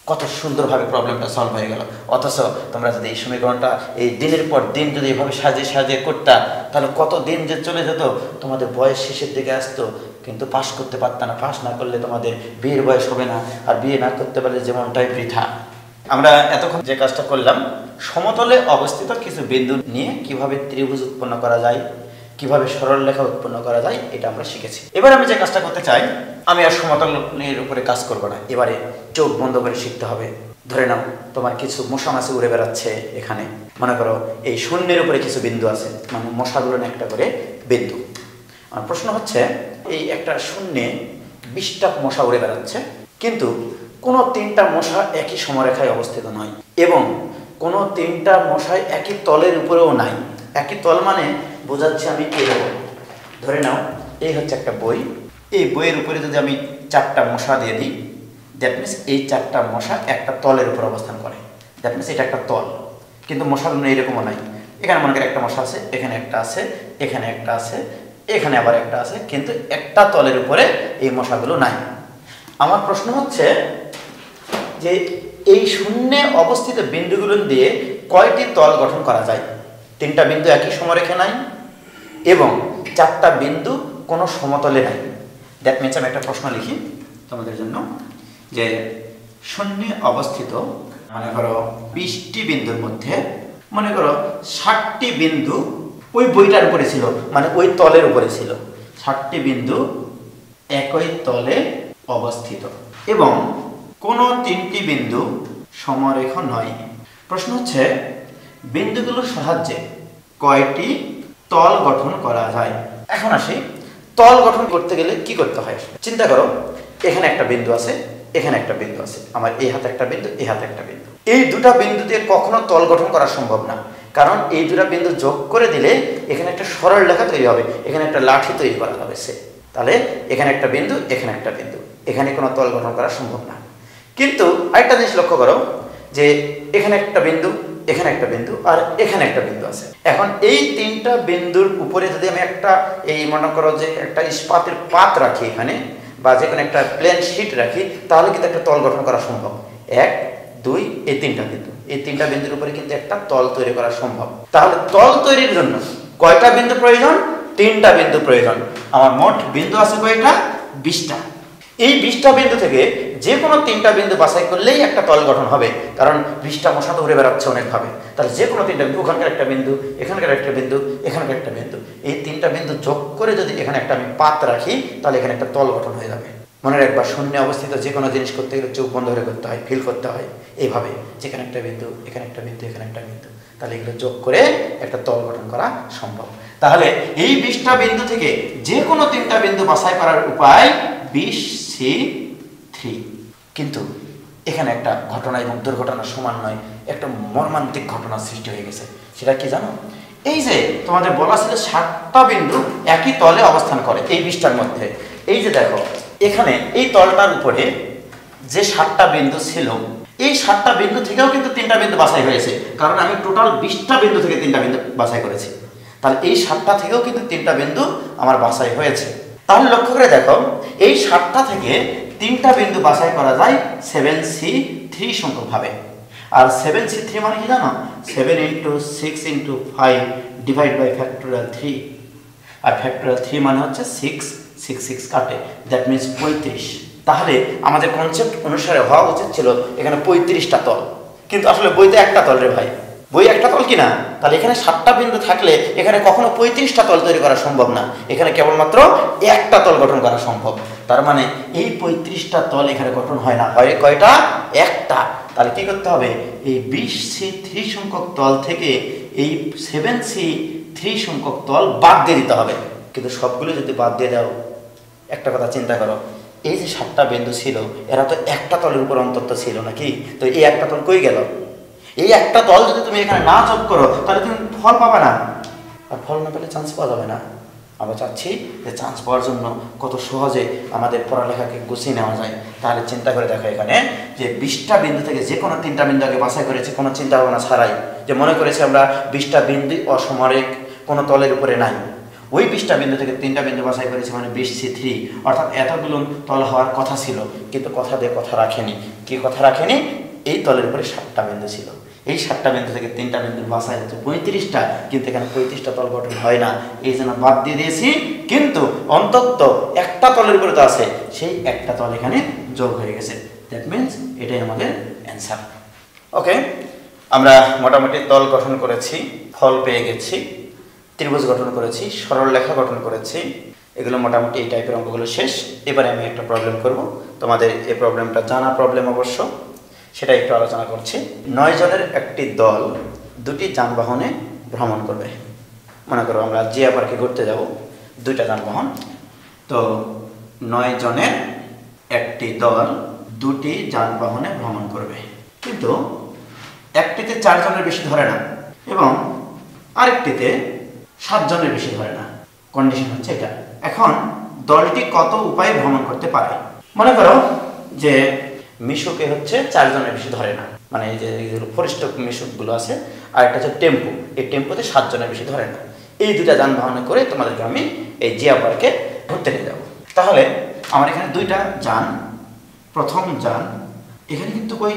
Speaker 1: কত সুন্দরভাবে প্রবলেমটা সলভ হয়ে গেল। অথচ তোমরা যদি এই সমীকরণটা এই দিনের পর দিন যদি এভাবে সাজিয়ে সাজিয়ে করতা, তাহলে কত দিন যে চলে যেত, তোমাদের বয়স শেষের দিকে আসতো, কিন্তু পাশ করতে পারত না। পাশ না করলে তোমাদের বিয়ের বয়স হবে না, আর বিয়ে না করতে পারলে যেমনটাই বৃথা। আমরা এতক্ষণ যে কাজটা করলাম, সমতলে অবস্থিত কিছু বিন্দু নিয়ে কিভাবে ত্রিভুজ উৎপন্ন করা যায়, কিভাবে সরল রেখা উৎপন্ন করা যায়, এটা আমরা শিখেছি। এবার আমি যে কাজটা করতে চাই, আমি আর সমতলের উপরে কাজ করব না। এবারে চোখ বন্ধ করে শিখতে হবে। ধরে নাও তোমার কিছু মশা মাছি উড়ে বেড়াচ্ছে এখানে। মনে করো এই শূন্যের উপরে কিছু বিন্দু আছে, মানে মশাগুলো একটা করে বিন্দু। আর প্রশ্ন হচ্ছে এই একটা শূন্যে 20টা মশা উড়ে বেড়াচ্ছে, কিন্তু কোনো 3টা মশা একই সমরেখায় অবস্থিত নয়, এবং কোনো 3টা মশাই একই তলের উপরেও নাই। একই তল মানে বোঝাচ্ছি আমি এরকম। ধরে নাও এই হচ্ছে একটা বই, এই বইয়ের উপরে যদি আমি 4টা মশা দিয়ে দিই, দ্যাট মিনস এই 4টা মশা একটা তলের উপর অবস্থান করে। দ্যাট মিনস এটা একটা তল, কিন্তু মশাগুলো এইরকমও নাই। এখানে মনে করি একটা মশা আছে, এখানে একটা আছে, এখানে একটা আছে, এখানে আবার একটা আছে, কিন্তু একটা তলের উপরে এই মশাগুলো নাই। আমার প্রশ্ন হচ্ছে যে এই শূন্যে অবস্থিত বিন্দুগুলো দিয়ে কয়টি তল গঠন করা যায়? 3টা বিন্দু একই সমরেখে নাই, এবং 4টা বিন্দু কোনো সমতলে নাই। দ্যাট মিনস আমি একটা প্রশ্ন লিখি তোমাদের জন্য, যে শূন্যে অবস্থিত মনে করো 20টি বিন্দুর মধ্যে মনে করো 60টি বিন্দু ওই বইটার উপরে ছিল, মানে ওই তলের উপরে ছিল। 60টি বিন্দু একই তলে অবস্থিত, এবং কোনো 3টি বিন্দু সমরেখ নয়। প্রশ্ন হচ্ছে বিন্দুগুলোর সাহায্যে কয়টি তল গঠন করা যায়? এখন আসি, তল গঠন করতে গেলে কি করতে হয়। চিন্তা করো, এখানে একটা বিন্দু আছে, এখানে একটা বিন্দু আছে, আমার এই হাতে একটা বিন্দু, এই হাতে একটা বিন্দু। এই 2টা বিন্দু দিয়ে কখনো তল গঠন করা সম্ভব না, কারণ এই 2টা বিন্দু যোগ করে দিলে এখানে একটা সরল রেখা তৈরি হবে, এখানে একটা লাঠি তৈরি করা হবে। তাহলে এখানে একটা বিন্দু, এখানে একটা বিন্দু, এখানে কোনো তল গঠন করা সম্ভব না। কিন্তু আরেকটা জিনিস লক্ষ্য করো, যে এখানে একটা বিন্দু, এখানে একটা বিন্দু, আর এখানে একটা বিন্দু আছে। এখন এই 3টা বিন্দুর উপরে যদি আমি একটা এই মনে করো যে একটা ইস্পাতের পাত রাখি এখানে, বা যে কোনো একটা প্লেন শিট রাখি, তাহলে কিন্তু একটা তল গঠন করা সম্ভব। 1 2 এই 3টা বিন্দু, এই 3টা বিন্দুর উপরে কিন্তু একটা তল তৈরি করা সম্ভব। তাহলে তল তৈরির জন্য কয়টা বিন্দু প্রয়োজন? 3টা বিন্দু প্রয়োজন। আমার মোট বিন্দু আছে কয়টা? 20টা। এই 20টা বিন্দু থেকে যে কোনো 3টা বিন্দু বাছাই করলেই একটা তল গঠন হবে, কারণ 20টা মশা তো ঘুরে বেড়াচ্ছে অনেকভাবে। তাহলে যে কোনো 3টা বিন্দু, ওখানকার একটা বিন্দু, এখানকার একটা বিন্দু, এখানকার একটা বিন্দু, এই 3টা বিন্দু যোগ করে যদি এখানে একটা আমি পাত রাখি, তাহলে এখানে একটা তল গঠন হয়ে যাবে। মনে রাখবা, শূন্যে অবস্থিত যে কোনো জিনিস করতে গেলে চোখ বন্ধ করে করতে হয়, ফিল করতে হয় এইভাবে, যেখানে একটা বিন্দু, এখানে একটা বিন্দু, এখানে একটা বিন্দু, তাহলে এগুলো যোগ করে একটা তল গঠন করা সম্ভব। তাহলে এই 20টা বিন্দু থেকে যে কোনো 3টা বিন্দু বাছাই করার উপায় 20C3। কিন্তু এখানে একটা ঘটনা এবং দুর্ঘটনা সমান নয়, একটা মর্মান্তিক ঘটনা সৃষ্টি হয়ে গেছে। সেটা কি জানো? এই যে তোমাদের বলা ছিল 7টা বিন্দু একই তলে অবস্থান করে এই 20টার মধ্যে। এই যে দেখো, এখানে এই তলটার উপরে যে 7টা বিন্দু ছিল, এই 7টা বিন্দু থেকেও কিন্তু 3টা বিন্দু বাছাই হয়েছে, কারণ আমি টোটাল 20টা বিন্দু থেকে 3টা বিন্দু বাছাই করেছি। তাহলে এই 7টা থেকেও কিন্তু 3টা বিন্দু আমার বাছাই হয়েছে। তাহলে লক্ষ্য করে দেখো, এই 7টা থেকে 3টা বিন্দু বাছাই করা যায় 7C3 সংখ্যক ভাবে। আর 7C3 মানে কি জানো? 7 × 6 × 5 ডিভাইড বাই ফ্যাক্টোরিয়াল 3। আর ফ্যাক্টোরিয়াল 3 মানে হচ্ছে 6, 6 6 কাটে, দ্যাট মিনস 35। তাহলে আমাদের কনসেপ্ট অনুসারে হওয়া উচিত ছিল এখানে 35টা তল, কিন্তু আসলে বইতে একটা তল রে ভাই, বই একটা তল কিনা। তাহলে এখানে 7টা বিন্দু থাকলে এখানে কখনো 35টা তল তৈরি করা সম্ভব না, এখানে কেবলমাত্র একটা তল গঠন করা সম্ভব। তার মানে এই 35টা তল এখানে গঠন হয় না, হয় কয়টা? একটা। তাহলে কি করতে হবে? এই 20C3 সংখ্যক তল থেকে এই 7C3 সংখ্যক তল বাদ দিয়ে দিতে হবে। কিন্তু সবগুলো যদি বাদ দিয়ে দাও, একটা কথা চিন্তা করো, এই যে 7টা বিন্দু ছিল এরা তো একটা তলের উপর অন্তত ছিল নাকি? তো এই একটা তল কই গেল? এই একটা তল যদি তুমি এখানে না যোগ করো তাহলে তুমি ফল পাবে না, আর ফল না পেলে চান্স পাওয়া যাবে না। আমরা চাচ্ছি যে চান্স পাওয়ার জন্য কত সহজে আমাদের পড়ালেখাকে গুছিয়ে নেওয়া যায়। তাহলে চিন্তা করে দেখো এখানে যে 20টা বিন্দু থেকে যে কোনো 3টা বিন্দু আগে বাছাই করেছি কোনো চিন্তা ভাবনা ছাড়াই, যে মনে করেছি আমরা 20টা বিন্দু অসমরেখ কোনো তলের উপরে নাই। ওই 20টা বিন্দু থেকে 3টা বিন্দু বাছাই করেছি, মানে 20C3, অর্থাৎ এতগুলো তল হওয়ার কথা ছিল, কিন্তু কথা দিয়ে কথা রাখেনি। কি কথা রাখেনি? এই তলের উপরে 7টা বিন্দু ছিল। এই 7টা বিন্দু থেকে 3টা বিন্দু বাছাই হচ্ছে 35টা, কিন্তু এখানে 35টা তল গঠন হয় না, এই জন্য বাদ দিয়ে দিয়েছি। কিন্তু অন্তত একটা তলের উপরে তো আছে, সেই একটা তল এখানে যোগ হয়ে গেছে, দ্যাট মিনস এটাই আমাদের অ্যান্সার। ওকে, আমরা মোটামুটি তল গঠন করেছি, ফল পেয়ে গেছি, ত্রিভুজ গঠন করেছি, সরল রেখা গঠন করেছি, এগুলো মোটামুটি এই টাইপের অঙ্কগুলো শেষ। এবারে আমি একটা প্রবলেম করব, তোমাদের এই প্রবলেমটা জানা প্রবলেম অবশ্য, সেটা একটু আলোচনা করছি। 9 জনের একটি দল 2টি যানবাহনে ভ্রমণ করবে। মনে করো আমরা জিয়া পার্কে ঘুরতে যাব, 2টা যানবাহন। তো 9 জনের একটি দল 2টি যানবাহনে ভ্রমণ করবে, কিন্তু একটিতে 4 জনের বেশি ধরে না এবং আরেকটিতে 7 জনের বেশি ধরে না। কন্ডিশন হচ্ছে এটা। এখন দলটি কত উপায়ে ভ্রমণ করতে পারে? মনে করো যে মিশুকে হচ্ছে 4 জনের বেশি ধরে না, মানে এই যে ফরিষ্ট মিশুকগুলো আছে, আর একটা হচ্ছে টেম্পো, এই টেম্পোতে 7 জনের বেশি ধরে না। এই 2টা যানবাহনে করে তোমাদেরকে আমি এই জিয়া পার্কে ঘুরতে নিয়ে যাবো। তাহলে আমার এখানে 2টা যান। প্রথম যান, এখানে কিন্তু ওই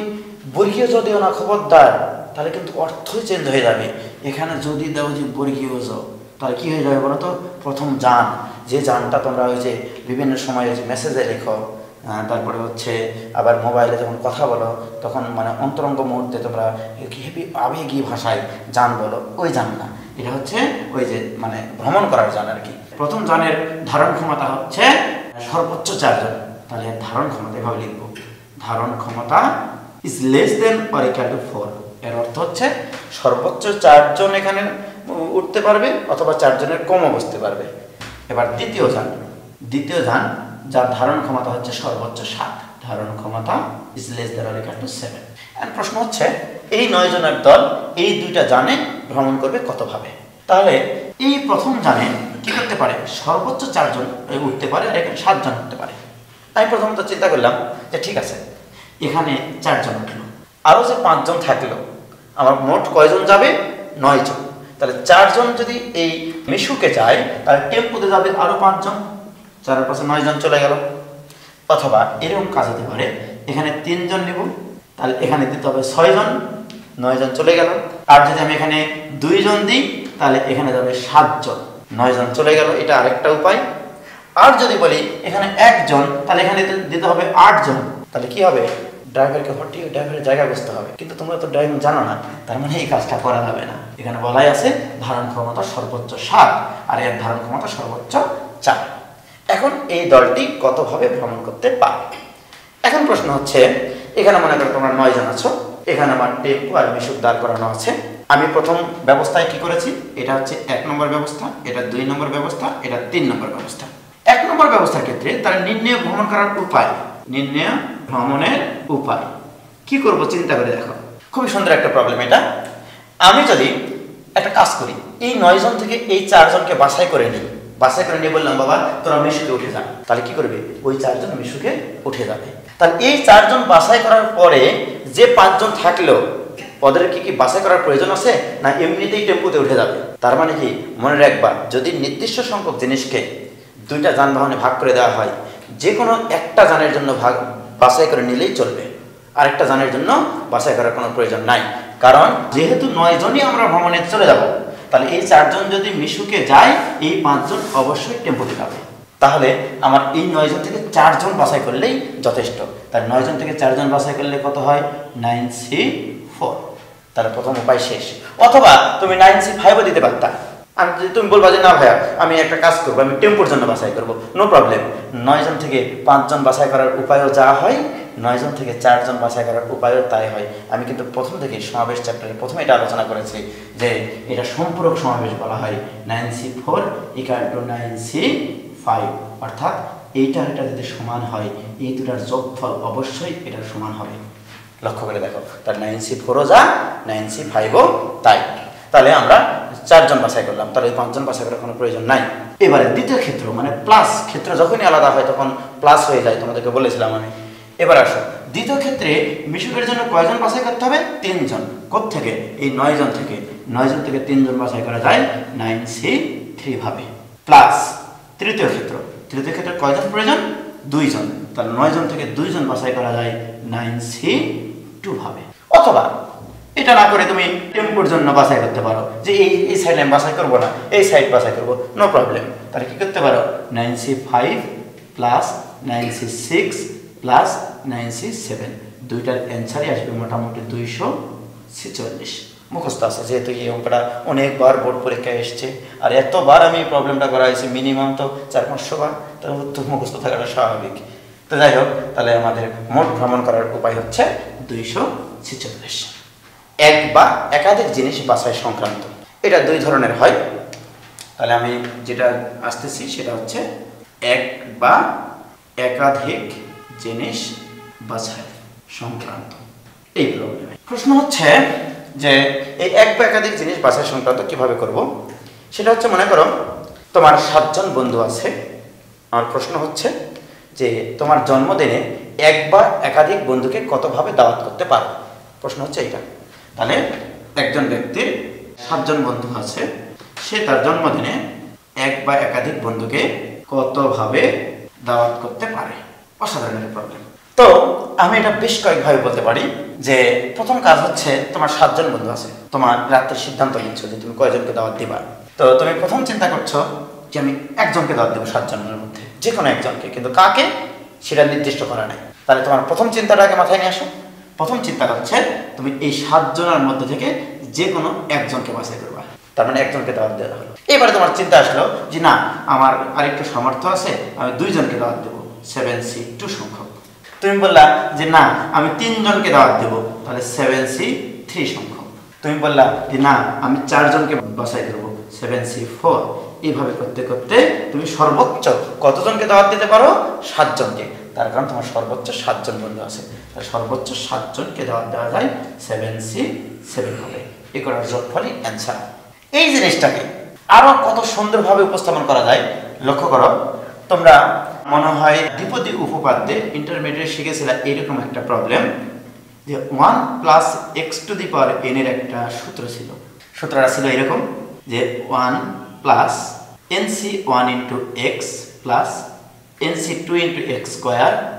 Speaker 1: বর্গীয় যদিও না, খবরদার, তাহলে কিন্তু অর্থই চেঞ্জ হয়ে যাবে। এখানে যদি দাও যে বর্গীয় জ, তাহলে কি হয়ে যাবে বলো তো? প্রথম যান, যে যানটা তোমরা ওই যে বিভিন্ন সময় যে মেসেজে লেখো, তারপরে হচ্ছে আবার মোবাইলে যখন কথা বলো তখন মানে অন্তরঙ্গ মুহূর্তে তোমরা হেভি আবেগী ভাষায় যান বলো, ওই যান না, এটা হচ্ছে ওই যে মানে ভ্রমণ করার যান আর কি। প্রথম যানের ধারণ ক্ষমতা হচ্ছে সর্বোচ্চ 4 জন। তাহলে ধারণ ক্ষমতা এভাবে লিখবো, ধারণ ক্ষমতা is less than or equal two 4। এর অর্থ হচ্ছে সর্বোচ্চ 4 জন এখানে উঠতে পারবে অথবা 4 জনের কমও বসতে পারবে। এবার দ্বিতীয় যান যার ধারণ ক্ষমতা হচ্ছে সর্বোচ্চ 7, ধারণ ক্ষমতা is less than or equal to 7। And প্রশ্ন হচ্ছে এই 9 জনের দল এই 2টা যানে ভ্রমণ করবে কত ভাবে? তাহলে এই প্রথম যানে কি করতে পারে? সর্বোচ্চ 4 জন উঠতে পারে, আর এখানে 7 জন উঠতে পারে। আমি প্রথমত চিন্তা করলাম যে ঠিক আছে, এখানে 4 জন উঠলো, আরও যে 5 জন থাকলো, আমার মোট কয়জন যাবে? 9 জন। তাহলে 4 জন যদি এই মিশুকে যায় তাহলে টেম্পোতে যাবে আরও 5 জন, 4 পাশে 9 জন চলে গেল। অথবা এরকম কাজ হতে পারে, এখানে 3 জন নিব, তাহলে এখানে দিতে হবে 6 জন, 9 জন চলে গেল। আর যদি আমি এখানে 2 জন দিই তাহলে এখানে যাবে 7 জন, 9 জন চলে গেল, এটা আরেকটা উপায়। আর যদি বলি এখানে 1 জন, তাহলে এখানে দিতে হবে 8 জন। তাহলে কি হবে? ড্রাইভারকে হটিয়ে ড্রাইভারের জায়গা বুঝতে হবে, কিন্তু তোমরা তো ড্রাইভিং জানো না, তার মানে এই কাজটা করা যাবে না। এখানে বলাই আছে ধারণ ক্ষমতা সর্বোচ্চ 7 আর এর ধারণ ক্ষমতা সর্বোচ্চ 4। এখন এই দলটি কতভাবে ভ্রমণ করতে পারে? এখন প্রশ্ন হচ্ছে এখানে মনে করো তোমরা 9 জন আছো, এখানে আমার টেম্পো আর মিশুক দাঁড় করানো আছে। আমি প্রথম ব্যবস্থায় কি করেছি? এটা হচ্ছে 1 নম্বর ব্যবস্থা, এটা 2 নম্বর ব্যবস্থা, এটা 3 নম্বর ব্যবস্থা। 1 নম্বর ব্যবস্থার ক্ষেত্রে তারা নির্ণয় ভ্রমণ করার উপায়, নির্ণয় ভ্রমণের উপায় কি করব চিন্তা করে দেখো। খুবই সুন্দর একটা প্রবলেম এটা। আমি যদি একটা কাজ করি, এই 9 জন থেকে এই 4 জনকে বাছাই করে নিয়ে বললাম বাবা তোরা মিশুকে উঠে যা, তাহলে কি করবে? ওই 4 জন মিশুকে উঠে যাবে। তাহলে এই 4 জন বাছাই করার পরে যে 5 জন থাকলো ওদের কি বাছাই করার প্রয়োজন আছে, না এমনিতেই টেম্পুতে উঠে যাবে? তার মানে কি, মনে রাখবা, যদি নির্দিষ্ট সংখ্যক জিনিসকে দুইটা যানবাহনে ভাগ করে দেওয়া হয়, যে কোনো একটা যানের জন্য বাছাই করে নিলেই চলবে, আরেকটা যানের জন্য বাছাই করার কোনো প্রয়োজন নাই। কারণ যেহেতু 9 জনই আমরা ভ্রমণে চলে যাব, তাহলে এই 4 জন যদি মিশুকে যায়, এই 5 জন অবশ্যই টেম্পোতে যাবে। তাহলে আমার এই 9 জন থেকে 4 জন বাছাই করলেই যথেষ্ট। তাহলে 9 জন থেকে 4 জন বাছাই করলে কত হয়? 9C4। তাহলে প্রথম উপায় শেষ। অথবা তুমি 9C5ও দিতে পারতা। আর যদি তুমি বলবা যে না ভাইয়া, আমি একটা কাজ করবো, আমি টেম্পোর জন্য বাছাই করবো, নো প্রবলেম। 9 জন থেকে 5 জন বাছাই করার উপায়ও যা হয়, 9 জন থেকে 4 জন বাছাই করার উপায়ও তাই হয়। আমি কিন্তু প্রথম থেকে সমাবেশ চ্যাপ্টারে প্রথমে এটা আলোচনা করেছি যে এটা সম্পূরক সমাবেশ বলা হয়। 9C4 = 9C5, অর্থাৎ এইটা এটা যদি সমান হয়, এই দুটার যোগফল অবশ্যই এটার সমান হবে। লক্ষ্য করে দেখো, তার 9C4ও যা, 9C5ও তাই। তাহলে আমরা 4 জন বাছাই করলাম, তাহলে 5 জন বাছাই করার কোনো প্রয়োজন নাই। এবারে দ্বিতীয় ক্ষেত্র, মানে প্লাস ক্ষেত্র যখনই আলাদা হয় তখন প্লাস হয়ে যায়, তোমাদেরকে বলেছিলাম আমি। এবার আসো, দ্বিতীয় ক্ষেত্রে মিশুকের জন্য কয়জন বাছাই করতে হবে? 3 জন। কোত্থেকে? এই 9 জন থেকে। 9 জন থেকে 3 জন বাছাই করা যায় 9C3 ভাবে। প্লাস তৃতীয় ক্ষেত্রে কয়জন প্রয়োজন? 2 জন। তাহলে 9 জন থেকে 2 জন বাছাই করা যায় 9C2 ভাবে। অথবা এটা না করে তুমি টেম্পোর জন্য বাছাই করতে পারো, যে এই সাইড আমি বাছাই করবো না, এই সাইড বাছাই করবো, নো প্রবলেম। তাহলে কি করতে পারো? 9C5 plus 9C6 plus 9C7, দুইটার অ্যান্সারই আসবে মোটামুটি 246। মুখস্থ আছে, যেহেতু এই অঙ্কটা অনেকবার বোর্ড পরীক্ষায় এসছে, আর এতবার আমি এই প্রবলেমটা করা হয়েছে, মিনিমাম তো 400-500 বার, তার উত্তর মুখস্থ থাকাটা স্বাভাবিক। তো যাই হোক, তাহলে আমাদের মোট ভ্রমণ করার উপায় হচ্ছে 246। এক বা একাধিক জিনিস বাছাই সংক্রান্ত, এটা 2 ধরনের হয়। তাহলে আমি যেটা আসতেছি সেটা হচ্ছে এক বা একাধিক জিনিস বাছাই সংক্রান্ত এই প্রবলেমে। প্রশ্ন হচ্ছে যে এই এক বা একাধিক জিনিস বাছাই সংক্রান্ত কিভাবে করব? সেটা হচ্ছে, মনে করো তোমার 7 জন বন্ধু আছে। আমার প্রশ্ন হচ্ছে যে তোমার জন্মদিনে এক বা একাধিক বন্ধুকে কতভাবে দাওয়াত করতে পারো? প্রশ্ন হচ্ছে এইটা। তাহলে একজন ব্যক্তির 7 জন বন্ধু আছে, সে তার জন্মদিনে এক বা একাধিক বন্ধুকে কতভাবে দাওয়াত করতে পারে? অসাধারণ প্রবলেম। তো আমি এটা বেশ কয়েকভাবে বলতে পারি। যে প্রথম কাজ হচ্ছে, তোমার 7 জন বন্ধু আছে, তোমার রাত্রে সিদ্ধান্ত নিচ্ছ যে তুমি কয়জনকে দাওয়াত দিবা। তো তুমি প্রথম চিন্তা করছো যে আমি একজনকে দাওয়াত দেবো 7 জনের মধ্যে, যে কোনো একজনকে, কিন্তু কাকে সেটা নির্দিষ্ট করা নাই। তাহলে তোমার প্রথম চিন্তাটাকে মাথায় নিয়ে আসো। প্রথম চিন্তা হচ্ছে তুমি এই 7 জনের মধ্যে থেকে যে কোনো একজনকে বাছাই করবা, তার মানে একজনকে দাওয়াত দেওয়া হলো। এবারে তোমার চিন্তা আসলো যে না, আমার আরেকটু সামর্থ্য আছে, আমি 2 জনকে দাওয়াত দেবো, 7C2 সংখ্যক। তুমি বললা যে না, আমি 3 জনকে দাওয়াত দেবো, তাহলে 7C3 সংখ্যক। তুমি বললা যে না, আমি 4 জনকে বাছাই করবো, 7C4। এইভাবে করতে করতে তুমি সর্বোচ্চ কতজনকে দাওয়াত দিতে পারো? 7 জনকে। তার কারণ তোমার সর্বোচ্চ 7 জন বন্ধু আছে, তাই সর্বোচ্চ 7 জনকে দাওয়াত দেওয়া যায় 7C7 হবে। এই করার যোগফলই অ্যান্সার। এই জিনিসটাকে আরো কত সুন্দরভাবে উপস্থাপন করা যায় লক্ষ্য করো। তোমরা মনে হয় দ্বিপদী উপপাদ্যে ইন্টারমিডিয়েট শিখেছিল এরকম একটা প্রবলেম, যে 1 + x⁴n এর একটা সূত্র ছিল। সূত্রটা ছিল এরকম যে 1 + nc1 × x + nc2 × x²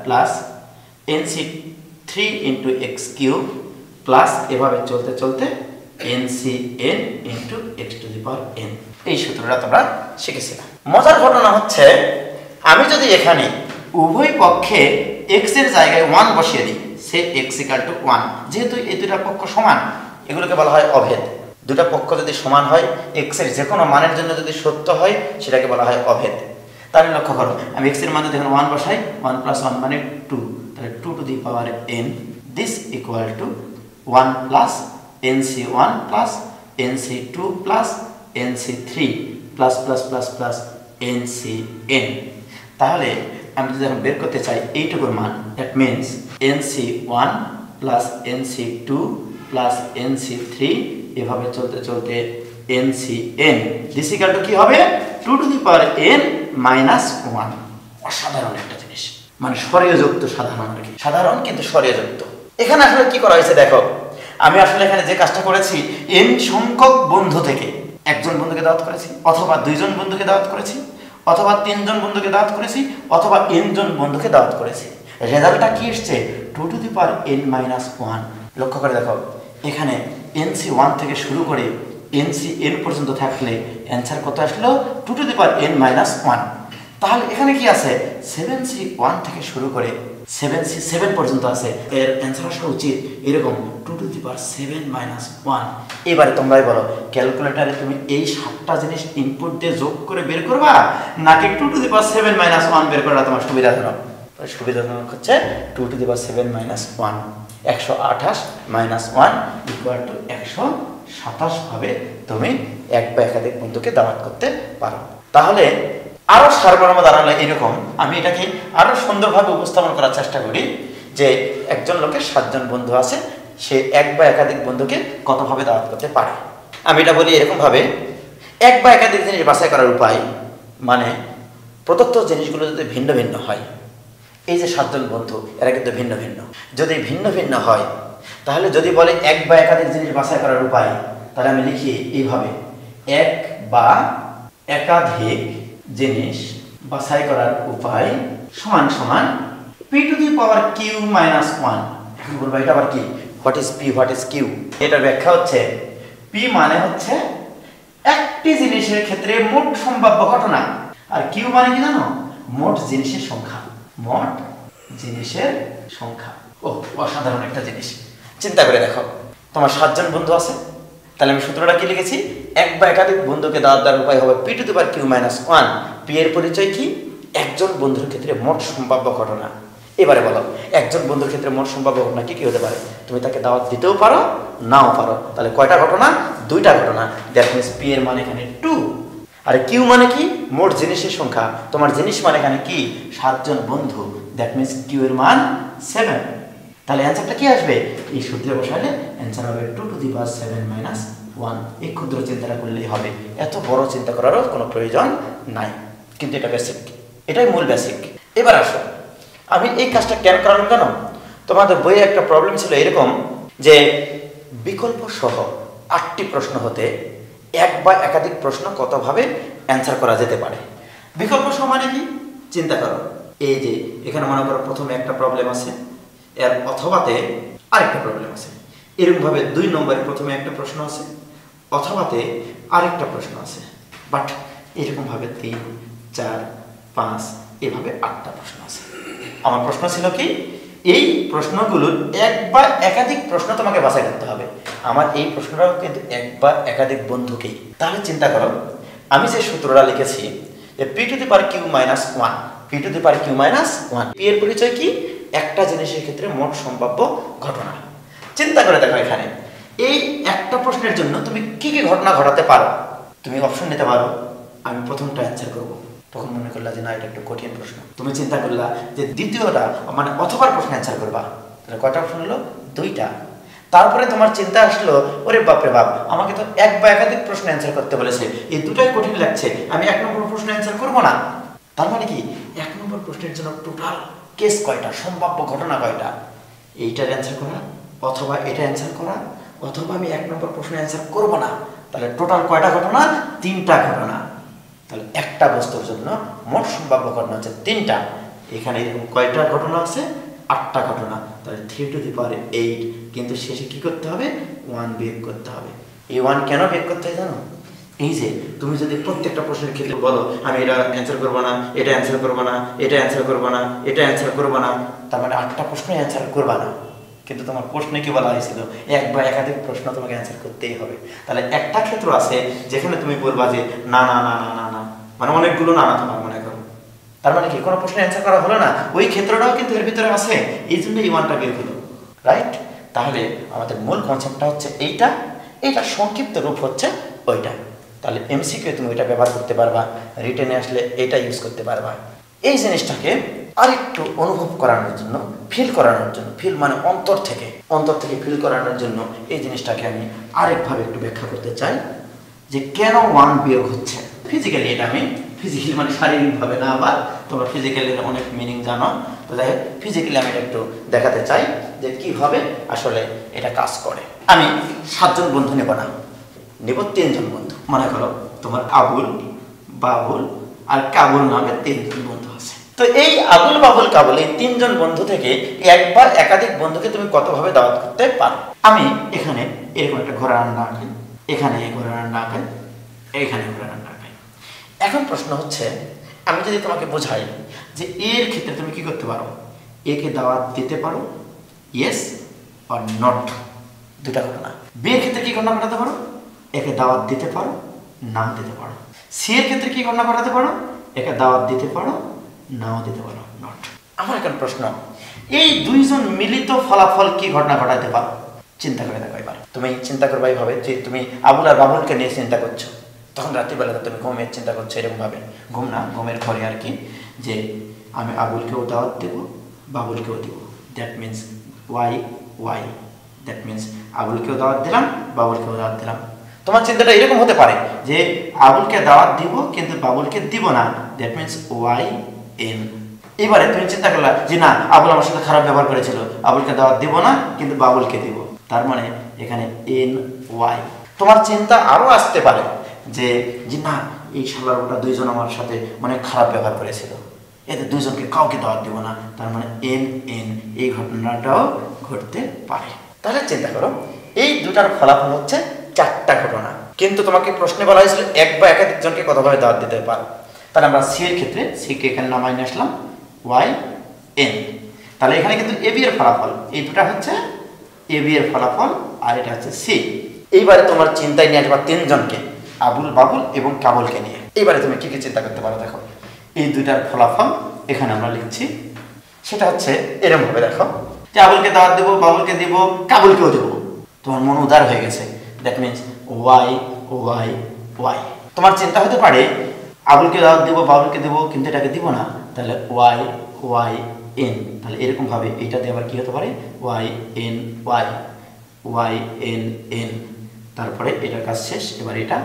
Speaker 1: + nc3 × x³ plus এভাবে চলতে চলতে ncn × x⁴n। এই সূত্রটা তোমরা শিখেছিলে। মজার ঘটনা হচ্ছে, আমি যদি এখানে উভয় পক্ষে x এর জায়গায় 1 বসিয়ে দিই, সে x = 1, যেহেতু এই দুটা পক্ষ সমান, এগুলোকে বলা হয় অভেদ। দুটা পক্ষ যদি সমান হয়, x এর যে কোনো মানের জন্য যদি সত্য হয়, সেটাকে বলা হয় অভেদ। তাহলে লক্ষ্য করো, আমি x এর মান যদি এখানে 1 বসাই, 1 + 1 মানে 2, তাহলে 2⁴n, this = 1 + nc1 + nc2 + nc3 ++++ ncn। তাহলে আমি যদি এখন বের করতে চাই এইটুকুর মান, that means nc1 + nc2 + nc3 এভাবে চলতে চলতে ncn, দিস ইকুয়াল টু কি হবে? 2⁴n - 1। অসাধারণ একটা জিনিস, মানে স্বরীয়যুক্ত সাধারণ আর কি, সাধারণ কিন্তু স্বরীয়যুক্ত। এখানে আসলে কি করা হয়েছে দেখো, আমি আসলে এখানে যে কাজটা করেছি n সংখ্যক বন্ধু থেকে একজন বন্ধুকে দাওয়াত করেছি, অথবা দুইজন বন্ধুকে দাওয়াত করেছি, অথবা তিনজন বন্ধুকে দাওয়াত করেছি, অথবা n জন বন্ধুকে দাওয়াত করেছি। রেজাল্টটা কি এসছে 2 to the power n minus 1। লক্ষ্য করে দেখো এখানে NC1 থেকে শুরু করে NCn পর্যন্ত থাকলে অ্যান্সার কত আসলো 2 to the power n minus 1। তাহলে এখানে কি আছে 7C1 থেকে শুরু করে 7C7 পর্যন্ত আছে, এর অ্যান্সার আসা উচিত এরকম 2 টু দি পাওয়ার 7 মাইনাস 1। এবারে তোমরাই বলো ক্যালকুলেটরে তুমি এই 7টা জিনিস ইনপুট দিয়ে যোগ করে বের করবা নাকি 2 টু দি পাওয়ার 7 মাইনাস 1 বের করা তোমার সুবিধাজনক? সুবিধাজনক হচ্ছে 2 to the power 7 minus 1। 128 minus 1 equal to 127 ভাবে তুমি এক বা একাধিক বন্ধুকে দাওয়াত করতে পারো। তাহলে আরো সারমর্ম দাঁড়ালে এরকম, আমি এটাকে আরো সুন্দরভাবে উপস্থাপন করার চেষ্টা করি যে একজন লোকের 7 জন বন্ধু আছে, সে এক বা একাধিক বন্ধুকে কতভাবে দাওয়াত করতে পারে। আমি এটা বলি এরকম ভাবে, এক বা একাধিক জিনিস বাছাই করার উপায় মানে প্রদত্ত জিনিসগুলো যদি ভিন্ন ভিন্ন হয়, এই যে 7 জন বন্ধু এরা কিন্তু ভিন্ন ভিন্ন, যদি ভিন্ন ভিন্ন হয় তাহলে যদি বলে এক বা একাধিক জিনিস বাছাই করার উপায়, তাহলে আমি লিখি এইভাবে, এক বা একাধিক জিনিস বাছাই করার উপায় সমান সমান p two the power q minus 1। এখন বলবো এটা আবার কি, what is p, what is q? এটার ব্যাখ্যা হচ্ছে p মানে হচ্ছে একটি জিনিসের ক্ষেত্রে মোট সম্ভাব্য ঘটনা, আর q মানে কি জানো, মোট জিনিসের সংখ্যা। মোট জিনিসের সংখ্যা। ও অসাধারণ একটা জিনিস, চিন্তা করে দেখো তোমার 7 জন বন্ধু আছে, তাহলে আমি সূত্রটা কি লিখেছি, এক বা একাধিক বন্ধুকে দাওয়াত দেওয়ার উপায় হবে p two the power q minus 1। p এর পরিচয় কি, একজন বন্ধুর ক্ষেত্রে মোট সম্ভাব্য ঘটনা। এবারে বলো একজন বন্ধুর ক্ষেত্রে মোট সম্ভাব্য ঘটনা কি কি হতে পারে? তুমি তাকে দাওয়াত দিতেও পারো, নাও পারো, তাহলে কয়টা ঘটনা? 2টা ঘটনা। দ্যাট মিনস p এর মানে এখানে 2, আর q মানে কি, মোট জিনিসের সংখ্যা। তোমার জিনিস মানে এখানে কি 7 জন বন্ধু, দ্যাট মিনস q এর মান 7। তাহলে অ্যান্সারটা কি আসবে, এই সূত্রে বসালে অ্যান্সার হবে 2 টু দি পাওয়ার 7 মাইনাস 1। এই ক্ষুদ্র চিন্তাটা করলেই হবে, এত বড় চিন্তা করারও কোনো প্রয়োজন নাই, কিন্তু এটা বেসিক, এটাই মূল বেসিক। এবার আসো আমি এই কাজটা কেন করালাম জানো, তোমাদের বইয়ে একটা প্রবলেম ছিল এরকম যে বিকল্প সহ 8টি প্রশ্ন হতে এক বা একাধিক প্রশ্ন কতভাবে অ্যান্সার করা যেতে পারে। বিকল্প সহ মানে কি, চিন্তা করো, এই যে এখানে মনে করো প্রথমে একটা প্রবলেম আছে, এর অথবাতে আরেকটা প্রবলেম আছে, এরকম ভাবে 2 নম্বরে প্রথমে একটা প্রশ্ন আছে, অথবাতে আরেকটা প্রশ্ন আছে, বাট এরকম ভাবে 3, 4, 5 এভাবে 8টা প্রশ্ন আছে। আমার প্রশ্ন ছিল কি, এই প্রশ্নগুলোর এক বা একাধিক প্রশ্ন তোমাকে বাছাই করতে হবে। আমার এই প্রশ্নটাও কিন্তু এক বা একাধিক বন্ধুকেই। তাহলে চিন্তা করো আমি যে সূত্রটা লিখেছি যে p two the power q minus 1, p two the power q minus 1, p এর পরিচয় কি, একটা জিনিসের ক্ষেত্রে মোট সম্ভাব্য ঘটনা। চিন্তা করে দেখো এখানে এই একটা প্রশ্নের জন্য তুমি কি কি ঘটনা ঘটাতে পারো। তুমি অপশন নিতে পারো, আমি প্রথমটা অ্যান্সার করব, তখন মনে করলা যে না এটা একটু কঠিন প্রশ্ন, তুমি চিন্তা করলা যে দ্বিতীয়টা মানে অথবার প্রশ্ন অ্যান্সার করবা, তাহলে কয়টা অপশন হলো, 2টা। তারপরে তোমার চিন্তা আসলো ওরে বাপরে বাপ, আমাকে তো এক বা একাধিক প্রশ্ন অ্যান্সার করতে বলেছে, এই দুটাই কঠিন লাগছে, আমি 1 নম্বর প্রশ্ন অ্যান্সার করব না। তার মানে কি 1 নম্বর প্রশ্নের জন্য টোটাল কেস কয়টা, সম্ভাব্য ঘটনা কয়টা, এইটার অ্যান্সার করা অথবা এটা অ্যান্সার করা, অথবা আমি 1 নম্বর প্রশ্ন অ্যান্সার করব না। তাহলে টোটাল কয়টা ঘটনা, 3টা ঘটনা। তাহলে একটা বস্তুর জন্য মোট সম্ভাব্য ঘটনা হচ্ছে 3টা। এখানে এরকম কয়টা ঘটনা আছে, 8টা ঘটনা। তাহলে 3 টু দি পাওয়ার 8, কিন্তু শেষে কি করতে হবে, 1 বিয়োগ করতে হবে। এই 1 কেন বিয়োগ করতে হয় জানো, এই যে তুমি যদি প্রত্যেকটা প্রশ্নের ক্ষেত্রে বলো আমি এটা অ্যান্সার করব না, এটা অ্যান্সার করব না, এটা অ্যান্সার করব না, এটা অ্যান্সার করব না, তার মানে 8টা প্রশ্ন অ্যান্সার করবা না। কিন্তু তোমার প্রশ্নে কি বলা হয়েছিল, এক বা একাধিক প্রশ্ন তোমাকে অ্যান্সার করতেই হবে। তাহলে একটা ক্ষেত্র আছে যেখানে তুমি বলবা যে না না না না না না, মানে অনেকগুলো না না তোমার মনে করো, তার মানে কি কোনো প্রশ্ন অ্যান্সার করা হলো না, ওই ক্ষেত্রটাও কিন্তু এর ভিতরে আছে, এই জন্য এই 1টা বের হলো, রাইট? তাহলে আমাদের মূল কনসেপ্টটা হচ্ছে এইটা, এইটা সংক্ষিপ্ত রূপ হচ্ছে ওইটা। তাহলে এমসিকিউ তুমি ওইটা ব্যবহার করতে পারবা, রিটেনে আসলে এটা ইউজ করতে পারবা। এই জিনিসটাকে আরেকটু অনুভব করানোর জন্য, ফিল করানোর জন্য, ফিল মানে অন্তর থেকে ফিল করানোর জন্য এই জিনিসটাকে আমি আরেকভাবে একটু ব্যাখ্যা করতে চাই যে কেন 1 বিয়োগ হচ্ছে। ফিজিক্যালি এটা আমি ফিজিক্যালি মানে শারীরিকভাবে না, আবার তোমরা ফিজিক্যালির অনেক মিনিং জানো, তো যাই হোক ফিজিক্যালি আমি এটা একটু দেখাতে চাই যে কীভাবে আসলে এটা কাজ করে। আমি 7 জন বন্ধু নেব না, নেব 3 জন বন্ধু। মনে করো তোমার আবুল, বাবুল আর কাবুল নামে 3 জন বন্ধু আছে। তো এই আবুল, বাবুল, কাবুল এই 3 জন বন্ধু থেকে একবার একাধিক বন্ধুকে তুমি কতভাবে দাওয়াত করতে পারো। আমি এখানে এরকম একটা ঘোড়া রান্না আঁকাই, এখানে ঘোড়া রান্না আঁকাই, এখানে ঘোড়া রান্না আঁকাই। এখন প্রশ্ন হচ্ছে, আমি যদি তোমাকে বোঝাই যে এর ক্ষেত্রে তুমি কি করতে পারো, একে দাওয়াত দিতে পারো ইয়েস অর নট, দুটা ঘটনা। বি এর ক্ষেত্রে কি ঘটনা ঘটাতে পারো, একে দাওয়াত দিতে পারো নাও দিতে পারো। সি এর ক্ষেত্রে কি ঘটনা ঘটাতে পারো, একে দাওয়াত দিতে পারো নাও দিতে পারো, নট। আমার এখন প্রশ্ন, এই 2 জন মিলিত ফলাফল কি ঘটনা ঘটাতে পারো? চিন্তা করে দেখো এবার। তুমি চিন্তা করবে এইভাবে যে তুমি আবুল আর বাবুলকে নিয়ে চিন্তা করছো, তখন রাত্রিবেলাতে তুমি ঘুমের চিন্তা করছো এরকম ভাবে, ঘুম না ঘুমের ঘরে আর কি, যে আমি আবুলকেও দাওয়াত দেব বাবুলকেও দেব, that means Y Y, that means আবুলকেও দাওয়াত দিলাম বাবুলকেও দাওয়াত দিলাম। তোমার চিন্তাটা এরকম হতে পারে যে আবুলকে দাওয়াত দিব কিন্তু বাবুলকে দিব না, দ্যাট মিনস ওয়াই এন। এবারে তুমি চিন্তা করলা যে না আবুল আমার সাথে খারাপ ব্যবহার করেছিল, আবুলকে দাওয়াত দিব না কিন্তু বাবুলকে দিব, তার মানে এখানে এন ওয়াই। তোমার চিন্তা আরো আসতে পারে যে না এই শালার ওটা 2 জন আমার সাথে মানে খারাপ ব্যবহার করেছিল, এতে 2 জনকে কাউকে দাওয়াত দিব না, তার মানে এন এন, এই ঘটনাটাও ঘটতে পারে। তাহলে চিন্তা করো এই দুটার ফলাফল হচ্ছে 4টা ঘটনা, কিন্তু তোমাকে প্রশ্নে বলা হয়েছিল এক বা একাধিক জনকে কতভাবে দাওয়াত দিতে পারো। তাহলে আমরা সি এর ক্ষেত্রে সি কে এখানে নামাই নিয়ে আসলাম ওয়াই এন। তাহলে এখানে কিন্তু এ বি এর ফলাফল, এই দুটা হচ্ছে এ বি এর ফলাফল আর এটা হচ্ছে সি। এইবারে তোমার চিন্তায় নিয়ে আসবা 3 জনকে, আবুল, বাবুল এবং কাবুলকে নিয়ে। এইবারে তুমি কি কি চিন্তা করতে পারো দেখো। এই দুটার ফলাফল এখানে আমরা লিখছি, সেটা হচ্ছে এরকম ভাবে দেখো যে আবুলকে দাওয়াত দেবো, বাবুলকে দেব, কাবুলকেও দেবো। তোমার মন উদার হয়ে গেছে, that means Y Y Y. তোমার চিন্তা হতে পারে আবুলকে দাওয়াত দেবো বাবুলকে দেবো কিন্তু এটাকে দিব না, তাহলে ওয়াই ওয়াই এন। তাহলে এরকম ভাবে এইটাতে আবার কি হতে পারে, Y N Y, Y N N, তারপরে এটার কাজ শেষ। এবার এটা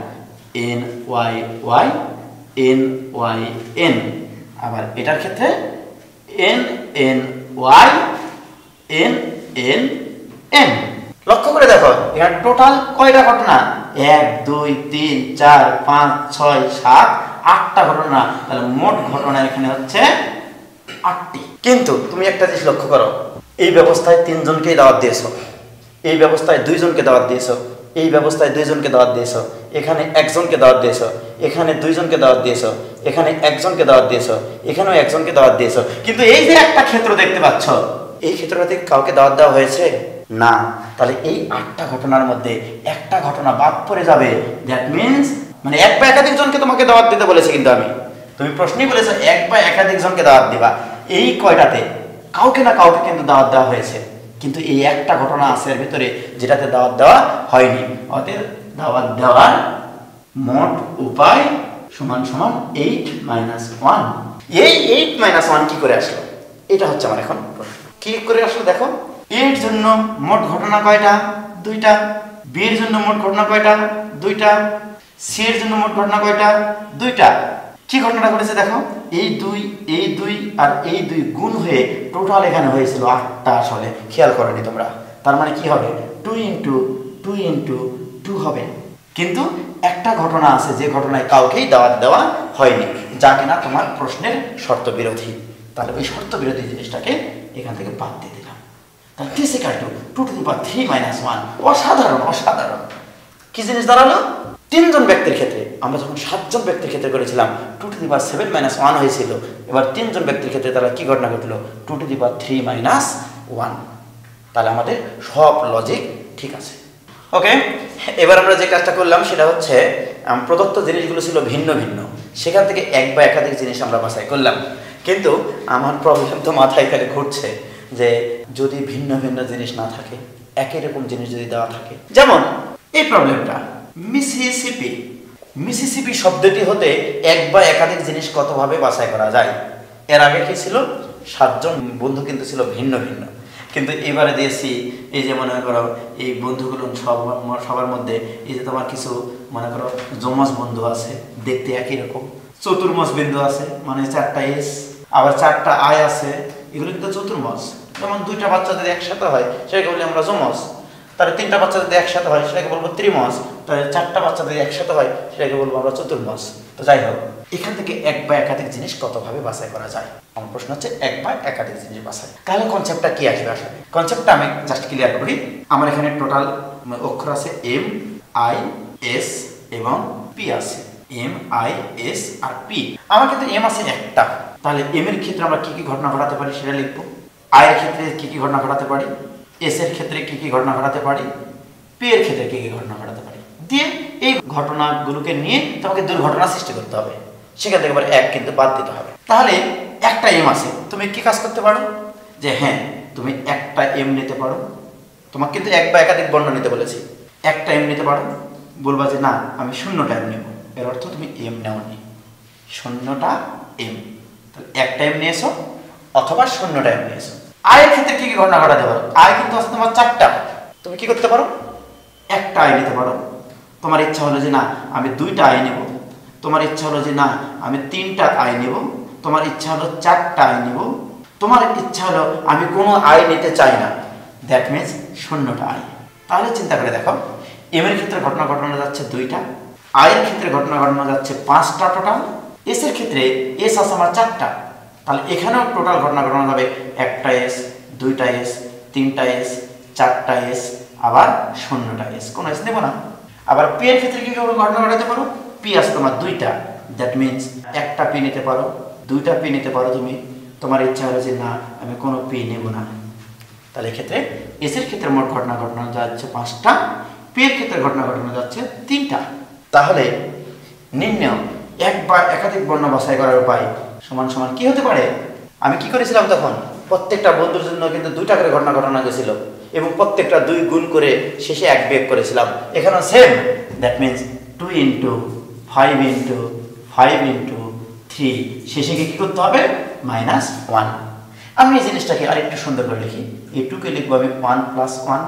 Speaker 1: N Y Y, N Y N. আবার এটার ক্ষেত্রে N N Y, N N N. লক্ষ্য করে দেখো এখানে টোটাল কয়টা ঘটনা, 1 2 3 4 5 6 7 8টা ঘটনা। তাহলে মোট ঘটনা এখানে হচ্ছে 8টি। কিন্তু তুমি একটা জিনিস লক্ষ্য করো, এই ব্যবস্থায় 3 জনকেই দাওয়াত দিয়েছো, এই ব্যবস্থায় 2 জনকে দাওয়াত দিয়েছো, এই ব্যবস্থায় 2 জনকে দাওয়াত দিয়েছো, এখানে 1 জনকে দাওয়াত দিয়েছো, এখানে 2 জনকে দাওয়াত দিয়েছো, এখানে 1 জনকে দাওয়াত দিয়েছো, এখানেও 1 জনকে দাওয়াত দিয়েছো। কিন্তু এই যে একটা ক্ষেত্র দেখতে পাচ্ছ, এই ক্ষেত্রটাতে কাউকে দাওয়াত দেওয়া হয়েছে না। তাহলে এই 8টা ঘটনার মধ্যে একটা ঘটনা বাদ পড়ে যাবে, দ্যাট মিনস মানে এক বা একাধিক জনকে তোমাকে দাওয়াত দিতে বলেছি, কিন্তু তুমি প্রশ্নই বলেছো এক বা একাধিক জনকে দাওয়াত দিবা। এই কয়টাতে কাউকে না কাউকে কিন্তু দাওয়াত দেওয়া হয়েছে, কিন্তু এই একটা ঘটনা আছে এর ভিতরে যেটাতে দাওয়াত দেওয়া হয়নি। অতএব দাওয়াত দেওয়ার মোট উপায় সমান সমান 8 - 1। এই 8 - 1 কি করে আসলো, এটা হচ্ছে আমার এখন প্রশ্ন। কি করে আসলো দেখো, এর জন্য মোট ঘটনা কয়টা, 2টা। বি এর জন্য মোট ঘটনা কয়টা, 2টা। সি এর জন্য মোট ঘটনা কয়টা, 2টা। কি ঘটনাটা ঘটেছে দেখো, এই 2 আর এই 2 গুণ হয়ে টোটাল এখানে হয়েছিল 8টা। আসলে খেয়াল করনি তোমরা, তার মানে কি হবে 2 × 2 × 2 হবে। কিন্তু একটা ঘটনা আছে যে ঘটনায় কাউকেই দাওয়াত দেওয়া হয়নি, যা কিনা তোমার প্রশ্নের শর্ত বিরোধী। তাহলে ওই শর্ত বিরোধী জিনিসটাকে এখান থেকে বাদ দিয়ে দিলাম। তাহলে this equal to 2 to the power 3 - 1। অসাধারণ অসাধারণ। কি জিনিস দাঁড়ালো, 3 জন ব্যক্তির ক্ষেত্রে আমরা যখন 7 জন ব্যক্তির ক্ষেত্রে করেছিলাম 2 to the power 7 - 1 হয়েছিল। এবার 3 জন ব্যক্তির ক্ষেত্রে তাহলে কি ঘটনা ঘটলো, 2 to the power 3 - 1। তাহলে আমাদের সব লজিক ঠিক আছে। ওকে, এবার আমরা যে কাজটা করলাম সেটা হচ্ছে প্রদত্ত জিনিসগুলো ছিল ভিন্ন ভিন্ন, সেখান থেকে এক বা একাধিক জিনিস আমরা বাছাই করলাম। কিন্তু আমার প্রবলেম তো মাথায় খালি ঘুরছে যে যদি ভিন্ন ভিন্ন জিনিস না থাকে, একই রকম জিনিস যদি দেওয়া থাকে, যেমন এই প্রবলেমটা মিসিসিপি। মিসিসিপি শব্দটি হতে এক বা একাধিক জিনিস কতভাবে বাছাই করা যায়। এর আগে কি ছিল, 7 জন বন্ধু কিন্তু ছিল ভিন্ন ভিন্ন, কিন্তু এবারে দিয়েছি এই যে মনে করো এই বন্ধুগুলো সবার মধ্যে এই যে তোমার কিছু মনে করো যমজ বন্ধু আছে, দেখতে একই রকম, চতুর্মস বিন্দু আছে মানে 4টা এস, আবার 4টা আই আছে, এগুলো কিন্তু চতুর্মস। যেমন 2টা বাচ্চা যদি একসাথে হয় সেটাকে বলি আমরা যমস, তাহলে 3টা বাচ্চা যদি একসাথে হয় সেটাকে বলবো ত্রিমস, তাহলে 4টা বাচ্চা যদি একসাথে হয় সেটাকে বলবো আমরা চতুর্মস। তো যাই হোক, এখান থেকে এক বা একাধিক জিনিস কতভাবে বাছাই করা যায়? আমার প্রশ্ন হচ্ছে এক বা একাধিক জিনিস বাছাই। তাহলে কনসেপ্টটা কি আসবে? আসলে কনসেপ্টটা আমি জাস্ট ক্লিয়ার করি। আমার এখানে টোটাল অক্ষর আছে এম, আই, এস এবং পি আছে। এম, আই, এস আর পি। আমার কিন্তু এম আছে একটা, তাহলে এম এর ক্ষেত্রে আমরা কি কি ঘটনা ঘটাতে পারি সেটা লিখবো। আই এর ক্ষেত্রে কি কি ঘটনা ঘটাতে পারি, এস এর ক্ষেত্রে কি কি ঘটনা ঘটাতে পারি, পি এর ক্ষেত্রে কি কি ঘটনা ঘটাতে পারি, দিয়ে এই ঘটনাগুলোকে নিয়ে তোমাকে দুর্ঘটনা সৃষ্টি করতে হবে। সেখান থেকে আবার এক কিন্তু বাদ দিতে হবে। তাহলে একটা এম আছে, তুমি কি কাজ করতে পারো? যে হ্যাঁ, তুমি একটা এম নিতে পারো। তোমাকে কিন্তু এক বা একাধিক বর্ণ নিতে বলেছি। একটা এম নিতে পারো, বলবা যে না আমি 0টা এম নেব, এর অর্থ তুমি এম নেওনি, 0টা এম। তাহলে একটা এম নিয়েছো অথবা 0টা এম নিয়েছো। আয়ের ক্ষেত্রে কি কি ঘটনা ঘটাতে পারো? আয় কিন্তু আছে তোমার 4টা, তুমি কি করতে পারো? একটা আয় নিতে পারো। তোমার ইচ্ছা হলো যে না আমি 2টা আয় নেব, তোমার ইচ্ছা হলো যে না আমি 3টা আয় নেব, তোমার ইচ্ছা হলো 4টা আয় নেব, তোমার ইচ্ছা হলো আমি কোনো আয় নিতে চাই না, দ্যাট মিনস 0টা আয়। তাহলে চিন্তা করে দেখো, এম এর ক্ষেত্রে ঘটনা ঘটানো যাচ্ছে 2টা, আয়ের ক্ষেত্রে ঘটনা ঘটানো যাচ্ছে 5টা টোটাল, এস এর ক্ষেত্রে এস আছে আমার 4টা, তাহলে এখানেও টোটাল ঘটনা ঘটানো যাবে 1টা এস, 2টা এস, 3টা এস, 4টা এস, আবার 0টা এস, কোনো এস নেব না। আবার পি এর ক্ষেত্রে কি ঘটনা ঘটাতে পারো? পি আছে তোমার 2টা, দ্যাট মিনস একটা পি নিতে পারো, 2টা পি নিতে পারো তুমি। তোমার ইচ্ছা হলো যে না আমি কোনো পি নেব না, তাহলে এক্ষেত্রে এস এর ক্ষেত্রে মোট ঘটনা ঘটানো যাচ্ছে 5টা, পি এর ক্ষেত্রে ঘটনা ঘটানো যাচ্ছে 3টা। তাহলে নির্ণয় এক বা একাধিক বর্ণ বাছাই করার উপায় সমান সমান কি হতে পারে? আমি কি করেছিলাম তখন? প্রত্যেকটা বন্ধুর জন্য কিন্তু 2টা করে ঘটনা ঘটানো গেছিল এবং প্রত্যেকটা 2 গুণ করে শেষে 1 বিয়োগ করেছিলাম। এখানেও same, that means 2 into 5 into 5 into 3, শেষে কি করতে হবে? -1। আমি এই জিনিসটাকে আর একটু সুন্দর করে লিখি। এই 2 কে লিখবো আমি 1 + 1,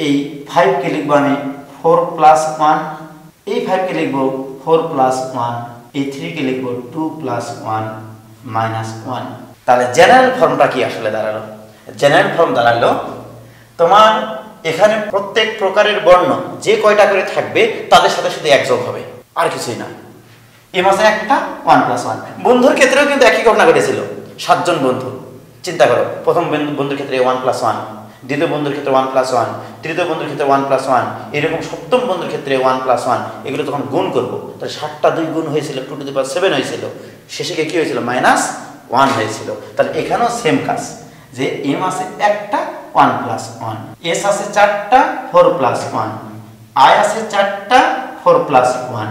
Speaker 1: এই 5 কে লিখবো আমি 4 + 1, এই 5 কে লিখবো 4 + 1, এই 3 কে লিখবো 2 + 1 -1। তাহলে জেনারেল ফর্মটা কি আসলে দাঁড়ালো? জেনারেল ফর্ম দাঁড়ালো তোমার এখানে প্রত্যেক প্রকারের বর্ণ যে কয়টা করে থাকবে তাদের সাথে শুধু এক যোগ হবে, আর কিছুই না। এম আছে একটা, 1 + 1। বন্ধুর ক্ষেত্রেও কিন্তু একই ঘটনা ঘটেছিল। 7 জন বন্ধু, চিন্তা করো, প্রথম বন্ধুর ক্ষেত্রে 1 + 1, দ্বিতীয় বন্ধুর ক্ষেত্রে 1 + 1, তৃতীয় বন্ধুর ক্ষেত্রে 1 + 1, এরকম সপ্তম বন্ধুর ক্ষেত্রে 1 + 1। এগুলো তখন গুণ করব, তাহলে 7টা 2 গুণ হয়েছিল, 2⁷ হয়েছিল, শেষে কি হয়েছিল? -1 হয়েছিল। তাহলে এখানেও সেম কাজ, যে এম আছে একটা, 1 + 1, এস আছে 4টা, 4 + 1, আই আছে 4টা, 4 + 1,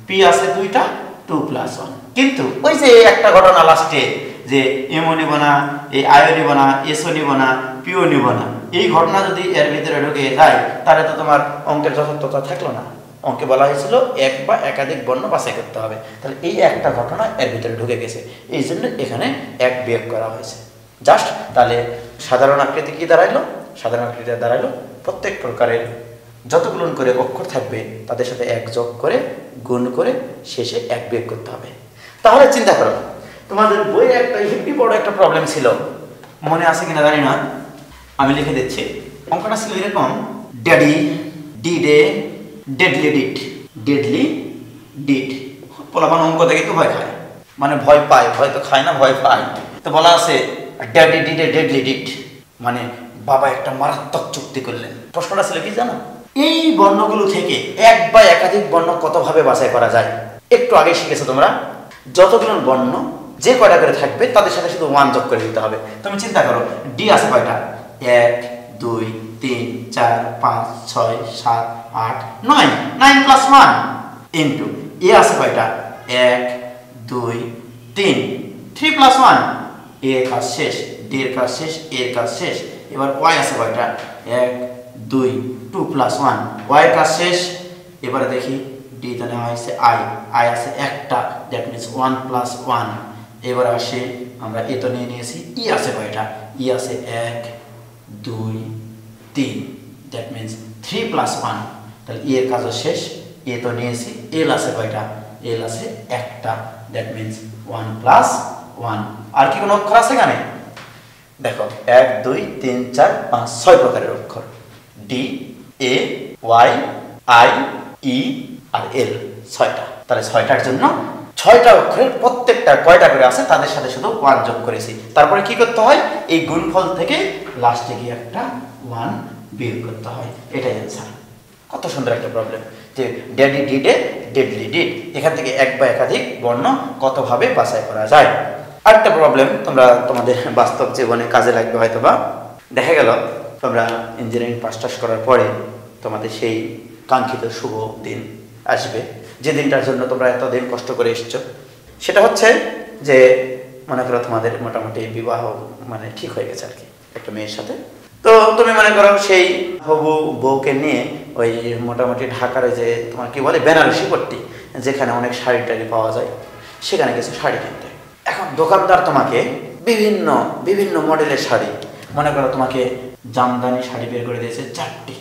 Speaker 1: পি আছে 2টা, 2 + 1। কিন্তু ওই যে একটা ঘটনা লাস্টে, যে এমও নিব না, এই আইও নিব না, এসও নিব না, পিও নিব না, এই ঘটনা যদি এর ভিতরে ঢুকে যায় তাহলে তো তোমার অঙ্কের যথার্থতা থাকলো না। অঙ্কে বলা হয়েছিল এক বা একাধিক বর্ণ বাছাই করতে হবে, তাহলে এই একটা ঘটনা এর ভিতরে ঢুকে গেছে, এই জন্য এখানে 1 বিয়োগ করা হয়েছে জাস্ট। তাহলে সাধারণ আকৃতি কি দাঁড়াইলো? সাধারণ আকৃতি দাঁড়াইলো প্রত্যেক প্রকারের যতগুলো করে অক্ষর থাকবে তাদের সাথে 1 যোগ করে গুণ করে শেষে 1 বিয়োগ করতে হবে। তাহলে চিন্তা করো, তোমাদের বইয়ে একটা হেভি বড় একটা প্রবলেম ছিল, মনে আছে কিনা জানি না, আমি লিখে দিচ্ছি। অঙ্কটা ছিল এরকম: daddy did A deadly did, deadly did. পোলাপান অঙ্ক দেখে তো ভয় খায়, মানে ভয় পায়, ভয় তো খায় না, ভয় পায়। তো বলা আছে daddy did A deadly did, মানে বাবা একটা মারাত্মক চুক্তি করলেন। প্রশ্নটা ছিল কি জানো? এই বর্ণগুলো থেকে এক বা একাধিক বর্ণ কতভাবে বাছাই করা যায়? একটু আগে শিখেছো তোমরা, যতগুলো বর্ণ যে কয়টা করে থাকবে তাদের সাথে শুধু 1 যোগ করে দিতে হবে। তুমি চিন্তা করো, ডি আছে কয়টা? 1 2 3 4 5 6 7 8 9, 9 + 1 ইন্টু এ আছে কয়টা? 1 2 3, 3 + 1, এ এর কাজ শেষ, ডি এর কাজ শেষ, এ এর কাজ শেষ। এবার ওয়াই আছে কয়টা? 1 2, 2 + 1, ওয়াই এর কাজ শেষ। এবারে দেখি ডি তে নেওয়া হয়েছে আই, আই আছে একটা, দ্যাট মিনস 1 + 1। এবার আসে আমরা এ তো নিয়ে নিয়েছি, ই আছে কয়টা? ই আছে 1 2 3, দ্যাট মিনস 3 + 1, তাহলে ই এর কাজও শেষ। এ তো নিয়েছি, এল আছে কয়টা? এল আছে একটা, দ্যাট মিন্স 1 প্লাস 1। আর কি কোনো অক্ষর আছে এখানে? দেখো 1 2 3 4 5 6 প্রকারের অক্ষর, ডি, এ, ওয়াই, আই, ই আর এল, 6টা। তাহলে 6টার জন্য 6টা অক্ষরের প্রত্যেকটা কয়টা করে আছে তাদের সাথে শুধু 1 যোগ করেছি। তারপরে কি করতে হয়? এই গুণফল থেকে লাস্টে গিয়ে একটা 1 বিয়োগ করতে হয়। এটাই অ্যান্সার। কত সুন্দর একটা প্রবলেম যে ড্যাডি ডিডে ডেডলি ডিড, এখান থেকে এক বা একাধিক বর্ণ কতভাবে বাছাই করা যায়। আরেকটা প্রবলেম তোমরা তোমাদের বাস্তব জীবনে কাজে লাগবে হয়তো বা। দেখা গেল তোমরা ইঞ্জিনিয়ারিং পাস করার পরে তোমাদের সেই কাঙ্ক্ষিত শুভ দিন আসবে, যে দিনটার জন্য তোমরা এতদিন কষ্ট করে এসছো। সেটা হচ্ছে যে মনে করো তোমাদের মোটামুটি বিবাহ মানে ঠিক হয়ে গেছে আর কি একটা মেয়ের সাথে। তো তুমি মনে করো সেই হবু বউকে নিয়ে ওই মোটামুটি ঢাকার যে তোমার কি বলে বেনারসি পট্টি, যেখানে অনেক শাড়ি টাড়ি পাওয়া যায়, সেখানে কিছু শাড়ি কিনতে। এখন দোকানদার তোমাকে বিভিন্ন বিভিন্ন মডেলের শাড়ি, মনে করো তোমাকে জামদানি শাড়ি বের করে দিয়েছে 4টি,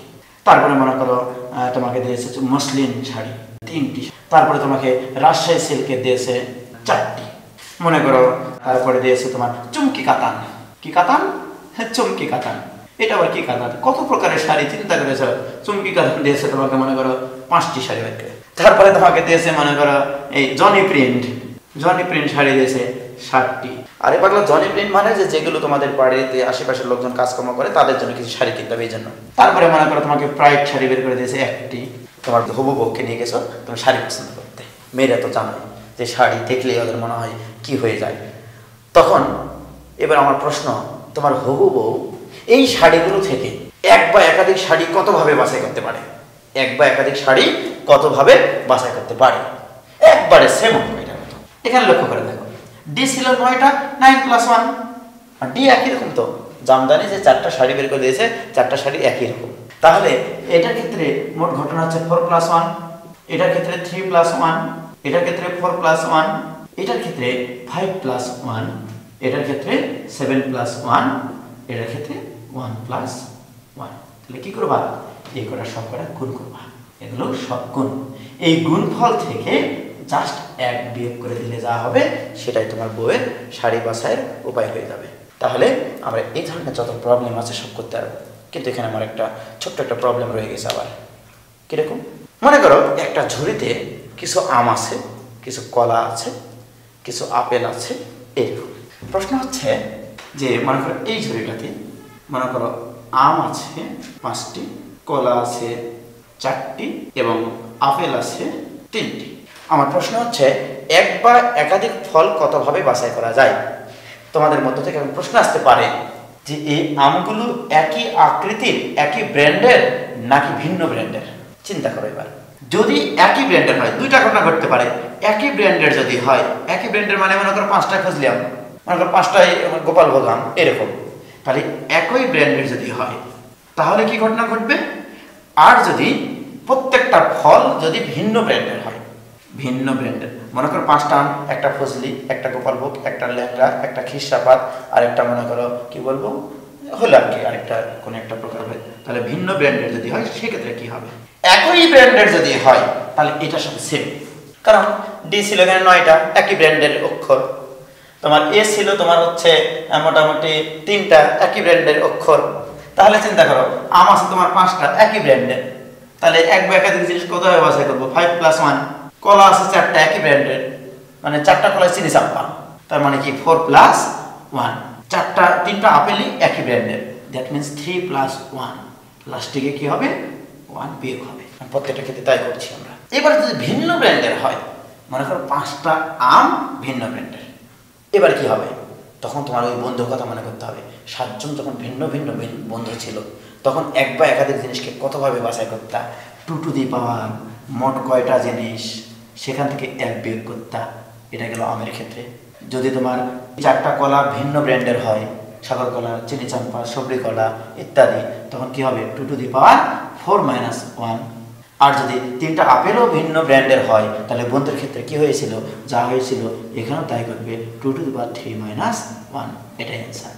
Speaker 1: তারপরে মনে করো তোমাকে দিয়েছে মসলিন শাড়ি 3টি, তারপরে তোমাকে রাজশাহী সিল্কের দিয়েছে 4টি, মনে করো তারপরে দিয়েছে তোমার চুমকি কাতান। কি কাতান? হ্যাঁ, চুমকি কাতান। এটা আবার কি কাতান? কত প্রকারের শাড়ি চিন্তা করেছ। চুমকি কাতান দিয়েছে তোমাকে মনে করো 5টি শাড়ি বের করে। তারপরে তোমাকে দিয়েছে মনে করো এই জনি প্রিন্ট শাড়ি দিয়েছে 60টি। আরে পাগলা, জনি প্রিন্ট মানে যেগুলো তোমাদের বাড়িতে আশেপাশের লোকজন কাজকর্ম করে তাদের জন্য কিছু শাড়ি কিনতে হবে এই জন্য। তারপরে মনে করো তোমাকে প্রাইড শাড়ি বের করে দিয়েছে 1টি। তোমার হবু বউকে নিয়ে গেছো তুমি শাড়ি পছন্দ করতে। মেয়েরা তো জানোই যে শাড়ি দেখলেই ওদের মনে হয় কি হয়ে যায়। তখন এবার আমার প্রশ্ন, তোমার হবু বউ এই শাড়িগুলো থেকে এক বা একাধিক শাড়ি কতভাবে বাছাই করতে পারে? এক বা একাধিক শাড়ি কতভাবে বাছাই করতে পারে? একবারে সেম অঙ্ক এটার মতো। এখানে লক্ষ্য করে দেখো, ডি ছিল 9টা, 9 + 1, আর ডি একই রকম। তো জামদানি যে 4টা শাড়ি বের করে দিয়েছে, 4টা শাড়ি একই রকম। তাহলে এটার ক্ষেত্রে মোট ঘটনা হচ্ছে 4 + 1, এটার ক্ষেত্রে 3 + 1, এটার ক্ষেত্রে 4 + 1, এটার ক্ষেত্রে 5 + 1, এটার ক্ষেত্রে 7 + 1, এটার ক্ষেত্রে 1 + 1। তাহলে কি করবা? এই কটা সব কটা গুণ করবা। এগুলো সব গুণ। এই গুণফল থেকে জাস্ট 1 বিয়োগ করে দিলে যা হবে সেটাই তোমার বউয়ের শাড়ি বাছাইয়ের উপায় হয়ে যাবে। তাহলে আমরা এই ধরনের যত প্রবলেম আছে সব করতে পারবো। কিন্তু এখানে আমার একটা ছোট্ট একটা প্রবলেম রয়ে গেছে আবার। কিরকম? মনে করো একটা ঝুড়িতে কিছু আম আছে, কিছু কলা আছে, কিছু আপেল আছে, এরকম। প্রশ্ন হচ্ছে যে মনে করো এই ঝুড়িটাতে মনে করো আম আছে 5টি, কলা আছে 4টি এবং আপেল আছে 3টি। আমার প্রশ্ন হচ্ছে এক বা একাধিক ফল কতভাবে বাছাই করা যায়? তোমাদের মধ্য থেকে প্রশ্ন আসতে পারে যে এই আমগুলো একই আকৃতির, একই ব্র্যান্ডের নাকি ভিন্ন ব্র্যান্ডের। চিন্তা করো এবার। যদি একই ব্র্যান্ডের হয়, দুইটা ঘটনা ঘটতে পারে। একই ব্র্যান্ডের যদি হয়, একই ব্র্যান্ডের মানে মনে করো 5টা খুঁজলাম, মনে করো 5টাই গোপালভোগ আম এরকম, তাহলে একই ব্র্যান্ডের যদি হয় তাহলে কি ঘটনা ঘটবে? আর যদি প্রত্যেকটা ফল যদি ভিন্ন ব্র্যান্ডের হয়, ভিন্ন ব্র্যান্ডের, মনে করো 5টা আম, একটা ফজলি, একটা গোপালভোগ, একটা ল্যাংড়া, একটা খিরসাপাত আর একটা মনে করো কি বলবো হলো আর কি আরেকটা কোন একটা প্রকার হয়, তাহলে ভিন্ন ব্র্যান্ডের যদি হয় সেক্ষেত্রে কি হবে? একই ব্র্যান্ডের যদি হয় তাহলে এটার সাথে সেম, কারণ ডি ছিল এখানে 9টা একই ব্র্যান্ডের অক্ষর, তোমার এ ছিল তোমার হচ্ছে মোটামুটি 3টা একই ব্র্যান্ডের অক্ষর। তাহলে চিন্তা করো আম আছে তোমার 5টা একই ব্র্যান্ডের, তাহলে এক বা একাধিক জিনিস কোথায় বাছাই করবো? 5 + 1। কলা আছে 4টা একই ব্র্যান্ডের, মানে 4টা কলা চিনি চাম্পা, তার মানে কি 4 + 1। 3টা আপেলই একই ব্র্যান্ডের, দ্যাট মিন্স 3 + 1। লাস্টে গিয়ে কি হবে? 1 বিয়োগ হবে। প্রত্যেকটা ক্ষেত্রে তাই করছি আমরা। এবার যদি ভিন্ন ব্র্যান্ডের হয়, মনে করো 5টা আম ভিন্ন ব্র্যান্ডের, এবার কি হবে? তখন তোমার ওই বন্ধুর কথা মনে করতে হবে। 7 জন যখন ভিন্ন ভিন্ন বন্ধু ছিল তখন এক বা একাধিক জিনিসকে কতভাবে বাছাই করতা? 2 টু দি পাওয়ার মোট কয়টা জিনিস সেখান থেকে 1 বিয়োগ করতা। এটা গেল আমের ক্ষেত্রে। যদি তোমার 4টা কলা ভিন্ন ব্র্যান্ডের হয়, সাগর কলা, চিনি চাম্পা, সবরি কলা ইত্যাদি, তখন কি হবে? 2 টু দি পাওয়ার 4 - 1। আর যদি 3টা আপেলও ভিন্ন ব্র্যান্ডের হয় তাহলে বন্ধুর ক্ষেত্রে কি হয়েছিল? যা হয়েছিল এখানেও তাই করবে, 2 টু দি পাওয়ার 3 - 1। এটাই অ্যান্সার।